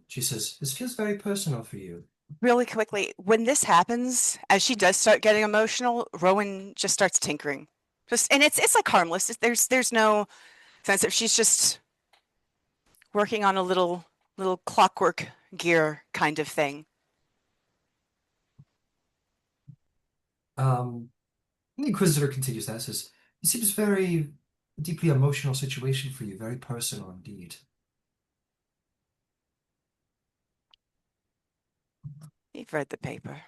She says, "This feels very personal for you." Really quickly, when this happens, as she does start getting emotional, Rowan just starts tinkering. And it's like harmless. There's no sense of she's just working on a little clockwork gear kind of thing. The Inquisitor continues that, says, "It seems very deeply emotional situation for you, very personal indeed." You've read the paper.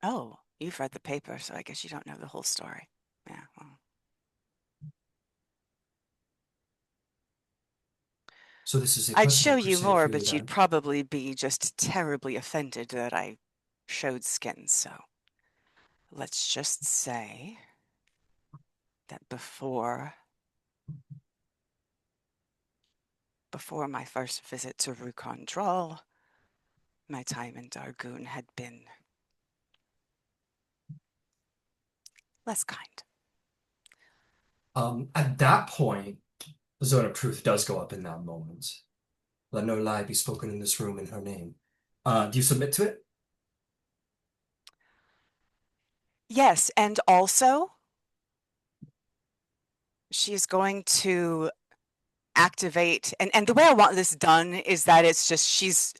Oh, you've read the paper, so I guess you don't know the whole story. Yeah, well. So this is a I'd show personal you crusade more, for you but you'd then. probably be just terribly offended that I showed skin, so let's just say that before my first visit to Rukondral, my time in Dargoon had been less kind. At that point, the zone of truth does go up in that moment. Let no lie be spoken in this room in her name. Do you submit to it? Yes, and also she's going to activate, and the way I want this done is that it's just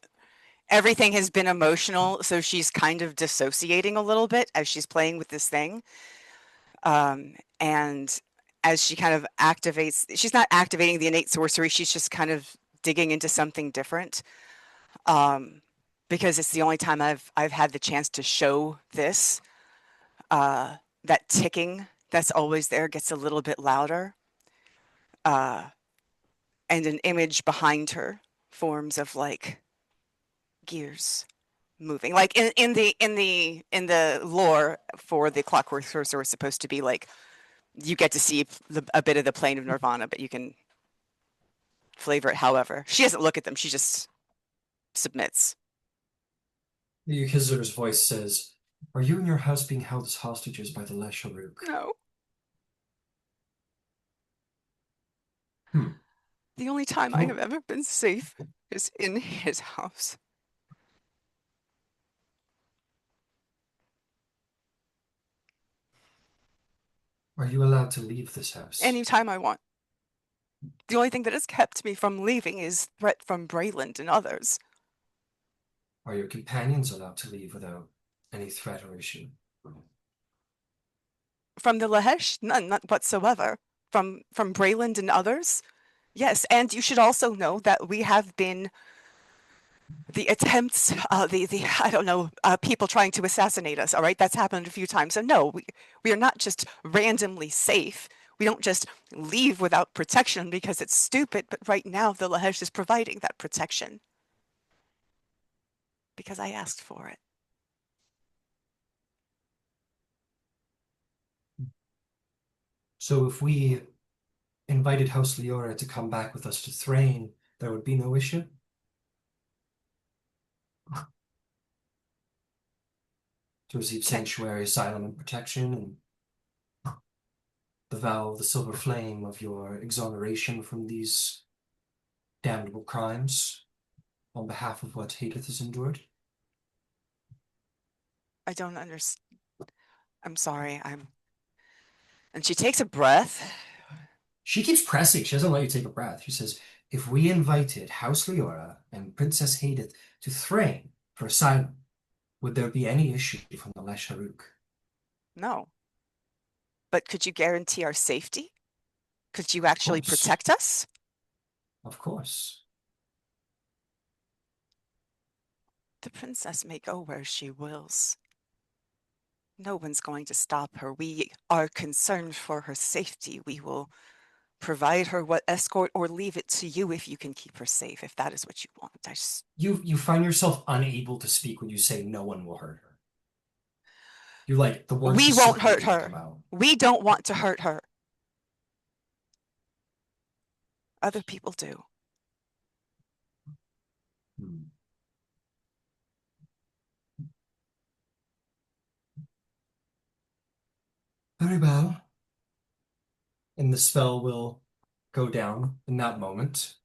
everything has been emotional, so she's kind of dissociating a little bit as she's playing with this thing. And as she kind of activates, she's not activating the innate sorcery, she's just kind of digging into something different. Because it's the only time I've had the chance to show this. That ticking that's always there gets a little bit louder. And an image behind her forms of like gears moving. Like in the lore for the Clockwork Sorcerer is supposed to be like you get to see a bit of the plane of Nirvana, but you can flavor it however. She doesn't look at them, she just submits. The Inquisitor's voice says, "Are you and your house being held as hostages by the Lesharuk?" No. Hmm. The only time I Well, have ever been safe is in his house. are you allowed to leave this house? Anytime I want. The only thing that has kept me from leaving is threat from Brayland and others. Are your companions allowed to leave without any threat or issue? From the Lahesh, none whatsoever. From Brayland and others, yes. And you should also know that we have been the attempts, the I don't know, people trying to assassinate us. All right, that's happened a few times. So no, we are not just randomly safe. We don't just leave without protection because it's stupid. But right now, the Lahesh is providing that protection because I asked for it. So if we invited House Leora to come back with us to Thrain, there would be no issue? To receive Okay. sanctuary, asylum, and protection, and the vow of the silver flame of your exoneration from these damnable crimes on behalf of what Haydeth has endured? I don't understand. I'm sorry. And she takes a breath. She keeps pressing. She doesn't let you take a breath. She says, if we invited House Leora and Princess Haydeth to Thrain for asylum, would there be any issue from the Lesharuk? No. But could you guarantee our safety? Could you Of actually course. protect us? Of course. The princess may go where she wills. No one's going to stop her. We are concerned for her safety. We will provide her what escort or leave it to you if you can keep her safe, if that is what you want. You find yourself unable to speak when you say no one will hurt her. You like the words We just won't simply hurt won't her. come out. We don't want to hurt her. Other people do. Hmm. Very well. And the spell will go down in that moment.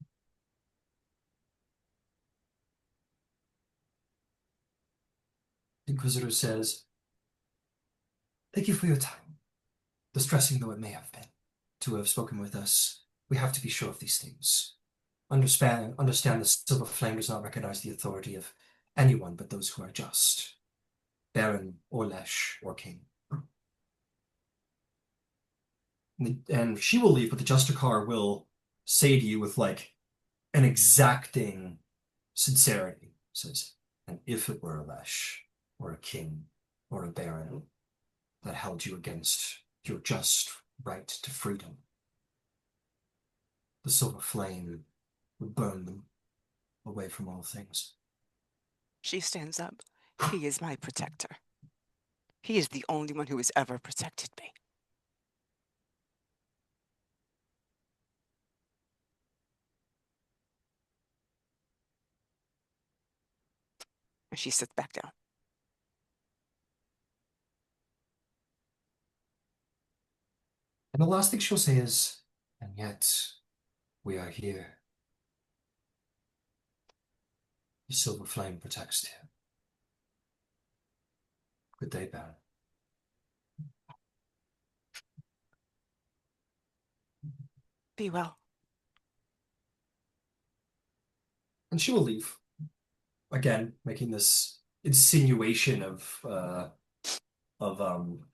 The Inquisitor says, "Thank you for your time, distressing though it may have been, to have spoken with us. We have to be sure of these things. Understand the Silver Flame does not recognize the authority of anyone but those who are just, Baron or Lesh or King." And she will leave, but the Justicar will say to you with like an exacting sincerity, says, "And if it were a Lesh or a King or a Baron that held you against your just right to freedom, the Silver Flame would burn them away from all things." She stands up. He is my protector. He is the only one who has ever protected me. And she sits back down. And the last thing she'll say is, and yet we are here. The silver flame protects him. Good day, Baron. Be well. And she will leave. Again, making this insinuation of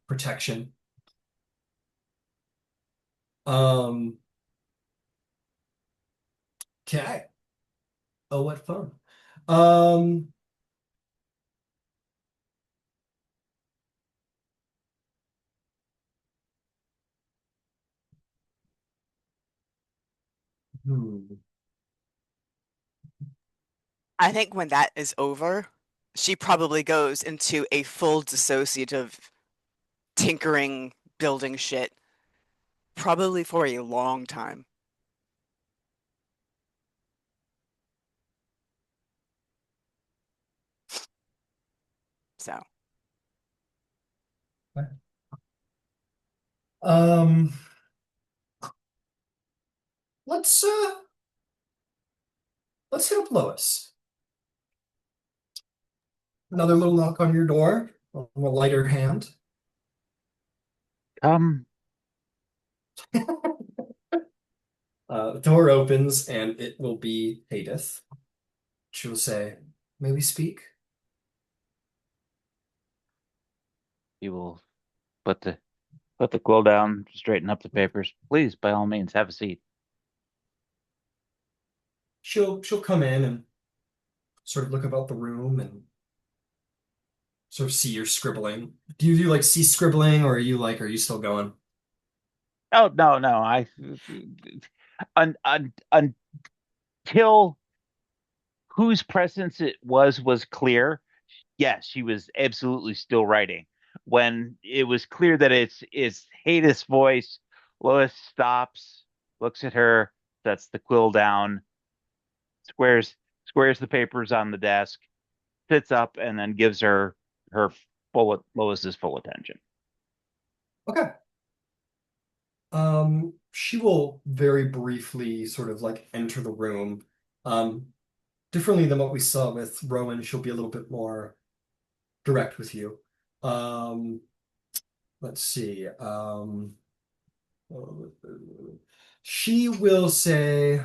protection. Um, okay. Oh, what fun. Um, hmm. I think when that is over, she probably goes into a full dissociative tinkering, building shit, probably for a long time. So, Um, let's let's hit up Lois. Another little knock on your door, on a lighter hand. Um, The door opens and it will be Haydeth. She will say, "May we speak?" you will put the quill down, straighten up the papers. Please, by all means, have a seat. She'll come in and sort of look about the room and sort of see your scribbling. Do you like see scribbling, or are you still going? Oh no, no, until whose presence it was clear. Yes, she was absolutely still writing. When it was clear that it's Haydeth's voice, Lois stops, looks at her, sets the quill down, squares squares the papers on the desk, sits up, and then gives her Lois's full attention. Okay. She will very briefly sort of like enter the room. Um, Differently than what we saw with Rowan, she'll be a little bit more direct with you. Um, let's see. She will say,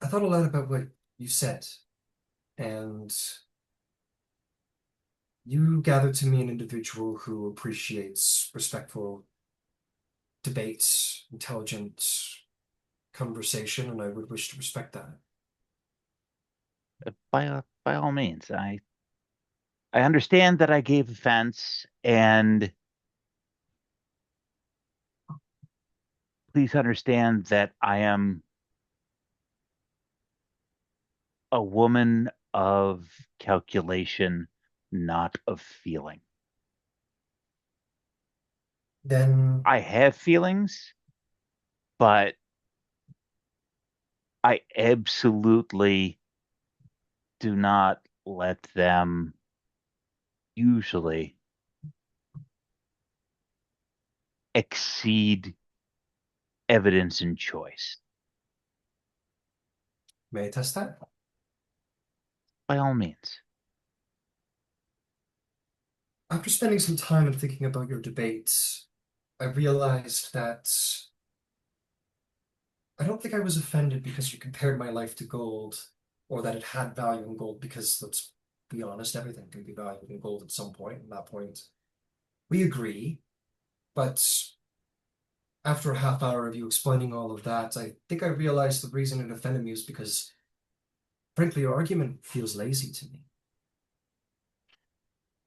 I thought a lot about what you said, and you gathered to me an individual who appreciates respectful debates, intelligent conversation, and I would wish to respect that. By all means, I understand that I gave offense, and please understand that I am a woman of calculation, not of feeling. Then, I have feelings, but I absolutely do not let them usually exceed evidence and choice. may I test that? By all means. After spending some time and thinking about your debates, I realized that I don't think I was offended because you compared my life to gold, or that it had value in gold, because let's be honest, everything can be valued in gold at some point, and that point we agree. But after a half hour of you explaining all of that, I think I realized the reason it offended me is because, frankly, your argument feels lazy to me.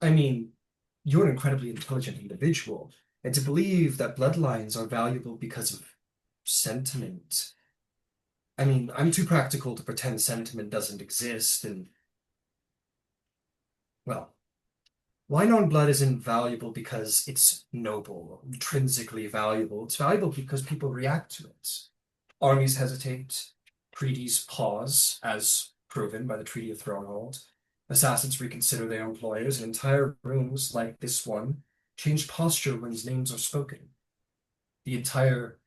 I mean, you're an incredibly intelligent individual, and to believe that bloodlines are valuable because of sentiment. I mean, I'm too practical to pretend sentiment doesn't exist, and, well, wine on blood isn't valuable because it's noble, intrinsically valuable. It's valuable because people react to it. Armies hesitate, treaties pause, as proven by the Treaty of Thronehold. Assassins reconsider their employers, and entire rooms, like this one, change posture when names are spoken. The entire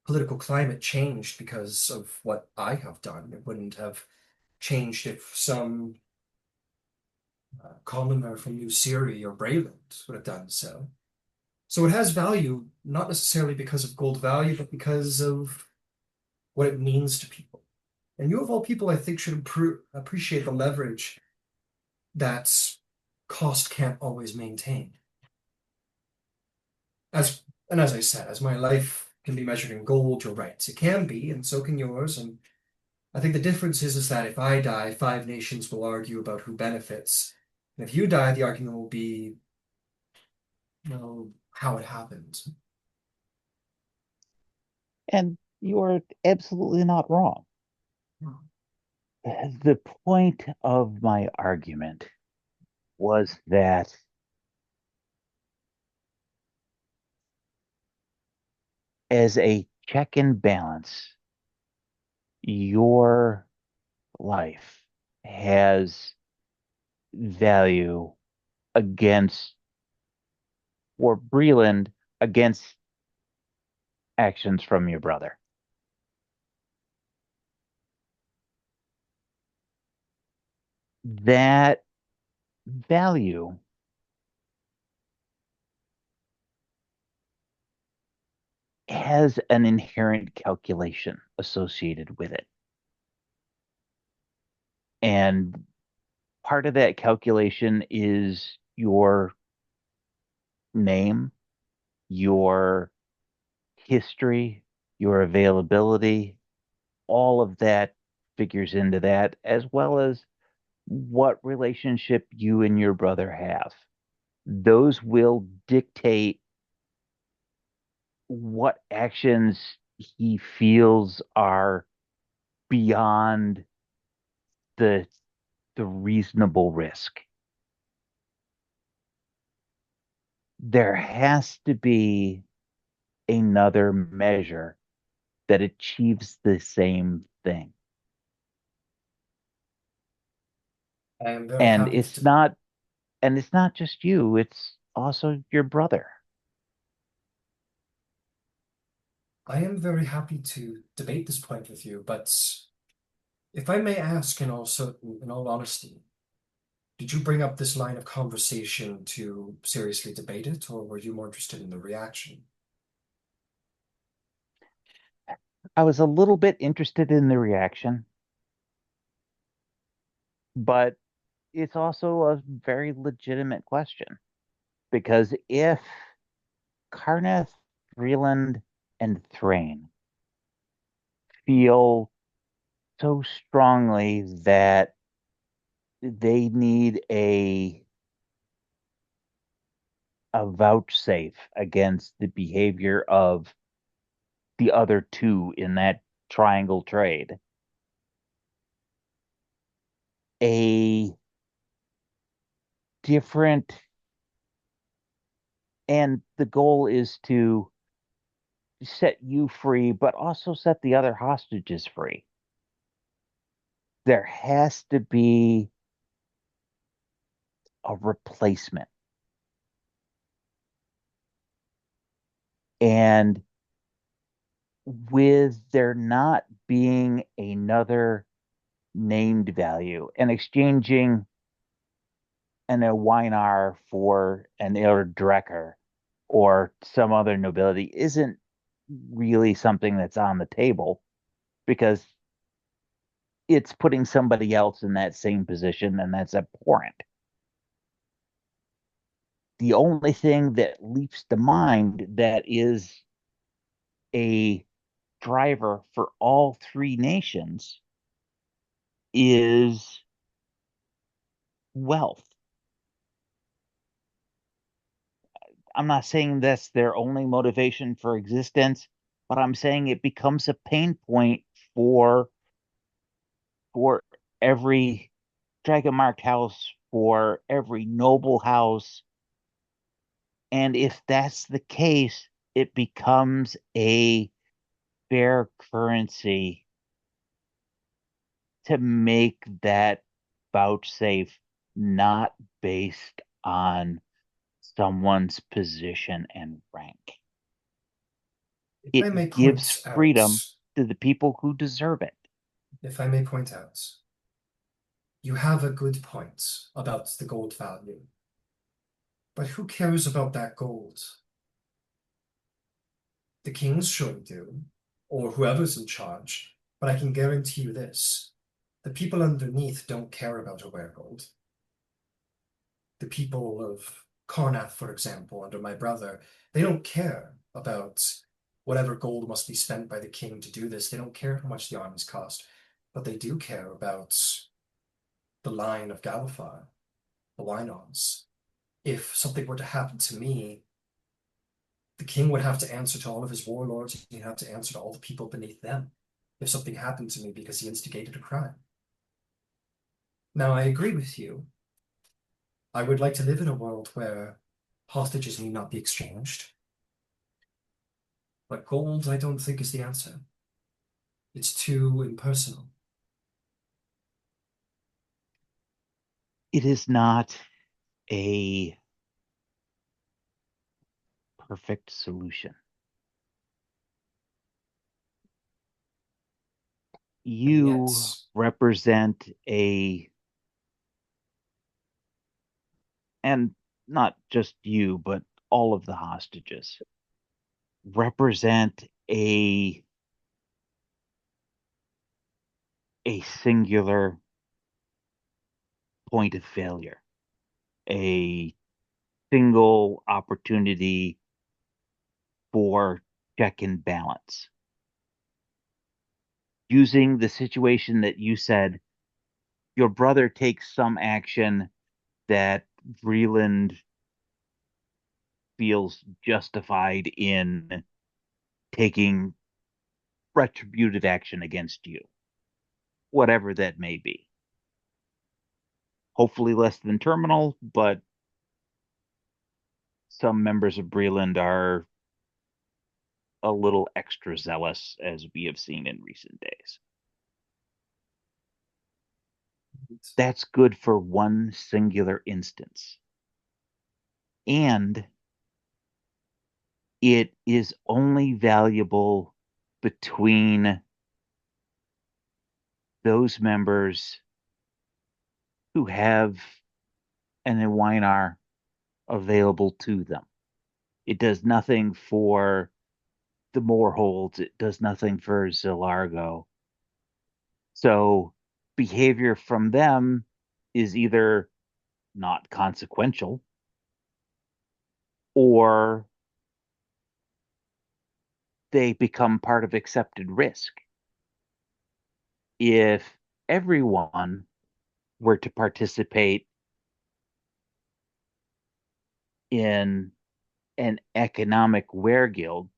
political climate changed because of what I have done. It wouldn't have changed if some commoner from New Syria or Brayland would have done so. So it has value, not necessarily because of gold value, but because of what it means to people. And you, of all people, I think, should appreciate the leverage that cost can't always maintain. As and as I said, as my life can be measured in gold, you're right. It can be, and so can yours. And I think the difference is that if I die, five nations will argue about who benefits. And if you die, the argument will be, well, how it happened. And you're absolutely not wrong. The point of my argument was that as a check and balance, your life has value against, or Breland, against actions from your brother. That value has an inherent calculation associated with it. And part of that calculation is your name, your history, your availability, all of that figures into that, as well as what relationship you and your brother have. Those will dictate what actions he feels are beyond the the reasonable risk. There has to be another measure that achieves the same thing. I am very And happy it's to. not and it's not just you, it's also your brother. I am very happy to debate this point with you, but if I may ask, in all honesty, did you bring up this line of conversation to seriously debate it, or were you more interested in the reaction? I was a little bit interested in the reaction, but it's also a very legitimate question because if Carneth, Vreeland, and Thrain feel so strongly that they need a vouchsafe against the behavior of the other two in that triangle trade. A different, and the goal is to set you free, but also set the other hostages free. There has to be a replacement. And with there not being another named value and exchanging an Ewinar for an Erdrecker or some other nobility isn't really something that's on the table because it's putting somebody else in that same position and that's abhorrent. The only thing that leaps to mind that is a driver for all three nations is wealth. I'm not saying that's their only motivation for existence, but I'm saying it becomes a pain point for every dragon marked house, for every noble house, And if that's the case, it becomes a fair currency to make that vouchsafe not based on someone's position and rank. If I may It gives point out, freedom to the people who deserve it. if I may point out, you have a good point about the gold value. But who cares about that gold? The kings surely do, or whoever's in charge. But I can guarantee you this. The people underneath don't care about a rare gold. The people of Karnath, for example, under my brother, they don't care about whatever gold must be spent by the king to do this. They don't care how much the armies cost, but they do care about the line of Galifar, the Wynons. If something were to happen to me, the king would have to answer to all of his warlords. He'd have to answer to all the people beneath them if something happened to me because he instigated a crime. Now, I agree with you. I would like to live in a world where hostages need not be exchanged. But gold, I don't think, is the answer. It's too impersonal. It is not a perfect solution. And yet, You represent and not just you, but all of the hostages, represent a singular point of failure, a single opportunity for check and balance. Using the situation that you said, your brother takes some action that Vreeland feels justified in taking retributive action against you, whatever that may be. Hopefully less than terminal, but some members of Breland are a little extra zealous, as we have seen in recent days. That's good for one singular instance. And it is only valuable between those members who have an Ewinar available to them. It does nothing for the Moorholds. It does nothing for Zilargo. So behavior from them is either not consequential or they become part of accepted risk. If everyone were to participate in an economic weregild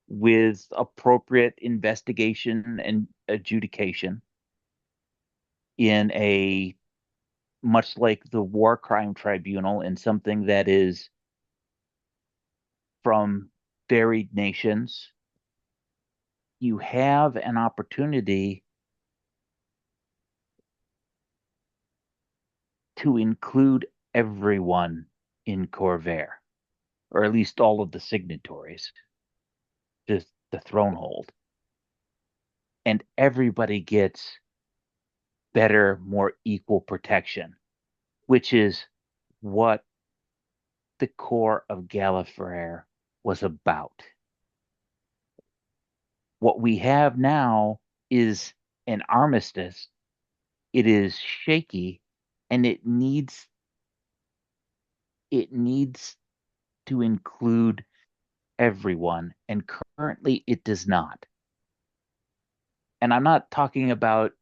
with appropriate investigation and adjudication in a much like the war crime tribunal in something that is from varied nations, you have an opportunity to include everyone in Corvair, or at least all of the signatories, just the thronehold. And everybody gets better, more equal protection, which is what the core of Gallifrey was about. What we have now is an armistice. It is shaky, and it needs to include everyone, and currently it does not. And I'm not talking about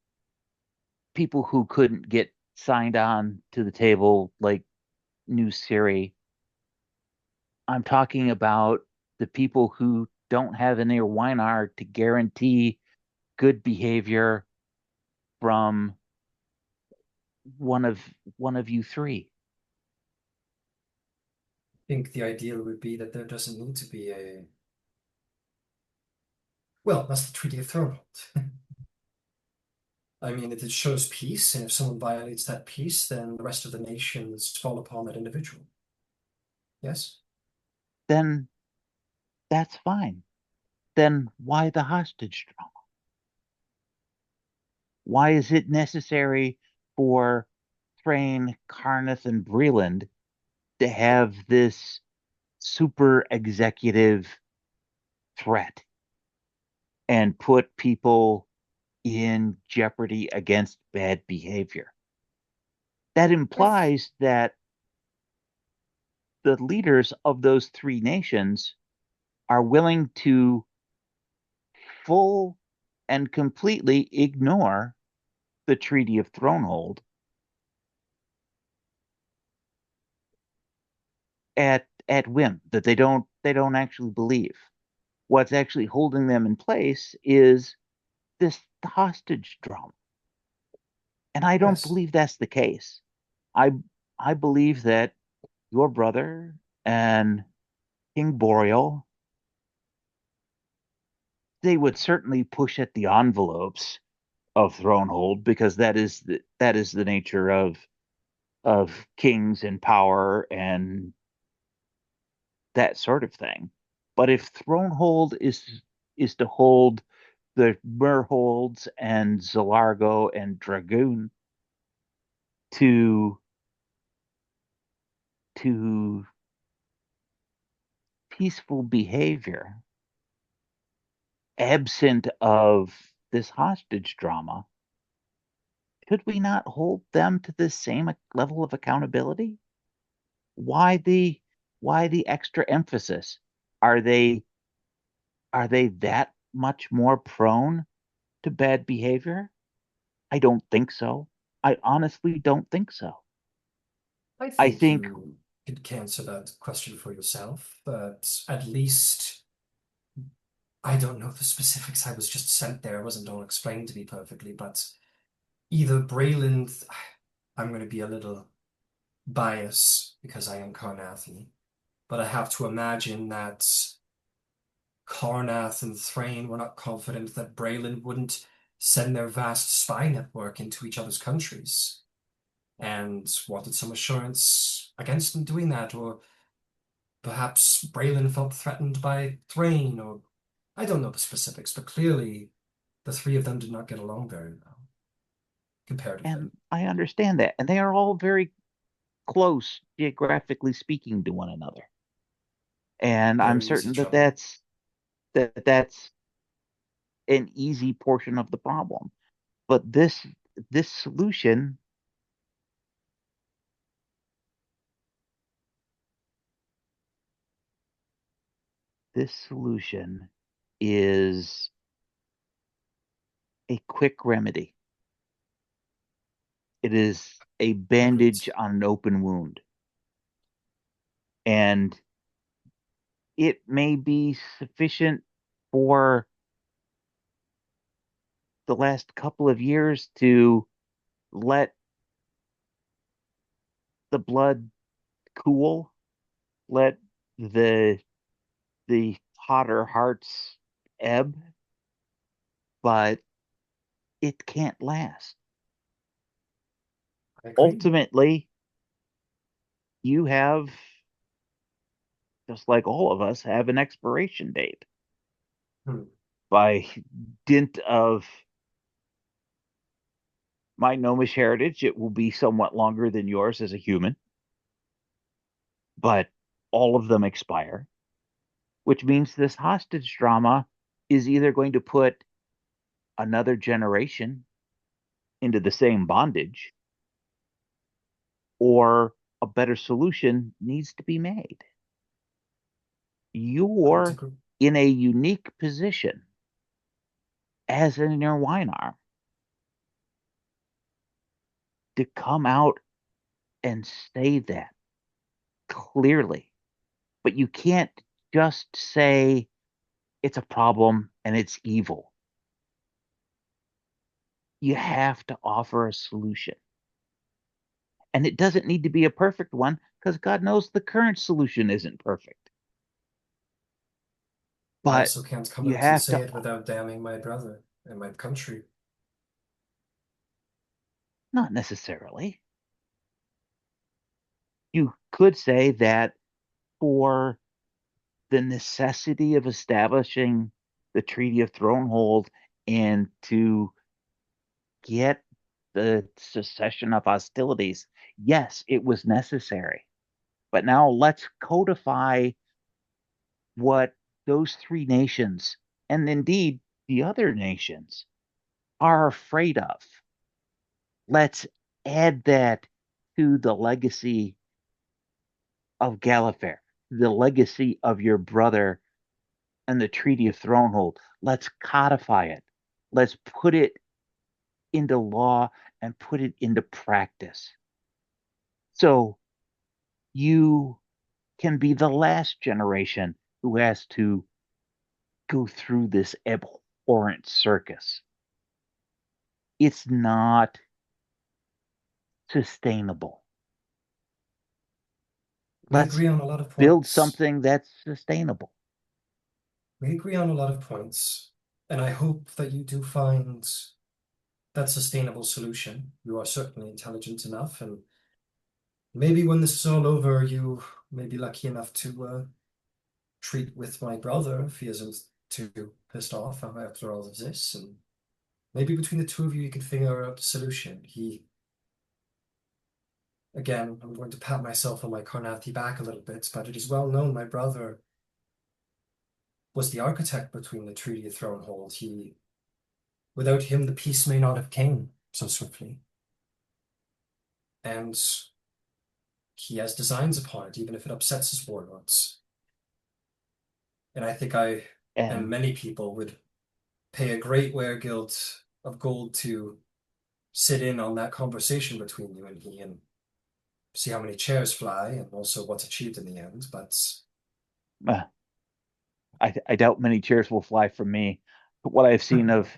people who couldn't get signed on to the table like New Siri. I'm talking about the people who don't have an Weinar to guarantee good behavior from one of you three. think the ideal would be that there doesn't need to be a. Well, that's the Treaty of Thronehold. I mean, it shows peace, and if someone violates that peace, then the rest of the nations fall upon that individual. Yes? Then that's fine. Then why the hostage drama? Why is it necessary for Thrain, Carneth, and Breland to have this super executive threat and put people in jeopardy against bad behavior? That I th- implies that the leaders of those three nations are willing to full and completely ignore the Treaty of Thronehold at whim, that they don't actually believe. What's actually holding them in place is this hostage drama. And I don't yes. believe that's the case. I I believe that your brother and King Boreal, they would certainly push at the envelopes of Thronehold because that is the nature of kings and power and that sort of thing. But if Thronehold is to hold the Merholds and Zalargo and Dragoon to to peaceful behavior, absent of this hostage drama, could we not hold them to the same level of accountability? Why the why the extra emphasis? Are they that much more prone to bad behavior? I don't think so. I honestly don't think so. I I think think, you could answer that question for yourself, but at least I don't know the specifics. I was just sent there. It wasn't all explained to me perfectly, but either Braylon, I'm going to be a little biased because I am Carnathy, but I have to imagine that Carnath and Thrain were not confident that Braylon wouldn't send their vast spy network into each other's countries and wanted some assurance against them doing that, or perhaps Braylon felt threatened by Thrain, or I don't know the specifics, but clearly the three of them did not get along very well, comparatively. and I understand that, and they are all very close, geographically speaking, to one another. And I'm Very easy certain that trouble. that's an easy portion of the problem. But this solution this solution is a quick remedy. It is a Agreed. bandage on an open wound. And it may be sufficient for the last couple of years to let the blood cool, let the the hotter hearts ebb, but it can't last. I agree. Ultimately, you have, just like all of us, have an expiration date. Hmm. By dint of my gnomish heritage, it will be somewhat longer than yours as a human, but all of them expire, which means this hostage drama is either going to put another generation into the same bondage or a better solution needs to be made. I would You're agree. in a unique position as an Irwinar to come out and say that clearly. But you can't just say it's a problem and it's evil. You have to offer a solution. And it doesn't need to be a perfect one because God knows the current solution isn't perfect. I But also can't come you out and have say to, it without damning my brother and my country. not necessarily. You could say that for the necessity of establishing the Treaty of Thronehold and to get the cessation of hostilities, yes, it was necessary. But now let's codify what those three nations, and indeed the other nations, are afraid of. Let's add that to the legacy of Gallifrey, the legacy of your brother and the Treaty of Thronehold. Let's codify it. Let's put it into law and put it into practice. So you can be the last generation who has to go through this abhorrent circus. It's not sustainable. We Let's agree on a lot of build points. something that's sustainable. We agree on a lot of points, and I hope that you do find that sustainable solution. You are certainly intelligent enough, and maybe when this is all over, you may be lucky enough to treat with my brother if he isn't too pissed off after all of this, and maybe between the two of you, you can figure out a solution. Again, I'm going to pat myself on my Carnathi back a little bit, but it is well known my brother was the architect between the Treaty of Thronehold. Without him, the peace may not have came so swiftly. And he has designs upon it, even if it upsets his warlords. And I think I and And many people would pay a great weregild of gold to sit in on that conversation between you and he and see how many chairs fly and also what's achieved in the end. But uh, I doubt many chairs will fly from me. But what I've seen of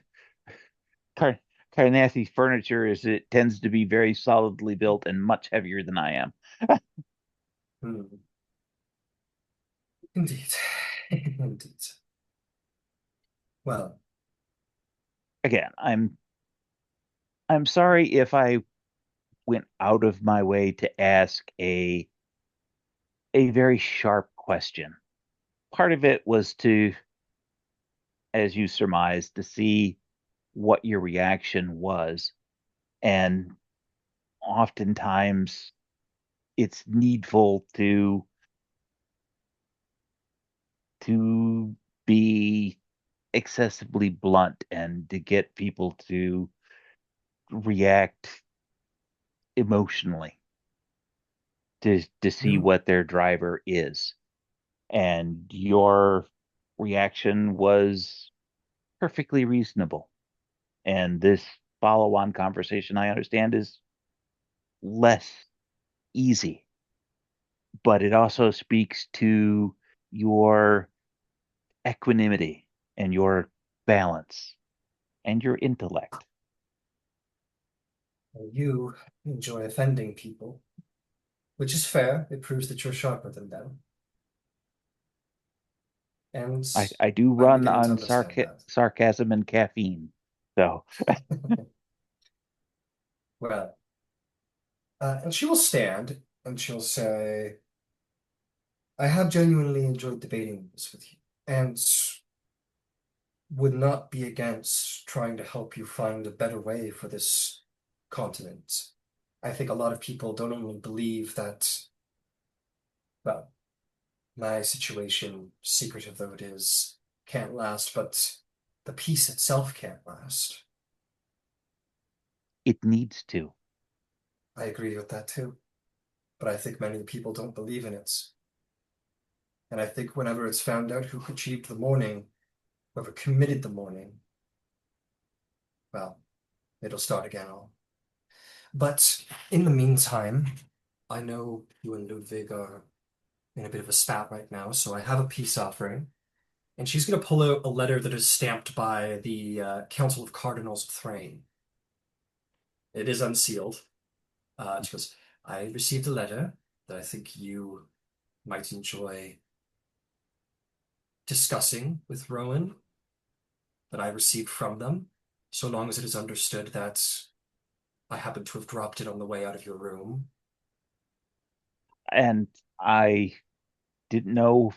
Car Carnathy furniture is it tends to be very solidly built and much heavier than I am. hmm, indeed, indeed. Well, Again, I'm sorry if I went out of my way to ask a very sharp question. Part of it was to, as you surmised, to see what your reaction was. And oftentimes it's needful to be excessively blunt and to get people to react emotionally to see you what their driver is. And your reaction was perfectly reasonable. And this follow on conversation, I understand, is less easy, but it also speaks to your equanimity and your balance and your intellect. you enjoy offending people, which is fair. It proves that you're sharper than them. And I do I'm run beginning to on understand that. sarcasm and caffeine. So, Well, and she will stand and she'll say, I have genuinely enjoyed debating this with you and would not be against trying to help you find a better way for this continent. I think a lot of people don't only believe that, well, my situation, secretive though it is, can't last, but the peace itself can't last. it needs to. I agree with that too, but I think many people don't believe in it. And I think whenever it's found out who achieved the morning, whoever committed the morning, well, it'll start again all. But in the meantime, I know you and Ludwig are in a bit of a spat right now, so I have a peace offering. And she's going to pull out a letter that is stamped by the Council of Cardinals of Thrain. It is unsealed. She goes, I received a letter that I think you might enjoy discussing with Rowan that I received from them, so long as it is understood that I happened to have dropped it on the way out of your room. And I didn't know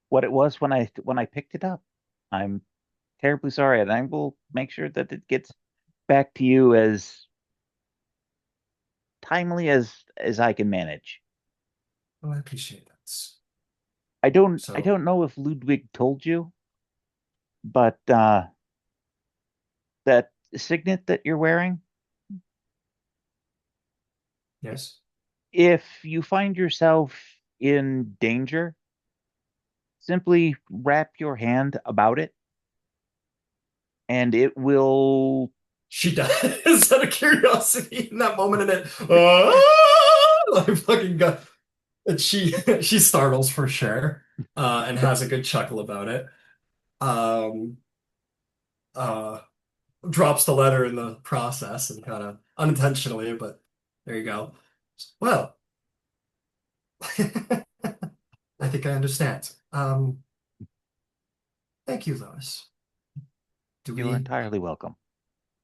what it was when I picked it up. I'm terribly sorry, and I will make sure that it gets back to you as timely as I can manage. Well, I appreciate that. I So, don't know if Ludwig told you, but that signet that you're wearing, yes. if you find yourself in danger, simply wrap your hand about it and it will. She does out of curiosity in that moment, and it I fucking got and she startles for sure, and has a good chuckle about it. Um, uh, Drops the letter in the process and kind of unintentionally, but there you go. Well, I think I understand. Thank you, Lois. Do You're we entirely welcome.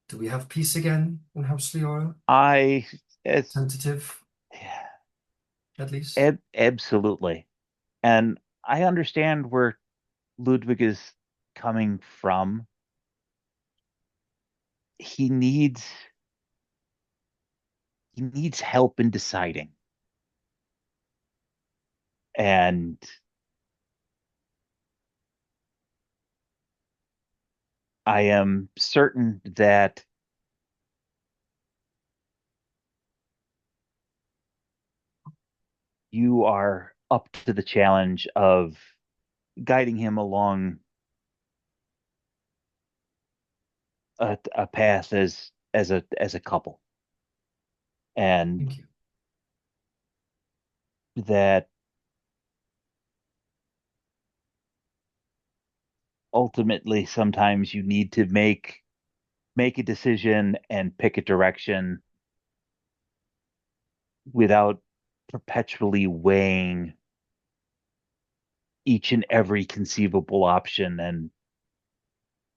do we have peace again in House Leora? I it's Tentative, at least. absolutely. And I understand where Ludwig is coming from. He needs he needs help in deciding. And I am certain that you are up to the challenge of guiding him along a path as a couple. And Thank you. that ultimately sometimes you need to make a decision and pick a direction without perpetually weighing each and every conceivable option and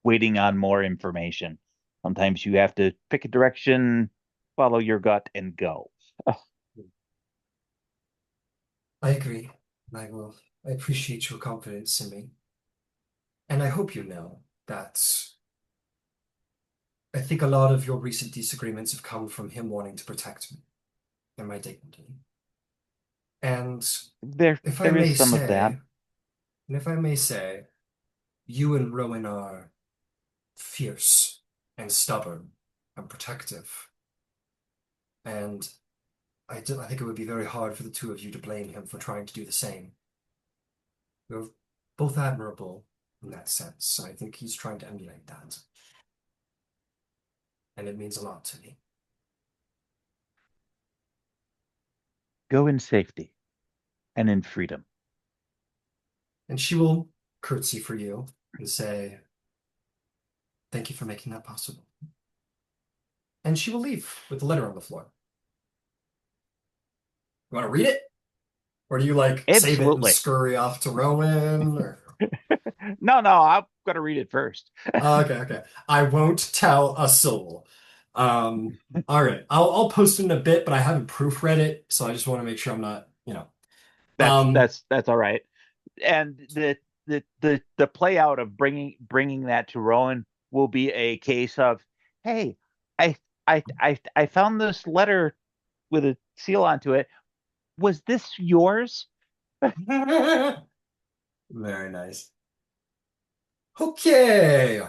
waiting on more information. Sometimes you have to pick a direction, follow your gut, and go. I agree. I will. I appreciate your confidence in me. And I hope you know that I think a lot of your recent disagreements have come from him wanting to protect me and my dignity. And if I There is may some of that. say, and if I may say, you and Rowan are fierce and stubborn and protective. And I think it would be very hard for the two of you to blame him for trying to do the same. You're both admirable in that sense. I think he's trying to emulate that. And it means a lot to me. Go in safety and in freedom. And she will curtsy for you and say, thank you for making that possible. And she will leave with the letter on the floor. You want to read it? Or do you like save it and Absolutely. scurry off to Rowan? Or No, I'm gonna read it first. okay, okay. I won't tell a soul. All right. I'll post it in a bit, but I haven't proofread it, so I just want to make sure I'm not, you know. That's all right. And the play out of bringing that to Rowan will be a case of, hey, I I found this letter with a seal onto it. Was this yours? Very nice. Okay.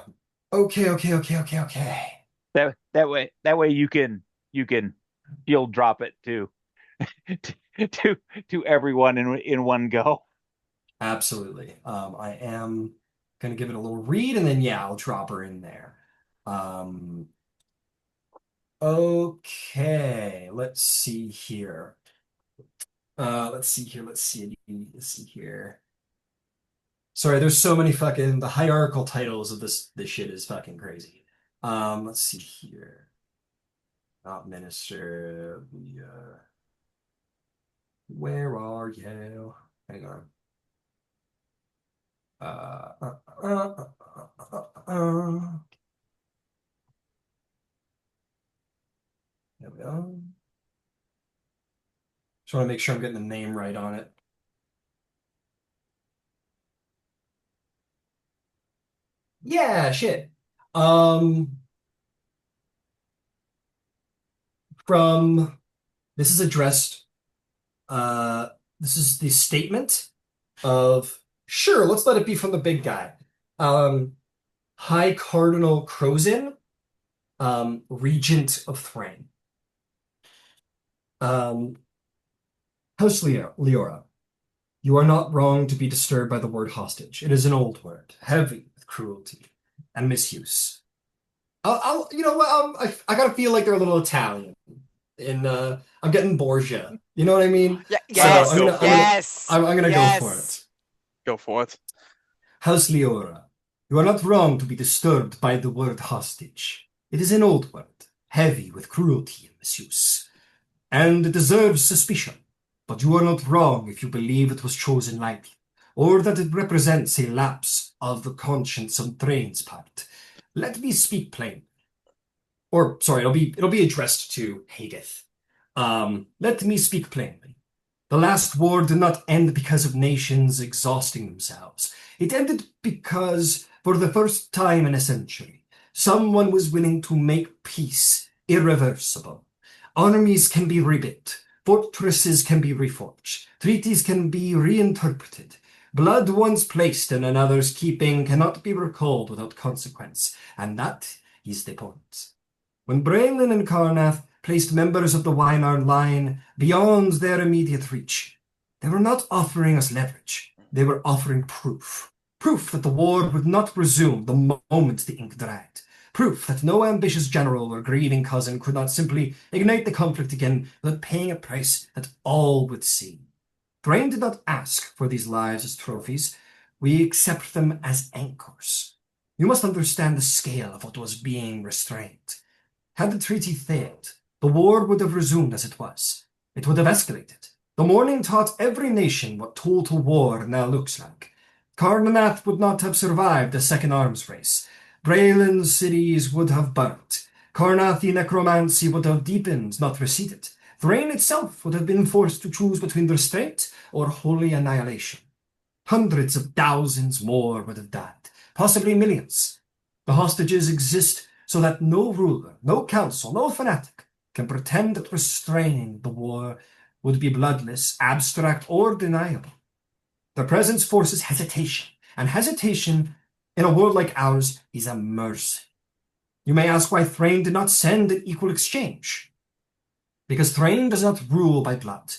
Okay. That way you can shield drop it to to everyone in one go. Absolutely. I am gonna give it a little read and then yeah, I'll drop her in there. Um, okay, let's see here. Let's see here. Sorry, there's so many fucking the hierarchical titles of this shit is fucking crazy. Let's see here. Not minister. Where are you? Hang on. Uh, uh, uh, uh. There we go. Just want to make sure I'm getting the name right on it. Yeah, shit. Um, from this is addressed. Uh, this is the statement of sure. Let's let it be from the big guy. High Cardinal Crozin, Regent of Thrain. Um, House Leora, you are not wrong to be disturbed by the word hostage. It is an old word, heavy with cruelty and misuse. You know what? I gotta feel like they're a little Italian. And I'm getting Borgia. You know what I mean? Yeah, So yes, yes, I'm gonna go for yes. it. Go forth. House Leora, you are not wrong to be disturbed by the word hostage. It is an old word, heavy with cruelty and misuse, and it deserves suspicion. But you are not wrong if you believe it was chosen lightly, or that it represents a lapse of the conscience on Thrain's part. Let me speak plain. Or sorry, it'll be addressed to Haydeth. Let me speak plainly. The last war did not end because of nations exhausting themselves. It ended because, for the first time in a century, someone was willing to make peace irreversible. Armies can be rebuilt, fortresses can be reforged, treaties can be reinterpreted. Blood once placed in another's keeping cannot be recalled without consequence, and that is the point. When Braylon and Carnath placed members of the Wynarn line beyond their immediate reach, they were not offering us leverage. They were offering proof. Proof that the war would not resume the moment the ink dried. Proof that no ambitious general or grieving cousin could not simply ignite the conflict again without paying a price that all would see. Thrain did not ask for these lives as trophies. We accept them as anchors. You must understand the scale of what was being restrained. Had the treaty failed, the war would have resumed as it was. It would have escalated. The morning taught every nation what total war now looks like. Carnanath would not have survived a second arms race. Braylon's cities would have burnt. Carnathi necromancy would have deepened, not receded. Thrain itself would have been forced to choose between restraint or holy annihilation. Hundreds of thousands more would have died, possibly millions. The hostages exist so that no ruler, no council, no fanatic can pretend that restraining the war would be bloodless, abstract, or deniable. The presence forces hesitation, and hesitation in a world like ours is a mercy. You may ask why Thrain did not send an equal exchange. Because Thrain does not rule by blood.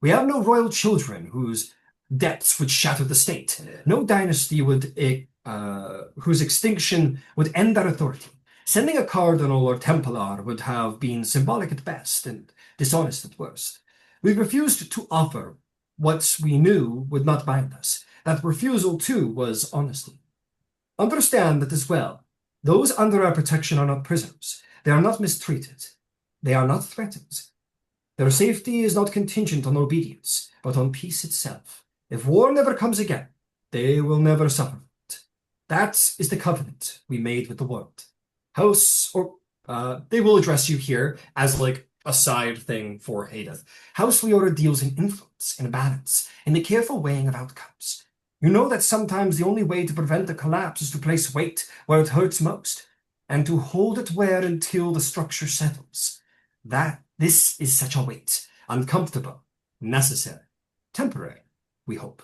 We have no royal children whose depths would shatter the state. No dynasty whose extinction would end their authority. Sending a cardinal or templar would have been symbolic at best and dishonest at worst. We refused to offer what we knew would not bind us. That refusal, too, was honesty. Understand that as well. Those under our protection are not prisoners. They are not mistreated. They are not threatened. Their safety is not contingent on obedience, but on peace itself. If war never comes again, they will never suffer it. That is the covenant we made with the world. They will address you here as like a side thing for Haydeth. House Leora deals in influence, in balance, in the careful weighing of outcomes. You know that sometimes the only way to prevent a collapse is to place weight where it hurts most, and to hold it where until the structure settles. This is such a weight, uncomfortable, necessary, temporary, we hope.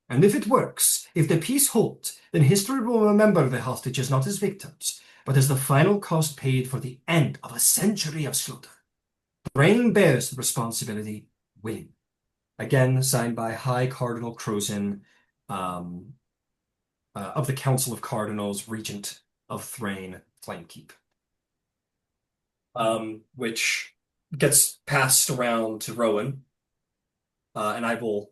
And if it works, if the peace holds, then history will remember the hostages not as victims, but as the final cost paid for the end of a century of slaughter. Thrain bears the responsibility willingly. Again, signed by High Cardinal Crozin, um, of the Council of Cardinals, Regent of Thrain, Flamekeep. Which gets passed around to Rowen, and I will,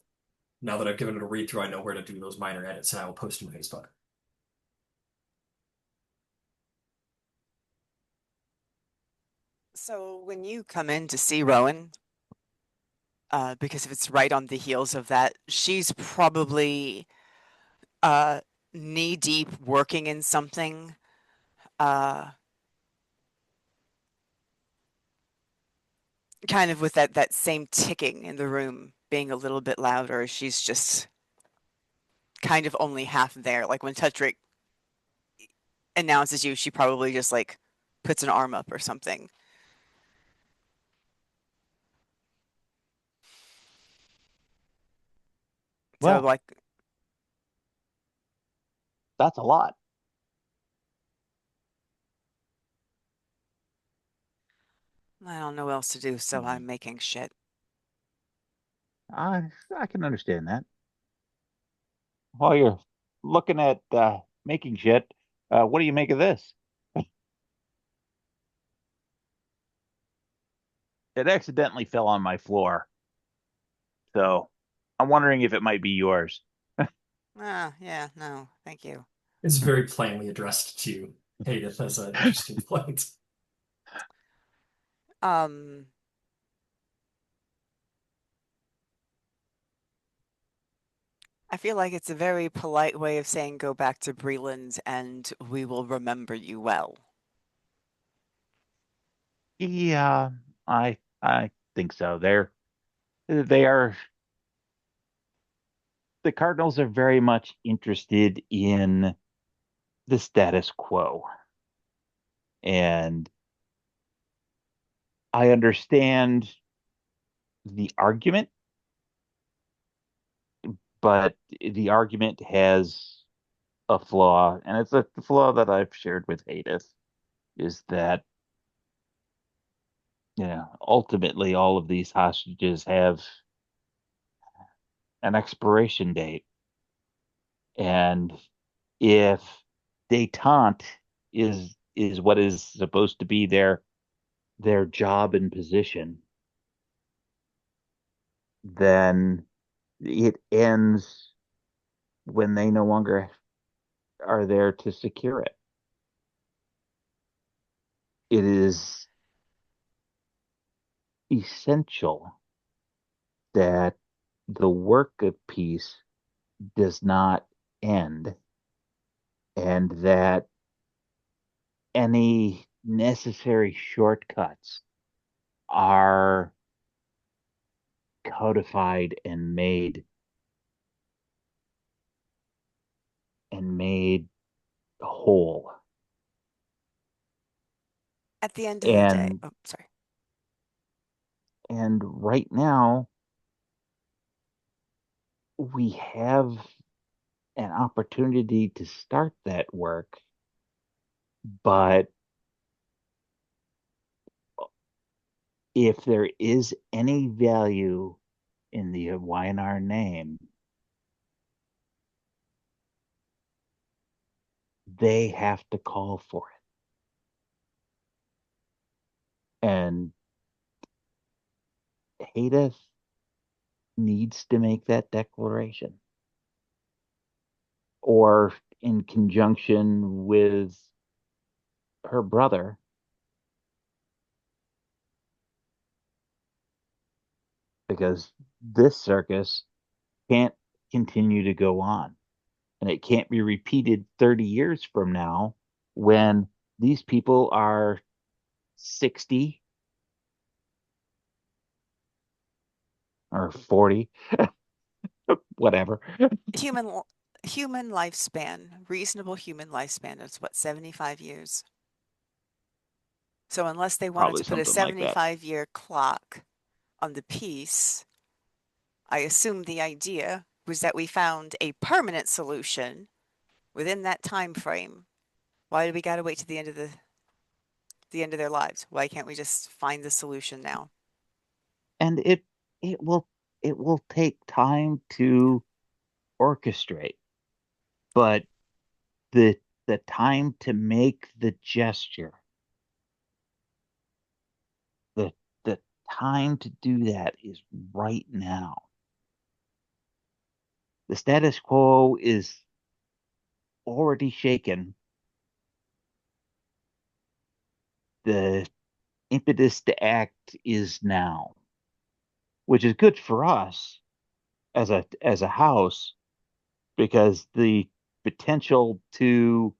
now that I've given it a read through, I know where to do those minor edits, and I will post them to Facebook. So when you come in to see Rowan, because if it's right on the heels of that, she's probably uh, knee deep working in something. Uh, Kind of with that same ticking in the room being a little bit louder. She's just kind of only half there. Like when Todrick announces you, she probably just like puts an arm up or something. So Well, like that's a lot. I don't know what else to do, so Hmm. I'm making shit. I can understand that. While you're looking at making shit, what do you make of this? It accidentally fell on my floor, so I'm wondering if it might be yours. Ah, yeah, no, thank you. It's very plainly addressed to Haydeth as an interesting point. Um, I feel like it's a very polite way of saying go back to Breland and we will remember you well. Yeah, I think so. They are the Cardinals are very much interested in the status quo. And I understand the argument, but the argument has a flaw, and it's a flaw that I've shared with Haydeth, is that ultimately all of these hostages have an expiration date. And if detente is what is supposed to be their job and position, then it ends when they no longer are there to secure it. It is essential that the work of peace does not end and that any necessary shortcuts are codified and made whole. At the end of the day, And oh, sorry. and right now we have an opportunity to start that work, but if there is any value in the YNR name, they have to call for it. And Haydeth needs to make that declaration, or in conjunction with her brother, because this circus can't continue to go on. And it can't be repeated 30 years from now when these people are 60 or 40, whatever. Human l- Human lifespan, reasonable human lifespan is what, 75 years. So unless they wanted Probably to put a something like that. 75-year clock on the piece, I assume the idea was that we found a permanent solution within that time frame. Why do we got to wait to the end of their lives? Why can't we just find the solution now? And it will it will take time Yeah. to orchestrate, but the the time to make the gesture, the the time to do that is right now. The status quo is already shaken. The impetus to act is now. which is good for us as a house because the potential to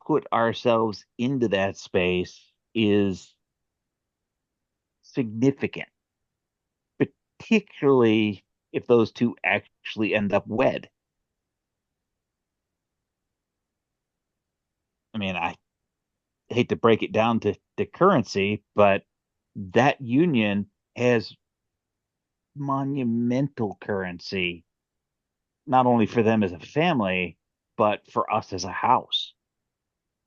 put ourselves into that space is significant, particularly if those two actually end up wed. I mean, I hate to break it down to currency, but that union has monumental currency, not only for them as a family, but for us as a house.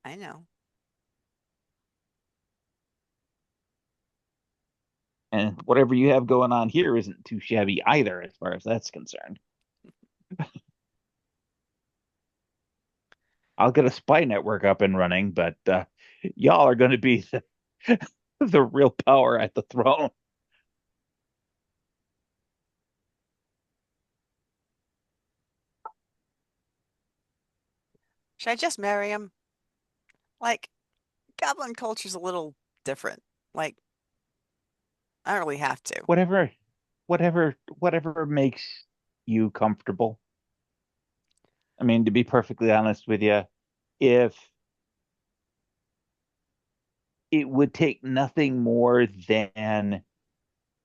I know. And whatever you have going on here isn't too shabby either, as far as that's concerned. I'll get a spy network up and running, but y'all are going to be the real power at the throne. Should I just marry him? Like, goblin culture's a little different. Like, I don't really have to. Whatever, whatever makes you comfortable. I mean, to be perfectly honest with you, if it would take nothing more than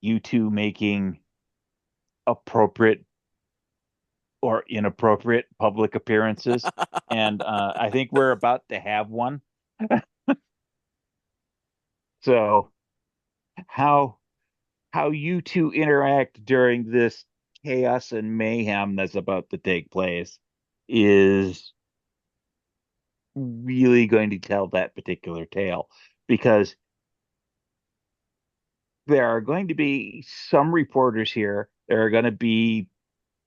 you two making appropriate or inappropriate public appearances, and I think we're about to have one. So how how you two interact during this chaos and mayhem that's about to take place is really going to tell that particular tale because there are going to be some reporters here. There are going to be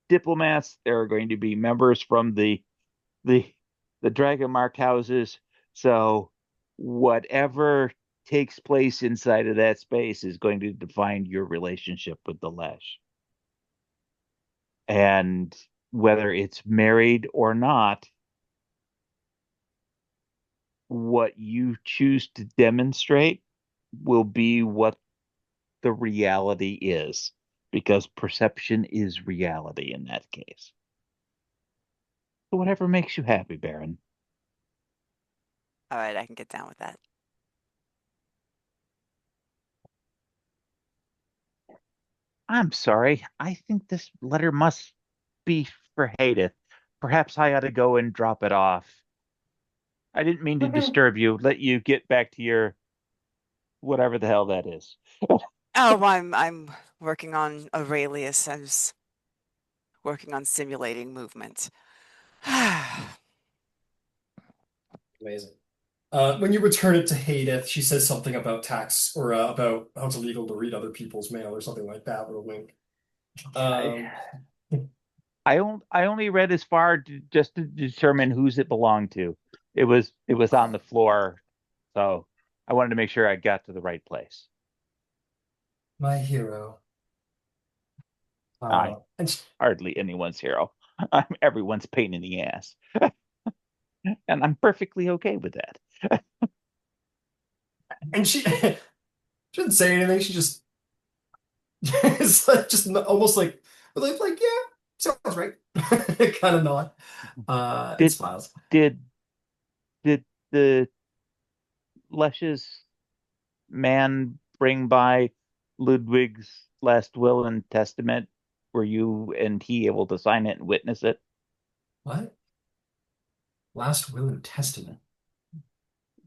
diplomats. There are going to be members from the the dragon marked houses. So whatever takes place inside of that space is going to define your relationship with the Lesh. And whether it's married or not, what you choose to demonstrate will be what the reality is, because perception is reality in that case. So whatever makes you happy, Baron. All right, I can get down with that. I'm sorry. I think this letter must be for Haydeth. Perhaps I ought to go and drop it off. I didn't mean to disturb you. Let you get back to your whatever the hell that is. Oh, I'm working on Aurelius. I was working on simulating movement. Amazing. When you return it to Haydeth, she says something about tax or about how it's illegal to read other people's mail or something like that with a wink. I, Um, I only read as far just to determine whose it belonged to. It was on the floor, so I wanted to make sure I got to the right place. my hero. I'm And hardly anyone's hero. I'm everyone's pain in the ass, and I'm perfectly okay with that. she didn't say anything. She just it's like just almost like yeah, sounds right. Kind of nod. And Did smiles. did did the Lesh's man bring by Ludwig's last will and testament? Were you and he able to sign it and witness it? What? Last will and testament.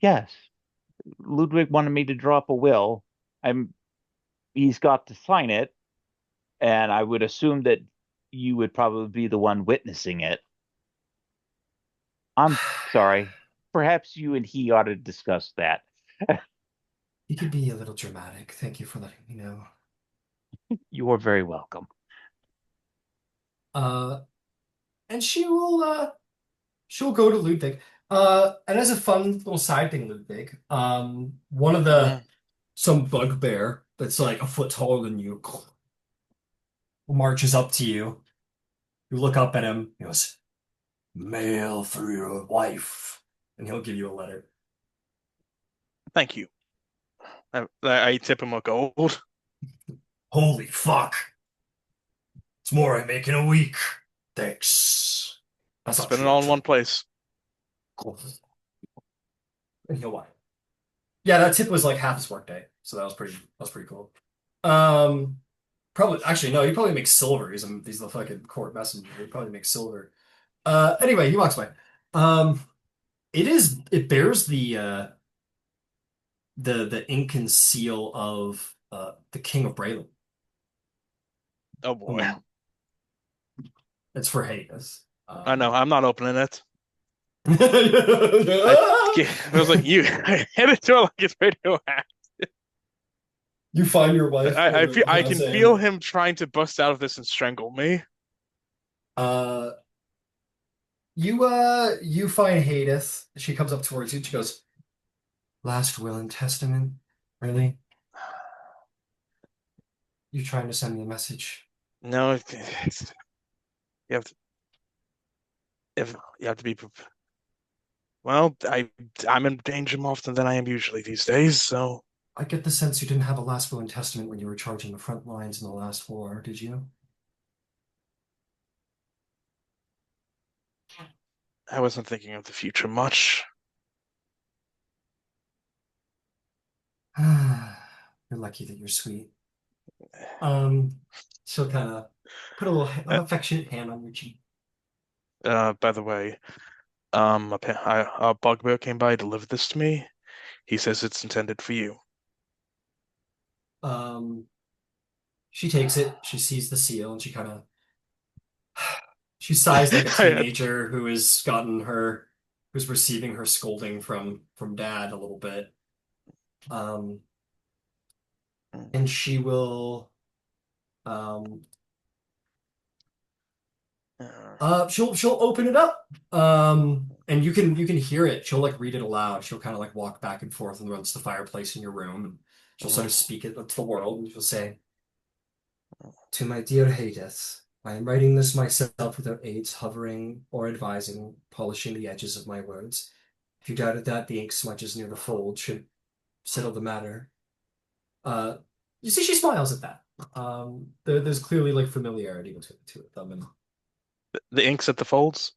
Yes. Ludwig wanted me to draw up a will. I'm He's got to sign it, and I would assume that you would probably be the one witnessing it. I'm sorry. Perhaps you and he ought to discuss that. You could be a little dramatic. Thank you for letting me know. You are very welcome. Uh, and she'll go to Ludwig. And as a fun little side thing, Ludwig, one of the Mhm. some bugbear that's like a foot taller than you marches up to you. You look up at him. He goes, "Mail for your wife," and he'll give you a letter. Thank you. I tip him a gold. Holy fuck. It's more I make in a week. Thanks. That's not Spend it true, all in one actually. place. Cool. And he'll why. Yeah, that tip was like half his workday, so that was pretty cool. Um, probably actually no, he probably makes silver. He's the fucking court messenger. He probably makes silver. Anyway, he walks by. Um, it bears the ink and seal of the King of Braylon. Oh boy. Hmm. It's for Haydeth. I know, I'm not opening it. You I was like, you I handed it to her like it's radioactive. find your wife I or feel I can fiance feel him trying to bust out of this and strangle me. uh you find Haydeth. She comes up towards you and she goes, Last will and testament? Really? You trying to send me a message? No, you have to, you have to be. Well, I'm in danger more often than I am usually these days, so I get the sense you didn't have a last will and testament when you were charging the front lines in the last war, did you? I wasn't thinking of the future much. You're lucky that you're sweet. Um, she'll kind of put a little Uh, affectionate hand on your cheek. by the way, a bugbear came by, delivered this to me. He says it's intended for you. Um, she takes it, she sees the seal, and she kind of she sighs like a I, teenager who's receiving her scolding from dad a little bit. Um, and she will um she'll open it up. And you can hear it. She'll like read it aloud. She'll kind of like walk back and forth and runs to the fireplace in your room, and she'll sort of speak it to the world, and she'll say, To my dear Haydeth, I am writing this myself without aids hovering or advising, polishing the edges of my words. If you doubted that, the ink smudges near the fold should settle the matter. Uh, you see, she smiles at that. There's clearly like familiarity between the two of them, and the inks at the folds.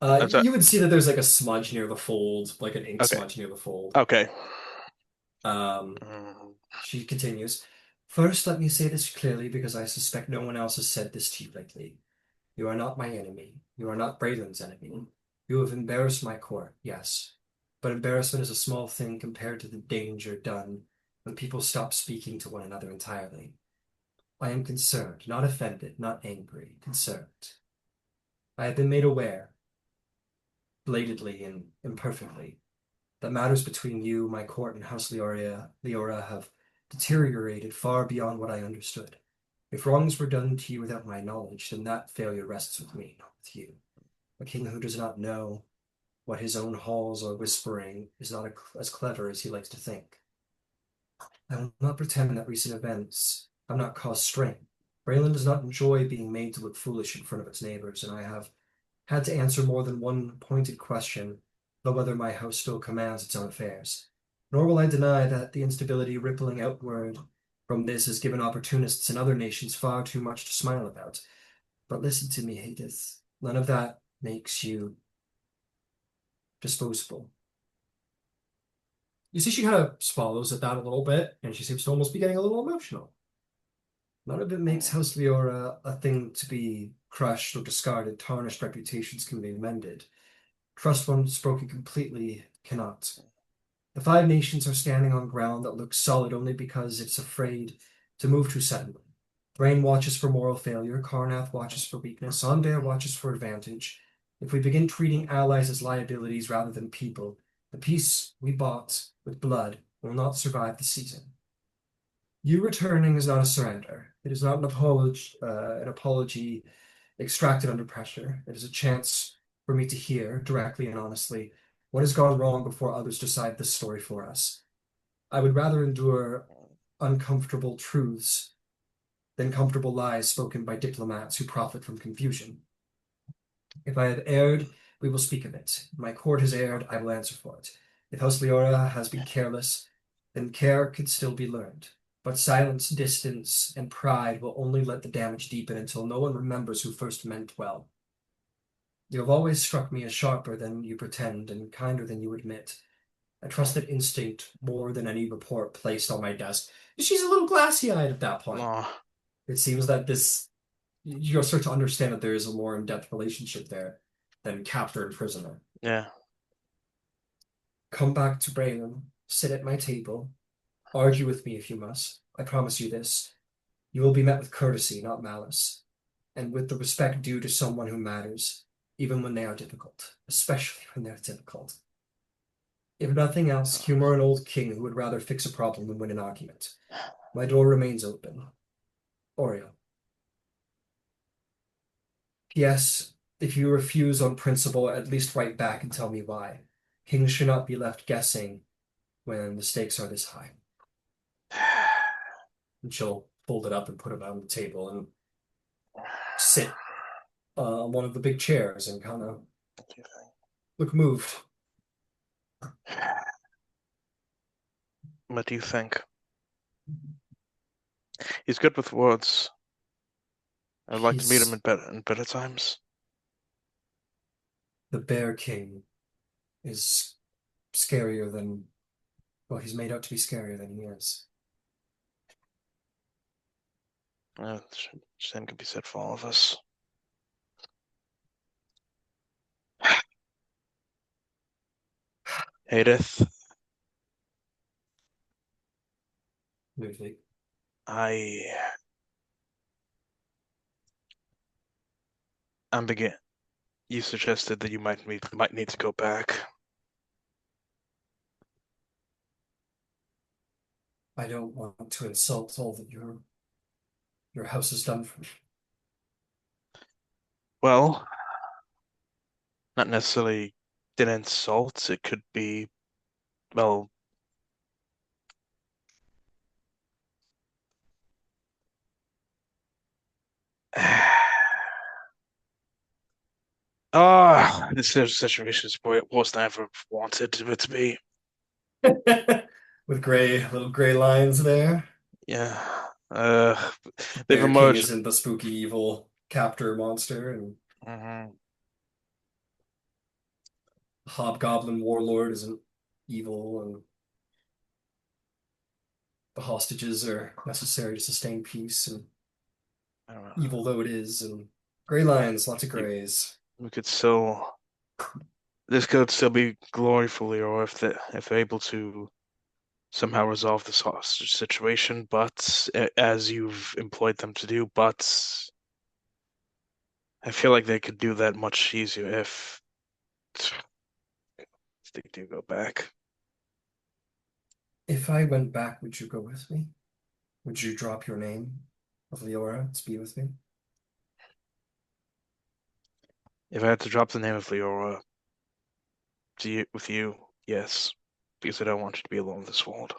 I'm sorry. you would see that there's like a smudge near the fold, like an ink Okay, smudge near the fold. okay. Um, Mm, she continues. First, let me say this clearly because I suspect no one else has said this to you lately. You are not my enemy. You are not Braylon's enemy. You have embarrassed my court, yes. But embarrassment is a small thing compared to the danger done when people stop speaking to one another entirely. I am concerned, not offended, not angry, concerned. I have been made aware, belatedly and imperfectly, that matters between you, my court, and House Leora have deteriorated far beyond what I understood. If wrongs were done to you without my knowledge, then that failure rests with me, not with you. A king who does not know what his own halls are whispering is not as clever as he likes to think. I will not pretend that recent events have not caused strain. Braylon does not enjoy being made to look foolish in front of its neighbors, and I have had to answer more than one pointed question about whether my house still commands its own affairs. Nor will I deny that the instability rippling outward from this has given opportunists in other nations far too much to smile about. But listen to me, Haydeth. None of that makes you disposable. You see, she kind of swallows at that a little bit, and she seems to almost be getting a little emotional. None of it makes House Leora a thing to be crushed or discarded. Tarnished reputations can be mended. Trust once broken completely cannot. The Five Nations are standing on ground that looks solid only because it's afraid to move too suddenly. Brain watches for moral failure, Karnath watches for weakness, Onbear watches for advantage. If we begin treating allies as liabilities rather than people, the peace we bought with blood will not survive the season. You returning is not a surrender. It is not an apology extracted under pressure. It is a chance for me to hear, directly and honestly, what has gone wrong before others decide this story for us. I would rather endure uncomfortable truths than comfortable lies spoken by diplomats who profit from confusion. If I have erred, we will speak of it. If my court has erred, I will answer for it. If House Leora has been careless, then care could still be learned. But silence, distance, and pride will only let the damage deepen until no one remembers who first meant well. You have always struck me as sharper than you pretend and kinder than you admit. I trust that instinct more than any report placed on my desk. She's a little glassy-eyed at that point. Oh, It seems that you'll start to understand that there is a more in-depth relationship there than captor and prisoner. yeah. Come back to Bremen, sit at my table, argue with me if you must. I promise you this. You will be met with courtesy, not malice, and with the respect due to someone who matters, even when they are difficult, especially when they're difficult. If nothing else, humor an old king who would rather fix a problem than win an argument. My door remains open. Oriel. Yes, if you refuse on principle, at least write back and tell me why. Kings should not be left guessing when the stakes are this high. And she'll fold it up and put it on the table and sit on one of the big chairs and kind of look moved. What do you think? He's good with words. I'd like to meet him He's in better times. the Bear King is scarier than, well, he's made out to be scarier than he is. Same can be said for all of us. Haydeth, Ludwig. I I'm begin. You suggested that you might need to go back. I don't want to insult all that your house has done for me. Well, not necessarily an insult. It could be, well, this situation is worse than I ever wanted it to be. With little gray lines there. Yeah. They've Bear King emerged. isn't the spooky evil captor monster, and Mhm. Hobgoblin Warlord isn't evil, and the hostages are necessary to sustain peace, and I don't know. evil though it is, and gray lines, lots of grays. We could still. This could still be glory for Leora if they're able to somehow resolve this hostage situation, but as you've employed them to do, but I feel like they could do that much easier if they do go back. If I went back, would you go with me? Would you drop your name of Leora to be with me? If I had to drop the name of Leora with you, yes, because I don't want you to be alone in this world.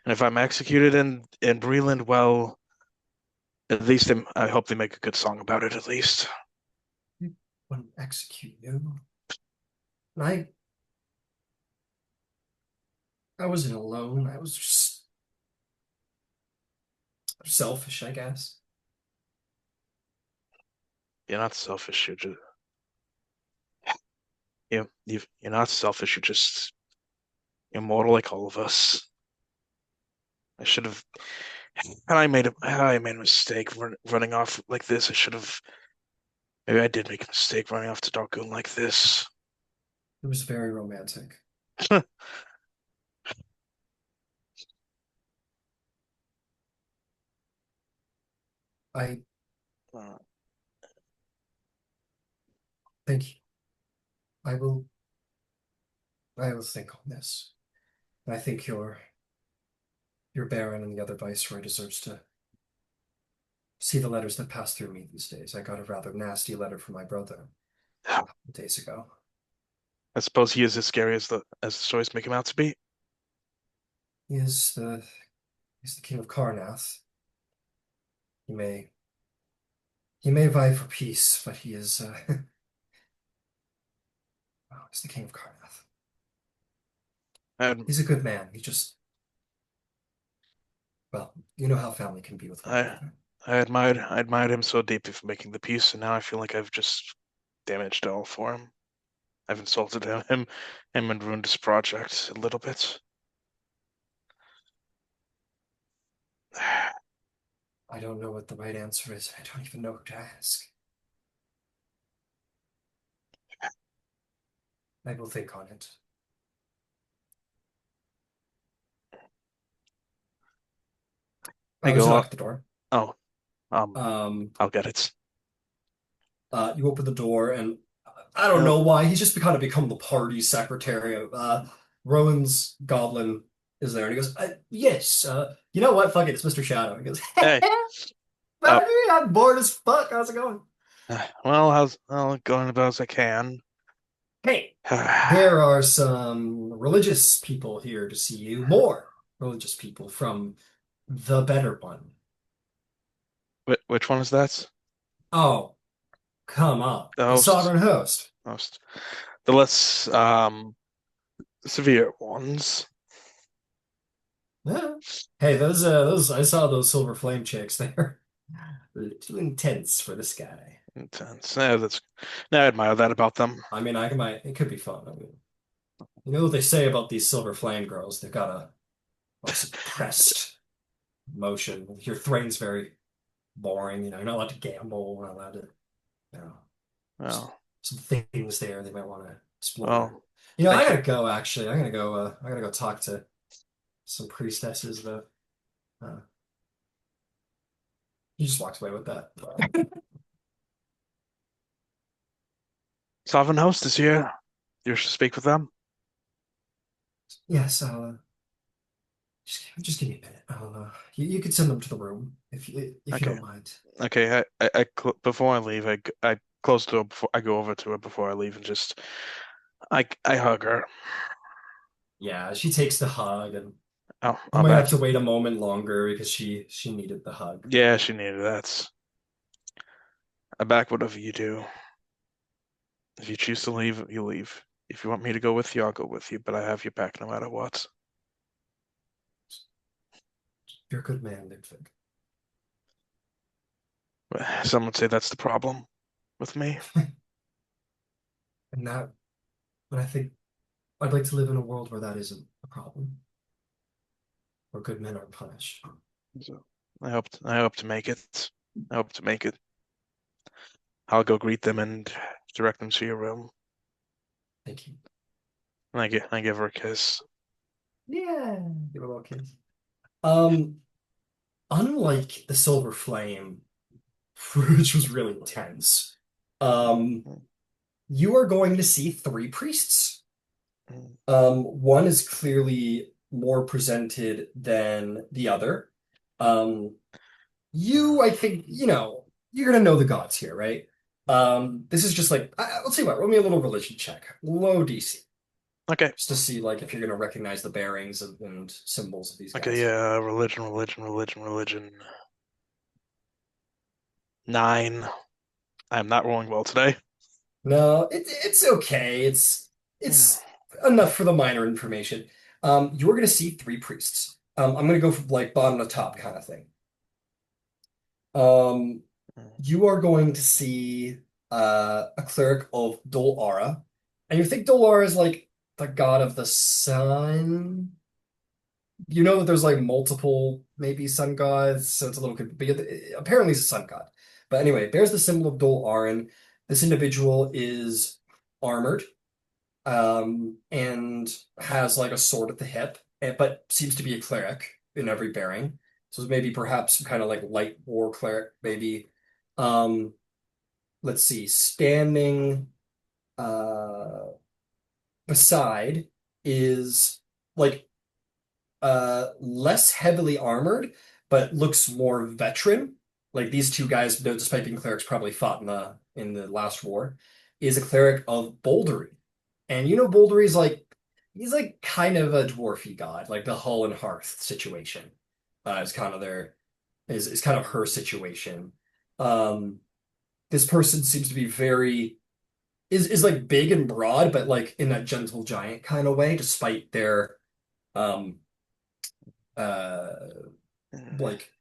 And if I'm executed in Breland, well, at least I hope they make a good song about it. At least. Wouldn't execute you. And I wasn't alone. I was just selfish, I guess. You're not selfish. You're not selfish. You're mortal like all of us. I should have. Had I made a mistake running off like this, I should have. Maybe I did make a mistake running off to Darkoon like this. It was very romantic. I thank you. I will I will think on this. I think your Baron and the other Viceroy deserves to see the letters that pass through me these days. I got a rather nasty letter from my brother a couple days ago. I suppose he is as scary as the stories make him out to be. He is he's the King of Karnath. He may he may vie for peace, but he is oh, he's the King of Karnath. I He's a good man. He just, well, you know how family can be with one I another. I admired him so deeply for making the peace, and now I feel like I've just damaged it all for him. I've insulted him and ruined his project a little bit. I don't know what the right answer is. I don't even know who to ask. I will think on it. I There's a go knock up. at the door. Oh, Um, I'll get it. you open the door, and I don't No, know why he's just kind of become the party secretary. Rowan's goblin is there, and he goes, "Yes, you know what? Fuck it, it's Mr. Shadow." He goes, hey, uh, "Buddy, I'm bored as fuck. How's it going?" well, going about as I can. Hey, there are some religious people here to see you. More religious people from the better one. Which one is that? Oh, come on, The the host, sovereign host. host, the less severe ones. Yeah. Hey, those I saw those silver flame chicks there. Too intense for this guy. Intense. Yeah, that's. I admire that about them. I mean, I might it could be fun. I mean, you know what they say about these silver flame girls? They've got a suppressed emotion. Your Thrain's very boring. You're not allowed to gamble. We're not allowed to, you know, s- Well, some things there they might want to explore. well, I thank you. gotta go. Actually, I gotta go talk to some priestesses. Though he just walks away with that. Sovereign host is here. You should speak with them. Yes, just give me a minute. You could send them to the room if you Okay. don't mind. Okay. Before I leave, I close the door before I go over to her before I leave and just I hug her. Yeah, she takes the hug, and you I'll might have back. to wait a moment longer because she needed the hug. Yeah, she needed that. I back whatever you do. If you choose to leave, you leave. If you want me to go with you, I'll go with you, but I have your back no matter what. You're a good man, Ludwig. Some would say that's the problem with me. And that, but I think I'd like to live in a world where that isn't a problem, where good men are punished. So I hope to make it. I hope to make it. I'll go greet them and direct them to your room. Thank you. And I give her a kiss. Yeah, give a little kiss. Um, Unlike the Silver Flame, which was really intense, um, you are going to see three priests. One is clearly more presented than the other. Um, I think, you're gonna know the gods here, right? This is just like, let's see what, roll me a little religion check. Low DC, Okay. just to see like if you're gonna recognize the bearings and symbols of these Okay, guys. yeah, religion. 9. I'm not rolling well today. No, it's okay. It's enough for the minor information. You're gonna see three priests. I'm gonna go from like bottom to top kind of thing. Um, you are going to see a cleric of Dol Ara, and you think Dol Ara is like the god of the sun. You know that there's like multiple maybe sun gods, so it's a little but apparently he's a sun god. But anyway, bears the symbol of Dol Aran. This individual is armored, and has like a sword at the hip, but seems to be a cleric in every bearing. So maybe perhaps some kind of like light war cleric, maybe. Um, let's see, standing uh beside is like less heavily armored, but looks more veteran. Like these two guys, despite being clerics, probably fought in the last war, is a cleric of Bouldery. And Bouldery's like he's like kind of a dwarfy god, like the Hull and Hearth situation. Is kind of their is kind of her situation. Um, this person seems to be very is like big and broad, but like in that gentle giant kind of way, despite their um like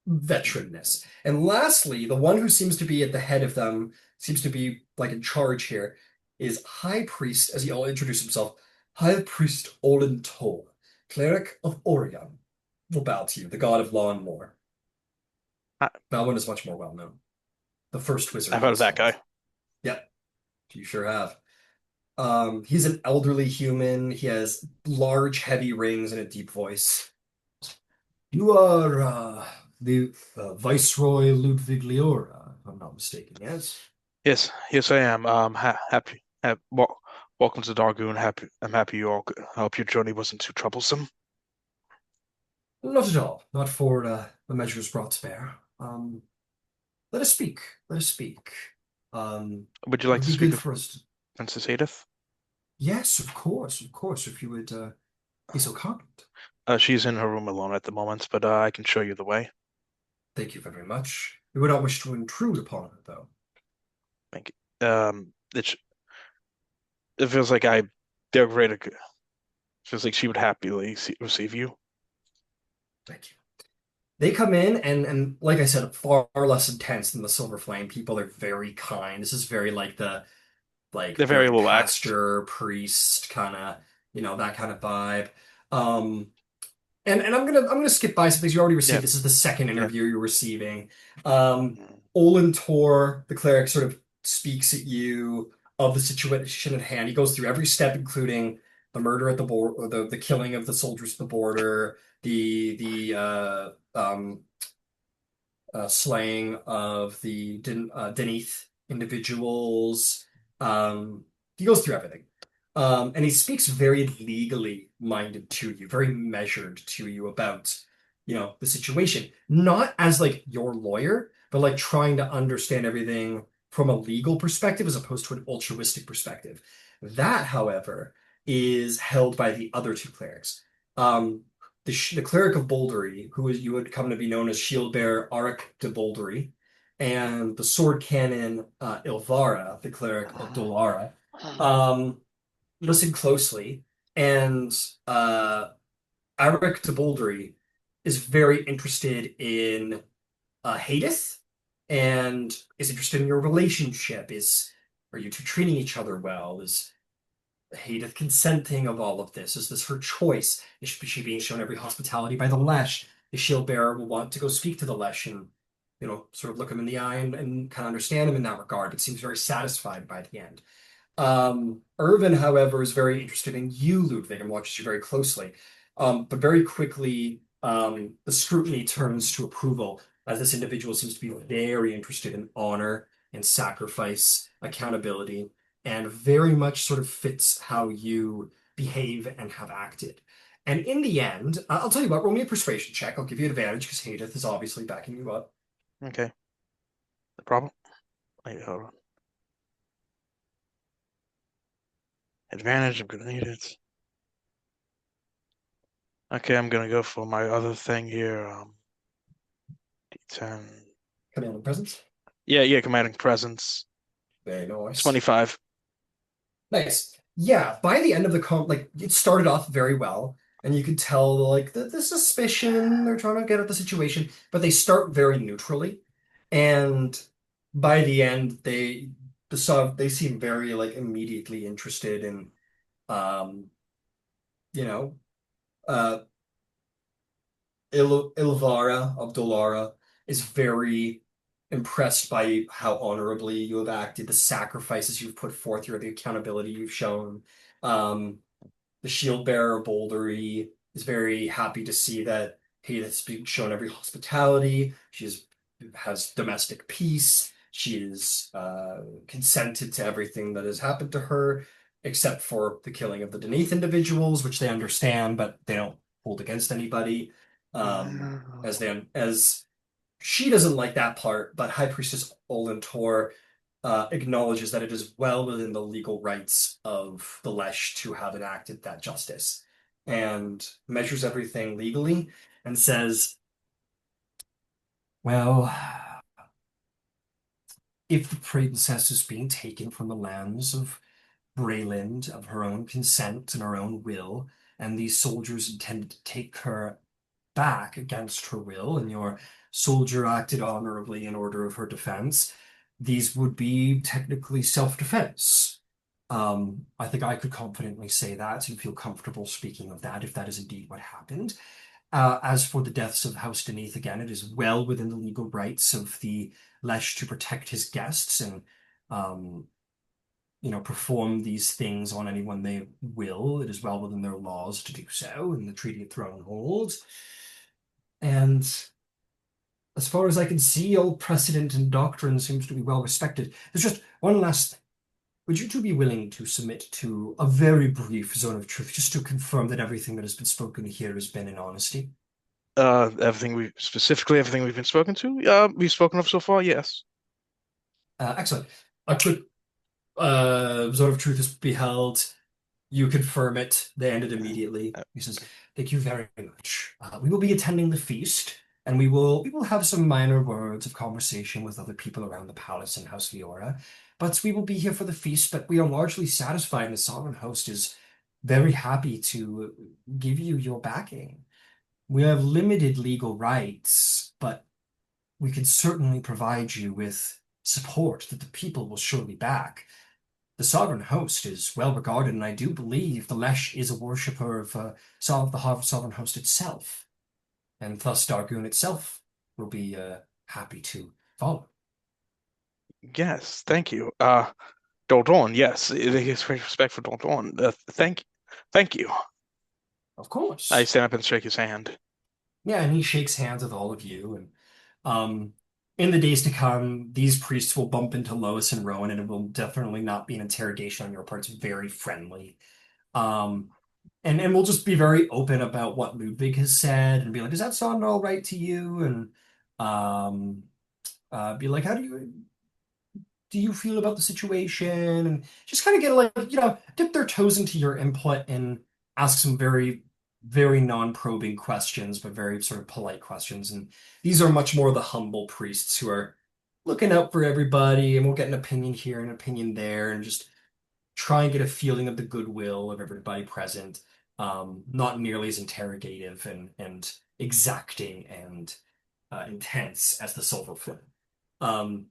veteranness. And lastly, the one who seems to be at the head of them, seems to be like in charge here, is High Priest, as he all introduced himself, High Priest Olin Toll, cleric of Orion. Will bow to you, the god of law and lore. I- That one is much more well known. The first wizard I've he heard of was that called. guy. Yep, you sure have. He's an elderly human. He has large, heavy rings and a deep voice. You are the Viceroy Ludvig Leora, if I'm not mistaken, yes? Yes, yes, I am. Happy. Welcome to Dargoon. I'm happy you all. I hope your journey wasn't too troublesome. Not at all. Not for the measures brought to bear. Let us speak. Let us speak. Would you It like would to be speak good of for us to... Princess Haydeth? Yes, of course, if you would be so kind. She's in her room alone at the moment, but I can show you the way. Thank you very much. We would not wish to intrude upon her, though. Thank you. It feels like they're ready to. Feels like she would happily receive you. Thank you. They come in and like I said, far less intense than the Silver Flame people. They're very kind. This is very like the They're very very relaxed. pastor priest kind of, that kind of vibe. Um, and I'm gonna skip by some things you already Yeah, received. This is the second yeah. interview you're receiving. Olin Tor, the cleric, sort of speaks at you of the situation at hand. He goes through every step, including the murder at the border, the killing of the soldiers at the border, the slaying of the Deneth individuals. He goes through everything. And he speaks very legally minded to you, very measured to you about, the situation. Not as like your lawyer, but like trying to understand everything from a legal perspective as opposed to an altruistic perspective. That, however, is held by the other two clerics. The cleric of Bouldery, you would come to be known as shield bearer Arik de Bouldery, and the sword cannon Ilvara, the cleric of Dolara. Um, Listen closely, and Arik de Bouldery is very interested in Haydeth, and is interested in your relationship. Are you two treating each other well? Is Haydeth consenting of all of this? Is this her choice? Is she being shown every hospitality by the Lesh? The shield bearer will want to go speak to the Lesh and, sort of look him in the eye and kind of understand him in that regard, but seems very satisfied by the end. Irvin, however, is very interested in you, Ludwig, and watches you very closely. But very quickly, the scrutiny turns to approval as this individual seems to be very interested in honor and sacrifice, accountability, and very much sort of fits how you behave and have acted. And in the end, I'll tell you what, roll me a persuasion check. I'll give you advantage because Haydeth is obviously backing you up. Okay. No problem. Wait, hold on. Advantage. I'm gonna need it. Okay, I'm gonna go for my other thing here. D10. Command and presence. Yeah, commanding presence. Very nice. 25. Nice. Yeah, by the end of the like it started off very well, and you could tell like the suspicion they're trying to get at the situation, but they start very neutrally, and by the end they seem very like immediately interested in um you know uh Ilvara of Dolara is very impressed by how honorably you have acted, the sacrifices you've put forth here, the accountability you've shown. Um, the shield bearer Bouldery is very happy to see that he has been shown every hospitality. Has domestic peace. She is consented to everything that has happened to her, except for the killing of the Deneth individuals, which they understand, but they don't hold against anybody. As she doesn't like that part, but High Priestess Olentor acknowledges that it is well within the legal rights of the Lesh to have enacted that justice, and measures everything legally and says, well, if the princess is being taken from the lands of Brayland of her own consent and her own will, and these soldiers intended to take her back against her will, and your soldier acted honorably in order of her defense, these would be technically self-defense. I think I could confidently say that and feel comfortable speaking of that if that is indeed what happened. As for the deaths of House Deneath, again, it is well within the legal rights of the Lesh to protect his guests and um, perform these things on anyone they will. It is well within their laws to do so, and the Treaty of Throne holds. And as far as I can see, all precedent and doctrine seems to be well respected. There's just one last thing. Would you two be willing to submit to a very brief zone of truth, just to confirm that everything that has been spoken here has been in honesty? Everything we've been spoken to, we've spoken of so far, yes. Excellent. A quick zone of truth is beheld. You confirm it. They end it immediately. Uh, He says, "Thank you very much. We will be attending the feast, and we will have some minor words of conversation with other people around the palace in House Leora. But we will be here for the feast. But we are largely satisfied, and the sovereign host is very happy to give you your backing. We have limited legal rights, but we can certainly provide you with support that the people will surely back. The sovereign host is well regarded, and I do believe the Lesh is a worshipper of the sovereign host itself, and thus Dargoon itself will be happy to follow." Yes, thank you. Dordon, yes, it is great respect for Dordon. Thank you. Of I course. stand up and shake his hand. Yeah, and he shakes hands with all of you, and um, in the days to come, these priests will bump into Lois and Rowen, and it will definitely not be an interrogation on your part. It's very friendly. Um, and we'll just be very open about what Ludwig has said and be like, "Does that sound all right to you?" And um, be like, "How do you feel about the situation?" And just kind of get like, dip their toes into your input and ask some very, very non-probing questions, but very sort of polite questions. And these are much more the humble priests who are looking out for everybody, and we'll get an opinion here, an opinion there, and just try and get a feeling of the goodwill of everybody present. Not nearly as interrogative and exacting and intense as the Silver Flame. Um,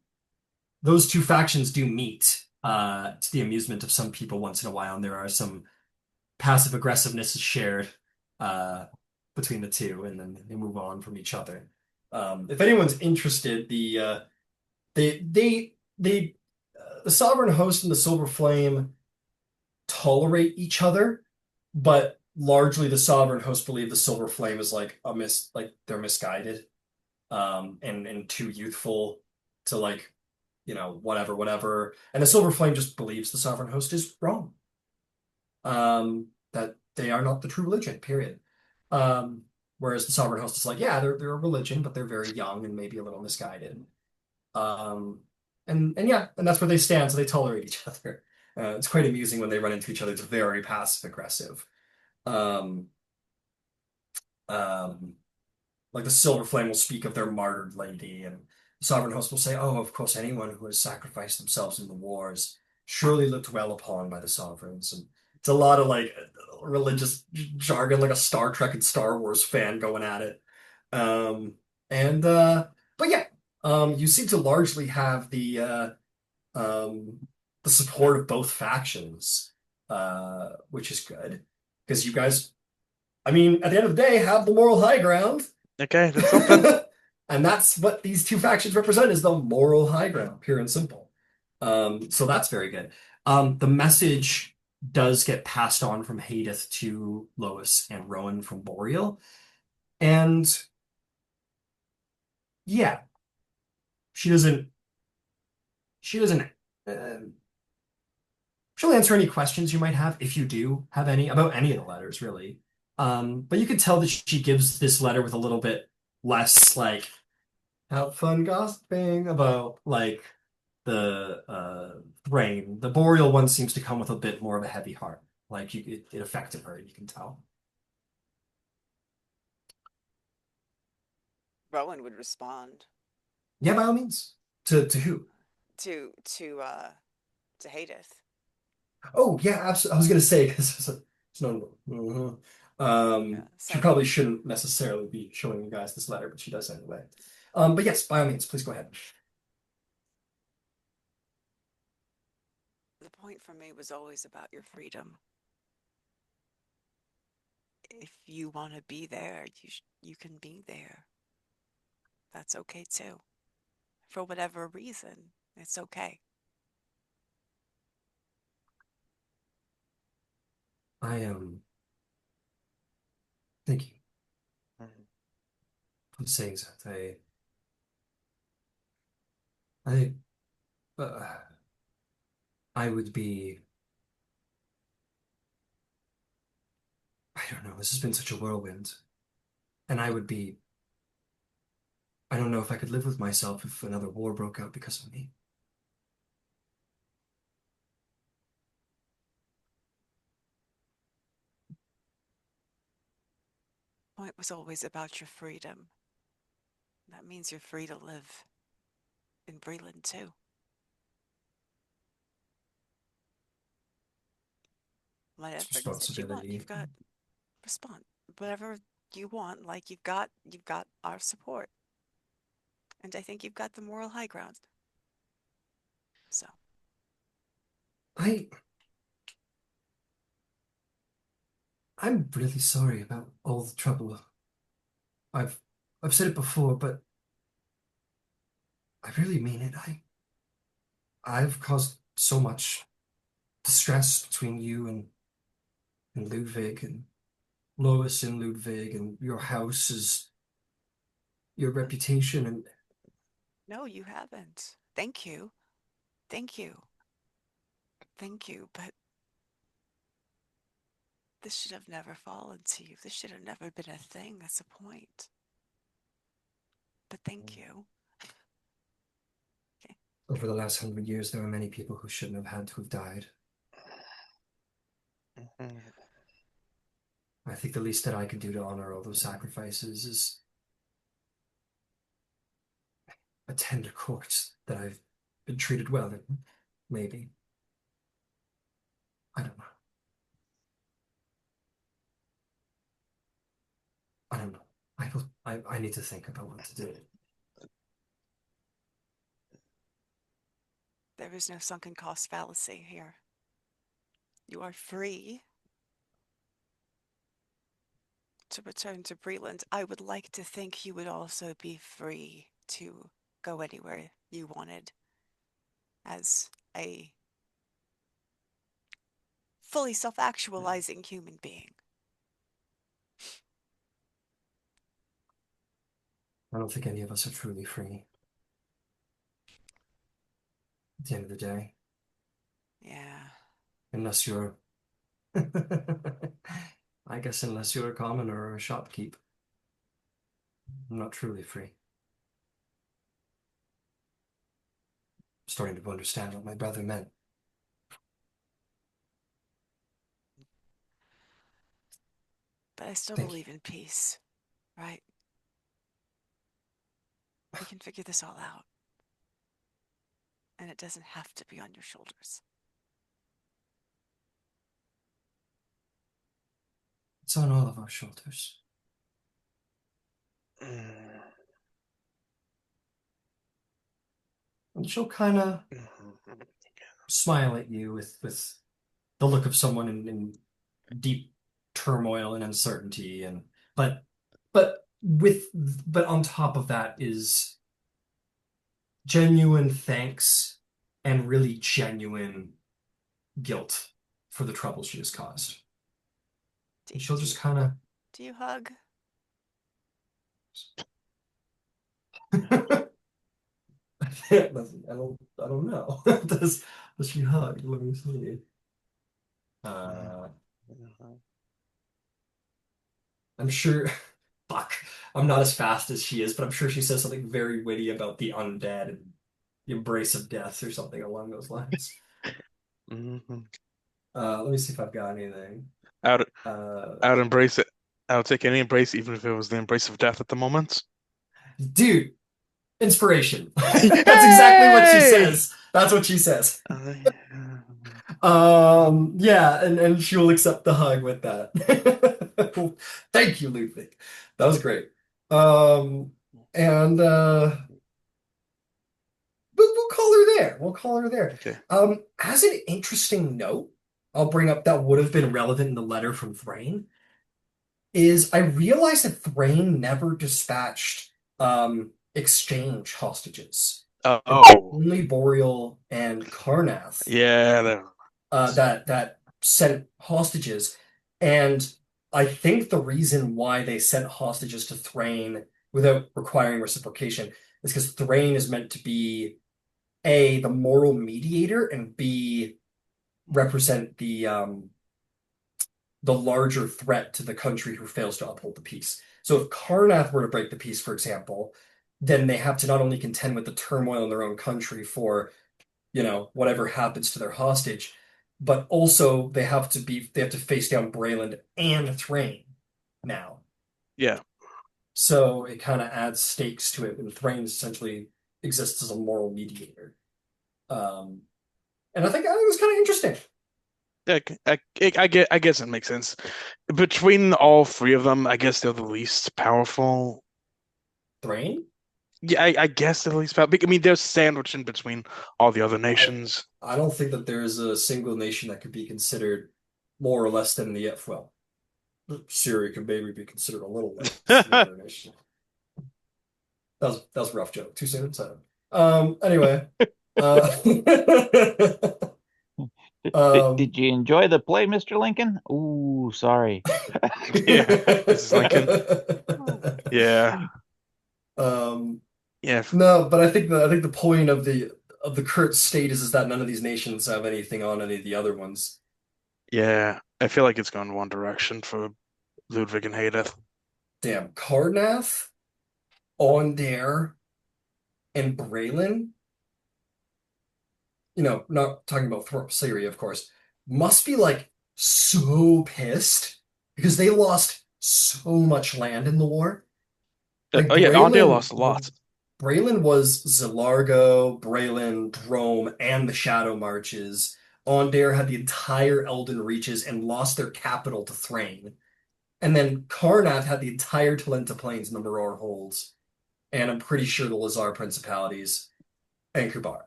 those two factions do meet to the amusement of some people once in a while, and there are some passive aggressiveness is shared uh, between the two, and then they move on from each other. If anyone's interested, the Sovereign Host and the Silver Flame tolerate each other, but largely the Sovereign Host believe the Silver Flame is like like they're misguided, and too youthful to like, whatever. And the Silver Flame just believes the Sovereign Host is wrong. That they are not the true religion, period. Whereas the Sovereign Host is like, yeah, they're a religion, but they're very young and maybe a little misguided. Um, and yeah, and that's where they stand, so they tolerate each other. It's quite amusing when they run into each other. It's very passive aggressive. Um, um, like the Silver Flame will speak of their martyred lady, and the Sovereign Host will say, "Oh, of course, anyone who has sacrificed themselves in the wars surely looked well upon by the sovereigns." And it's a lot of like religious jargon, like a Star Trek and Star Wars fan going at it. Um, and but yeah, you seem to largely have um, the support of both factions, which is good because you guys, I mean, at the end of the day, have the moral high ground. Okay, that's something. And that's what these two factions represent is the moral high ground, pure and simple. So that's very good. The message does get passed on from Haydeth to Lois and Rowen from Boreal. And yeah, she doesn't she doesn't uh, she'll answer any questions you might have if you do have any about any of the letters, really. But you could tell that she gives this letter with a little bit less like have fun gossiping about like the brain. The boreal one seems to come with a bit more of a heavy heart. Like it affected her, you can tell. Rowan would respond Yeah, by all means. To who? to Haydeth. Oh yeah, absolutely. I was gonna say because It's no. Mhm. Yeah, She so probably shouldn't necessarily be showing you guys this letter, but she does anyway. But yes, by all means, please go ahead. the point for me was always about your freedom. If you want to be there, you can be there. That's okay too. For whatever reason, it's okay. I am. Thank you for saying that. I, uh, I would be. I don't know. This has been such a whirlwind, and I would be. I don't know if I could live with myself if another war broke out because of me. Point was always about your freedom. That means you're free to live in Breland too. Whatever It's it is that you want, responsibility. you've got respond. Whatever you want, like you've got our support. And I think you've got the moral high ground. So I. I'm really sorry about all the trouble. I've I've said it before, but I really mean it. I've caused so much distress between you and Ludwig and Lois and Ludwig and your house is your reputation and no, you haven't. Thank you. Thank you. Thank you. But this should have never fallen to you. This should have never been a thing. That's the point. But thank you. Okay. over the last 100 years there were many people who shouldn't have had to have died. I think the least that I could do to honor all those sacrifices is a tender court that I've been treated well in, maybe. I don't know. I don't know. I need to think about what to do. There is no sunken cost fallacy here. You are free to return to Breland. I would like to think you would also be free to go anywhere you wanted as a fully self-actualizing human being. I don't think any of us are truly free at the end of the day, Yeah. unless you're I guess unless you're a commoner or a shopkeep. I'm not truly free. Starting to understand what my brother meant. But I still Thank you. believe in peace, right? We can figure this all out. And it doesn't have to be on your shoulders. It's on all of our shoulders. And she'll kind of smile at you with the look of someone in deep turmoil and uncertainty, and but with but on top of that is genuine thanks and really genuine guilt for the trouble she has caused. Do, And she'll do, just kind of do you hug? I don't know. Does she hug? Let me see. Uh, I'm sure. Fuck. I'm not as fast as she is, but I'm sure she says something very witty about the undead and the embrace of death or something along those lines. Let me see if I've got anything. I would, Uh, I would embrace it. I would take any embrace, even if it was the embrace of death at the moment. Dude, inspiration. That's exactly what she Hey! says. That's what she says. Yeah, and she will accept the hug with that. Thank you, Ludwig. That was great. Um, and we'll call her there. We'll call her there. Okay. As an interesting note, I'll bring up that would have been relevant in the letter from Thrain, is I realized that Thrain never dispatched exchange hostages. It was Oh, only Boreal and Karnath yeah. that sent hostages. And I think the reason why they sent hostages to Thrain without requiring reciprocation is because Thrain is meant to be A, the moral mediator, and B, represent the larger threat to the country who fails to uphold the peace. So if Karnath were to break the peace, for example, then they have to not only contend with the turmoil in their own country for, whatever happens to their hostage, but also they have to face down Braylon and Thrain now. Yeah. So it kind of adds stakes to it, and Thrain essentially exists as a moral mediator. Um, and I think it was kind of interesting. I guess it makes sense. Between all three of them, I guess they're the least powerful. Thrain? Yeah, I guess they're the least powerful. I mean, they're sandwiched in between all the other I nations. I don't think that there's a single nation that could be considered more or less than the well, Syria could maybe be considered a little less than the other nation. That was a rough joke. Too soon? So, anyway. Uh Did um you enjoy the play, Mr. Lincoln? Ooh, sorry. Yeah, Mrs. Lincoln. Yeah, um yeah, no, but I think the point of the current state is that none of these nations have anything on any of the other ones. yeah. I feel like it's going one direction for Ludwig and Haydeth. Damn, Carnath, Ondare, and Braylon, not talking about Syria, of course, must be like so pissed because they lost so much land in the war. Like Oh yeah, Ondale lost a lot. Braylon was Zilargo, Braylon, Drome, and the Shadow Marches. Ondare had the entire Elden Reaches and lost their capital to Thrain. And then Karnath had the entire Talenta Plains and the Maror Holds. And I'm pretty sure the Lazar Principalities and Kubar.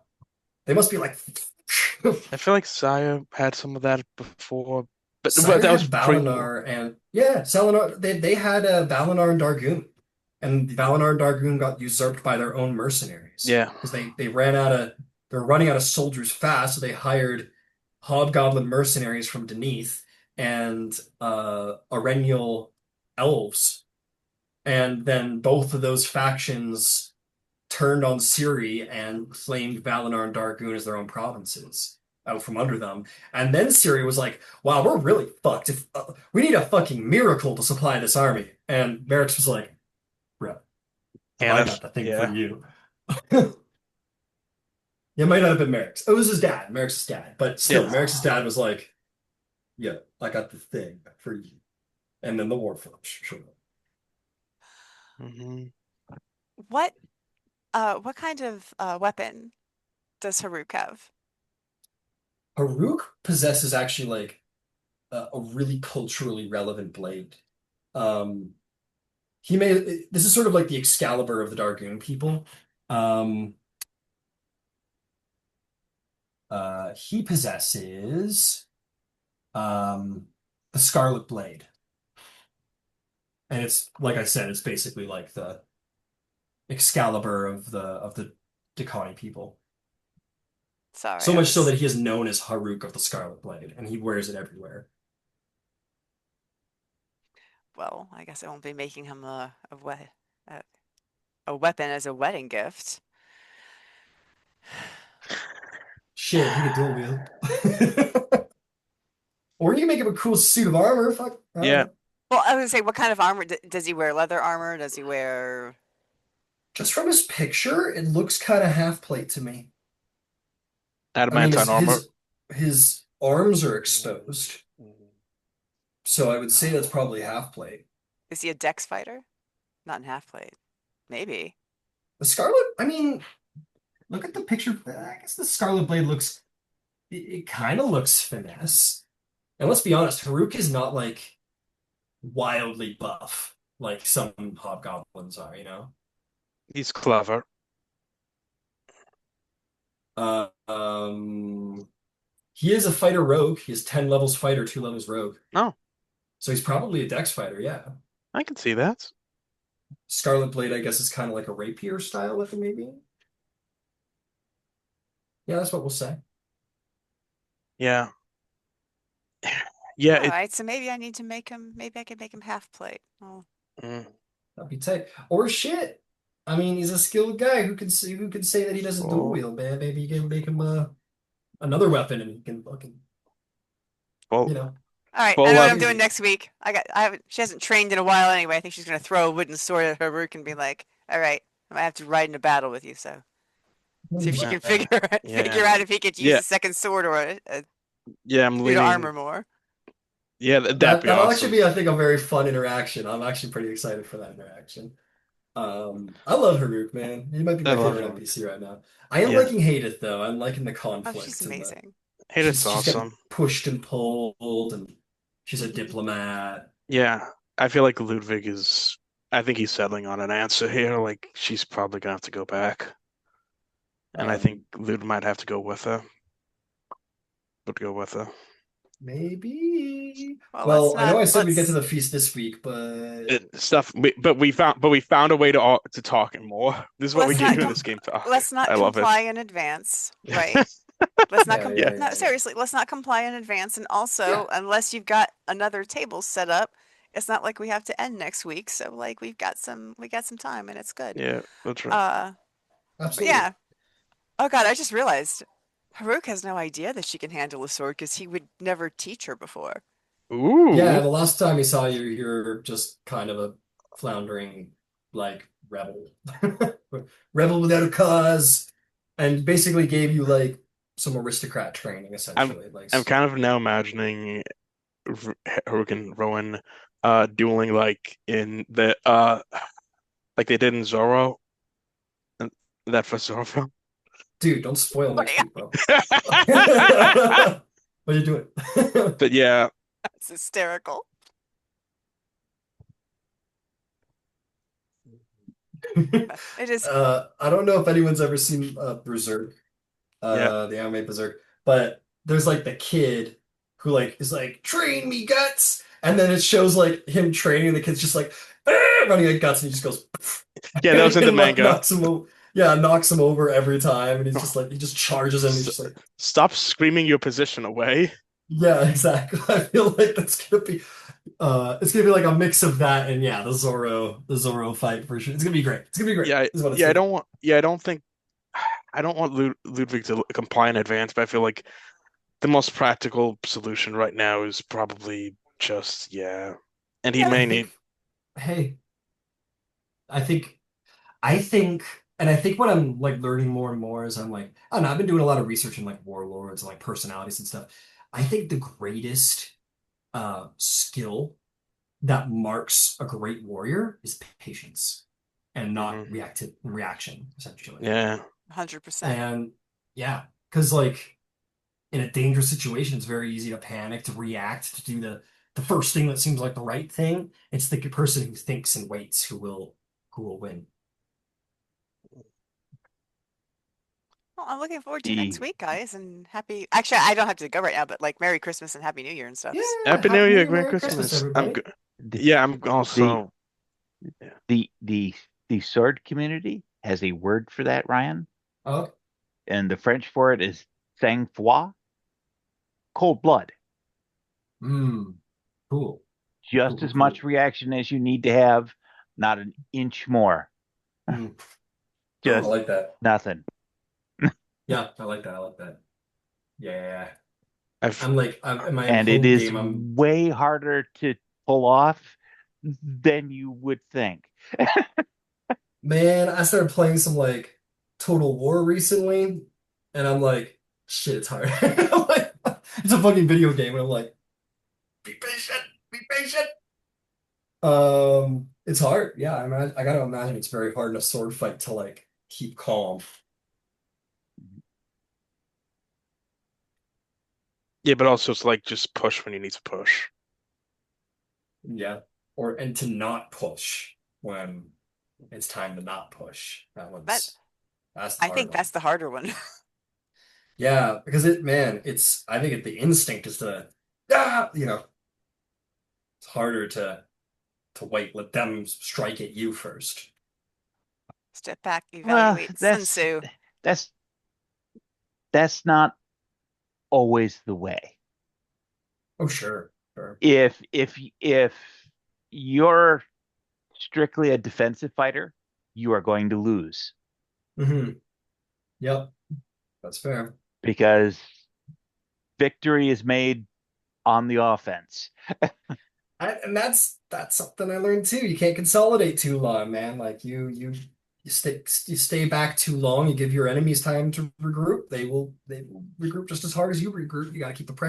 They must be like I feel like Saya had some of that before, but Sire that was had pre-war. Valinar and yeah, Salinar. They had Valinar and Dargoon, and Valinar and Dargoon got usurped by their own mercenaries Yeah, because they're running out of soldiers fast, so they hired Hobgoblin mercenaries from Deneath and Arennial elves, and then both of those factions turned on Ciri and claimed Valinar and Dargoon as their own provinces out from under them. And then Ciri was like, "Wow, we're really fucked. If we need a fucking miracle to supply this army." And Merrick's was like, "Bro, have I Aneth. got the thing for Yeah, you?" It might not have been Merrick's. It was his dad, Merrick's dad. But still, yeah. Merrick's dad was like, "Yeah, I got the thing for you." And then the war flipped. Sure. Hmm. What what kind of weapon does Haruk have? Haruk possesses actually like a really culturally relevant blade. Um, this is sort of like the Excalibur of the Dargoon people. Um, he possesses um, the Scarlet Blade, and it's like I said, it's basically like the Excalibur of the Dakani people. So Sorry, I much so was that he is known as Haruk of the Scarlet Blade, and he wears it everywhere. well, I guess I won't be making him a, a weapon as a wedding gift. Shit, he could dual wield. Or you can make him a cool suit of armor. Fuck, I don't Yeah, know. Well, I was gonna say, what kind of armor does he wear? Leather armor? Does he wear? Just from his picture, it looks kind of half plate to me. I mean, adamantine his armor. his his arms are exposed, so I would say that's probably half plate. Is he a dex fighter? Not in half plate. Maybe. The Scarlet, I mean, look at the picture. I guess the Scarlet Blade looks it kind of looks finesse. And let's be honest, Haruk is not like wildly buff like some hobgoblins are, you know? He's clever. Uh, um, he is a fighter rogue. He is 10 levels fighter, 2 levels rogue. Oh, So he's probably a dex fighter, yeah. I can see that. Scarlet Blade, I guess, is kind of like a rapier style weapon, maybe. Yeah, that's what we'll say. Yeah. Yeah, All right, so maybe I need to make him. Maybe I could make him half plate. Oh, mm, That'd be tight. Or shit. I mean, he's a skilled guy who can say that he doesn't dual well, wield, man. Maybe you can make him another weapon and he can fucking, you well, know. all right. I full know what up. I'm doing next week. I haven't. She hasn't trained in a while anyway. I think she's gonna throw a wooden sword at her rook and be like, "All right, I might have to ride in a battle with you." So see if she can figure figure Yeah, out if he could use yeah, a second sword or a yeah. I'm suit of armor leaning. more. Yeah, that'd be That'll actually awesome. be, I think, a very fun interaction. I'm actually pretty excited for that interaction. I love Haruk, man. He might be I my love favorite him. NPC right now. I am Yeah, liking Haydeth though. I'm liking the Oh, she's conflict and the amazing. hey, that's she's getting awesome. pushed and pulled, and she's a diplomat. Yeah, I feel like Ludwig is. I think he's settling on an answer here. Like she's probably gonna have to go back, and I think Um, Lud might have to go with her. Would go with her. maybe. Well, let's Well, I know not. I said we'd get to Let's. the feast this week, but But we found a way to talk and more. This is what we Let's can not do in this game talk. let's not I love it. comply in advance, right? Let's not yeah, com yeah, Yeah, no, yeah, yeah. seriously, let's not comply in advance. And Yeah, also, unless you've got another table set up, it's not like we have to end next week. So like we got some time and it's good. yeah, that's right. Uh, but absolutely. yeah. Oh God, I just realized Haruk has no idea that she can handle a sword because he would never teach her before. Yeah, Ooh, the last time he saw you, you're just kind of a floundering, like, rebel. Rebel without a cause, and basically gave you, like, some aristocrat training, I'm essentially. Like, I'm kind of now imagining Rowen and Rowen dueling like in the like they did in Zorro, and that first Zorro film. dude, don't spoil next week, bro. What are you doing? But yeah, That's hysterical. It is. I don't know if anyone's ever seen Berserk, yeah. the anime Berserk, but there's like the kid who like is like train me guts, and then it shows like him training, and the kid's just like running like guts, and he just goes Yeah, that was in the and like manga. knocks him over. Yeah, knocks him over every time, and he's just like he just charges him. And he's S- just like, Stop screaming your position away. yeah, exactly. I feel like that's gonna be it's gonna be like a mix of that and yeah, the Zorro fight for sure. It's gonna be great. It's gonna be great. Yeah, Is what it's yeah, gonna be. I don't think I don't want Ludwig to comply in advance, but I feel like the most practical solution right now is probably just yeah. And he Yeah, I may think need hey, I think I think what I'm like learning more and more is I'm like, I don't know, I've been doing a lot of research in like warlords and like personalities and stuff. I think the greatest skill that marks a great warrior is patience and not mhm. reaction, essentially. Yeah. 100%. And yeah, because like in a dangerous situation, it's very easy to panic, to react, to do the first thing that seems like the right thing. It's the person who thinks and waits who will win. Well, I'm looking forward to next The week, guys, and happy. Actually, I don't have to go right now, but like Merry Christmas and Happy New Year and stuff. Yeah, Happy New Happy New Year, Year, Merry Merry Christmas, Christmas. I'm everybody. good. the Yeah, I'm the also yeah. the sword community has a word for that, Ryan, Oh, and the French for it is sang-froid, cold blood. mm, cool, cool, Just cool, as much cool. reaction as you need to have, not an inch more. Mm, I Just like that. nothing. Yeah, I like that. I like that. Yeah. I've I'm in my And it home is game. I'm way harder to pull off than you would think. Man, I started playing some like Total War recently, and I'm like, shit, it's hard. I'm like, it's a fucking video game, and I'm like, be patient, be patient. It's hard. Yeah, I gotta imagine it's very hard in a sword fight to like keep calm. Yeah, but also it's like just push when you need to push. Yeah. And to not push when it's time to not push. That That's the I hard think one. that's the harder one. Yeah, because I think the instinct is to, it's harder to wait, let them strike at you first. Step back, Well, evaluate Sun Tzu. that's that's not always the way. Oh, sure, sure. If you're strictly a defensive fighter, you are going to lose Yep, that's fair. because victory is made on the offense. And that's something I learned too. You can't consolidate too long, man. Like you stay back too long, you give your enemies time to regroup. They will regroup just as hard as you regroup. You got to keep the pressure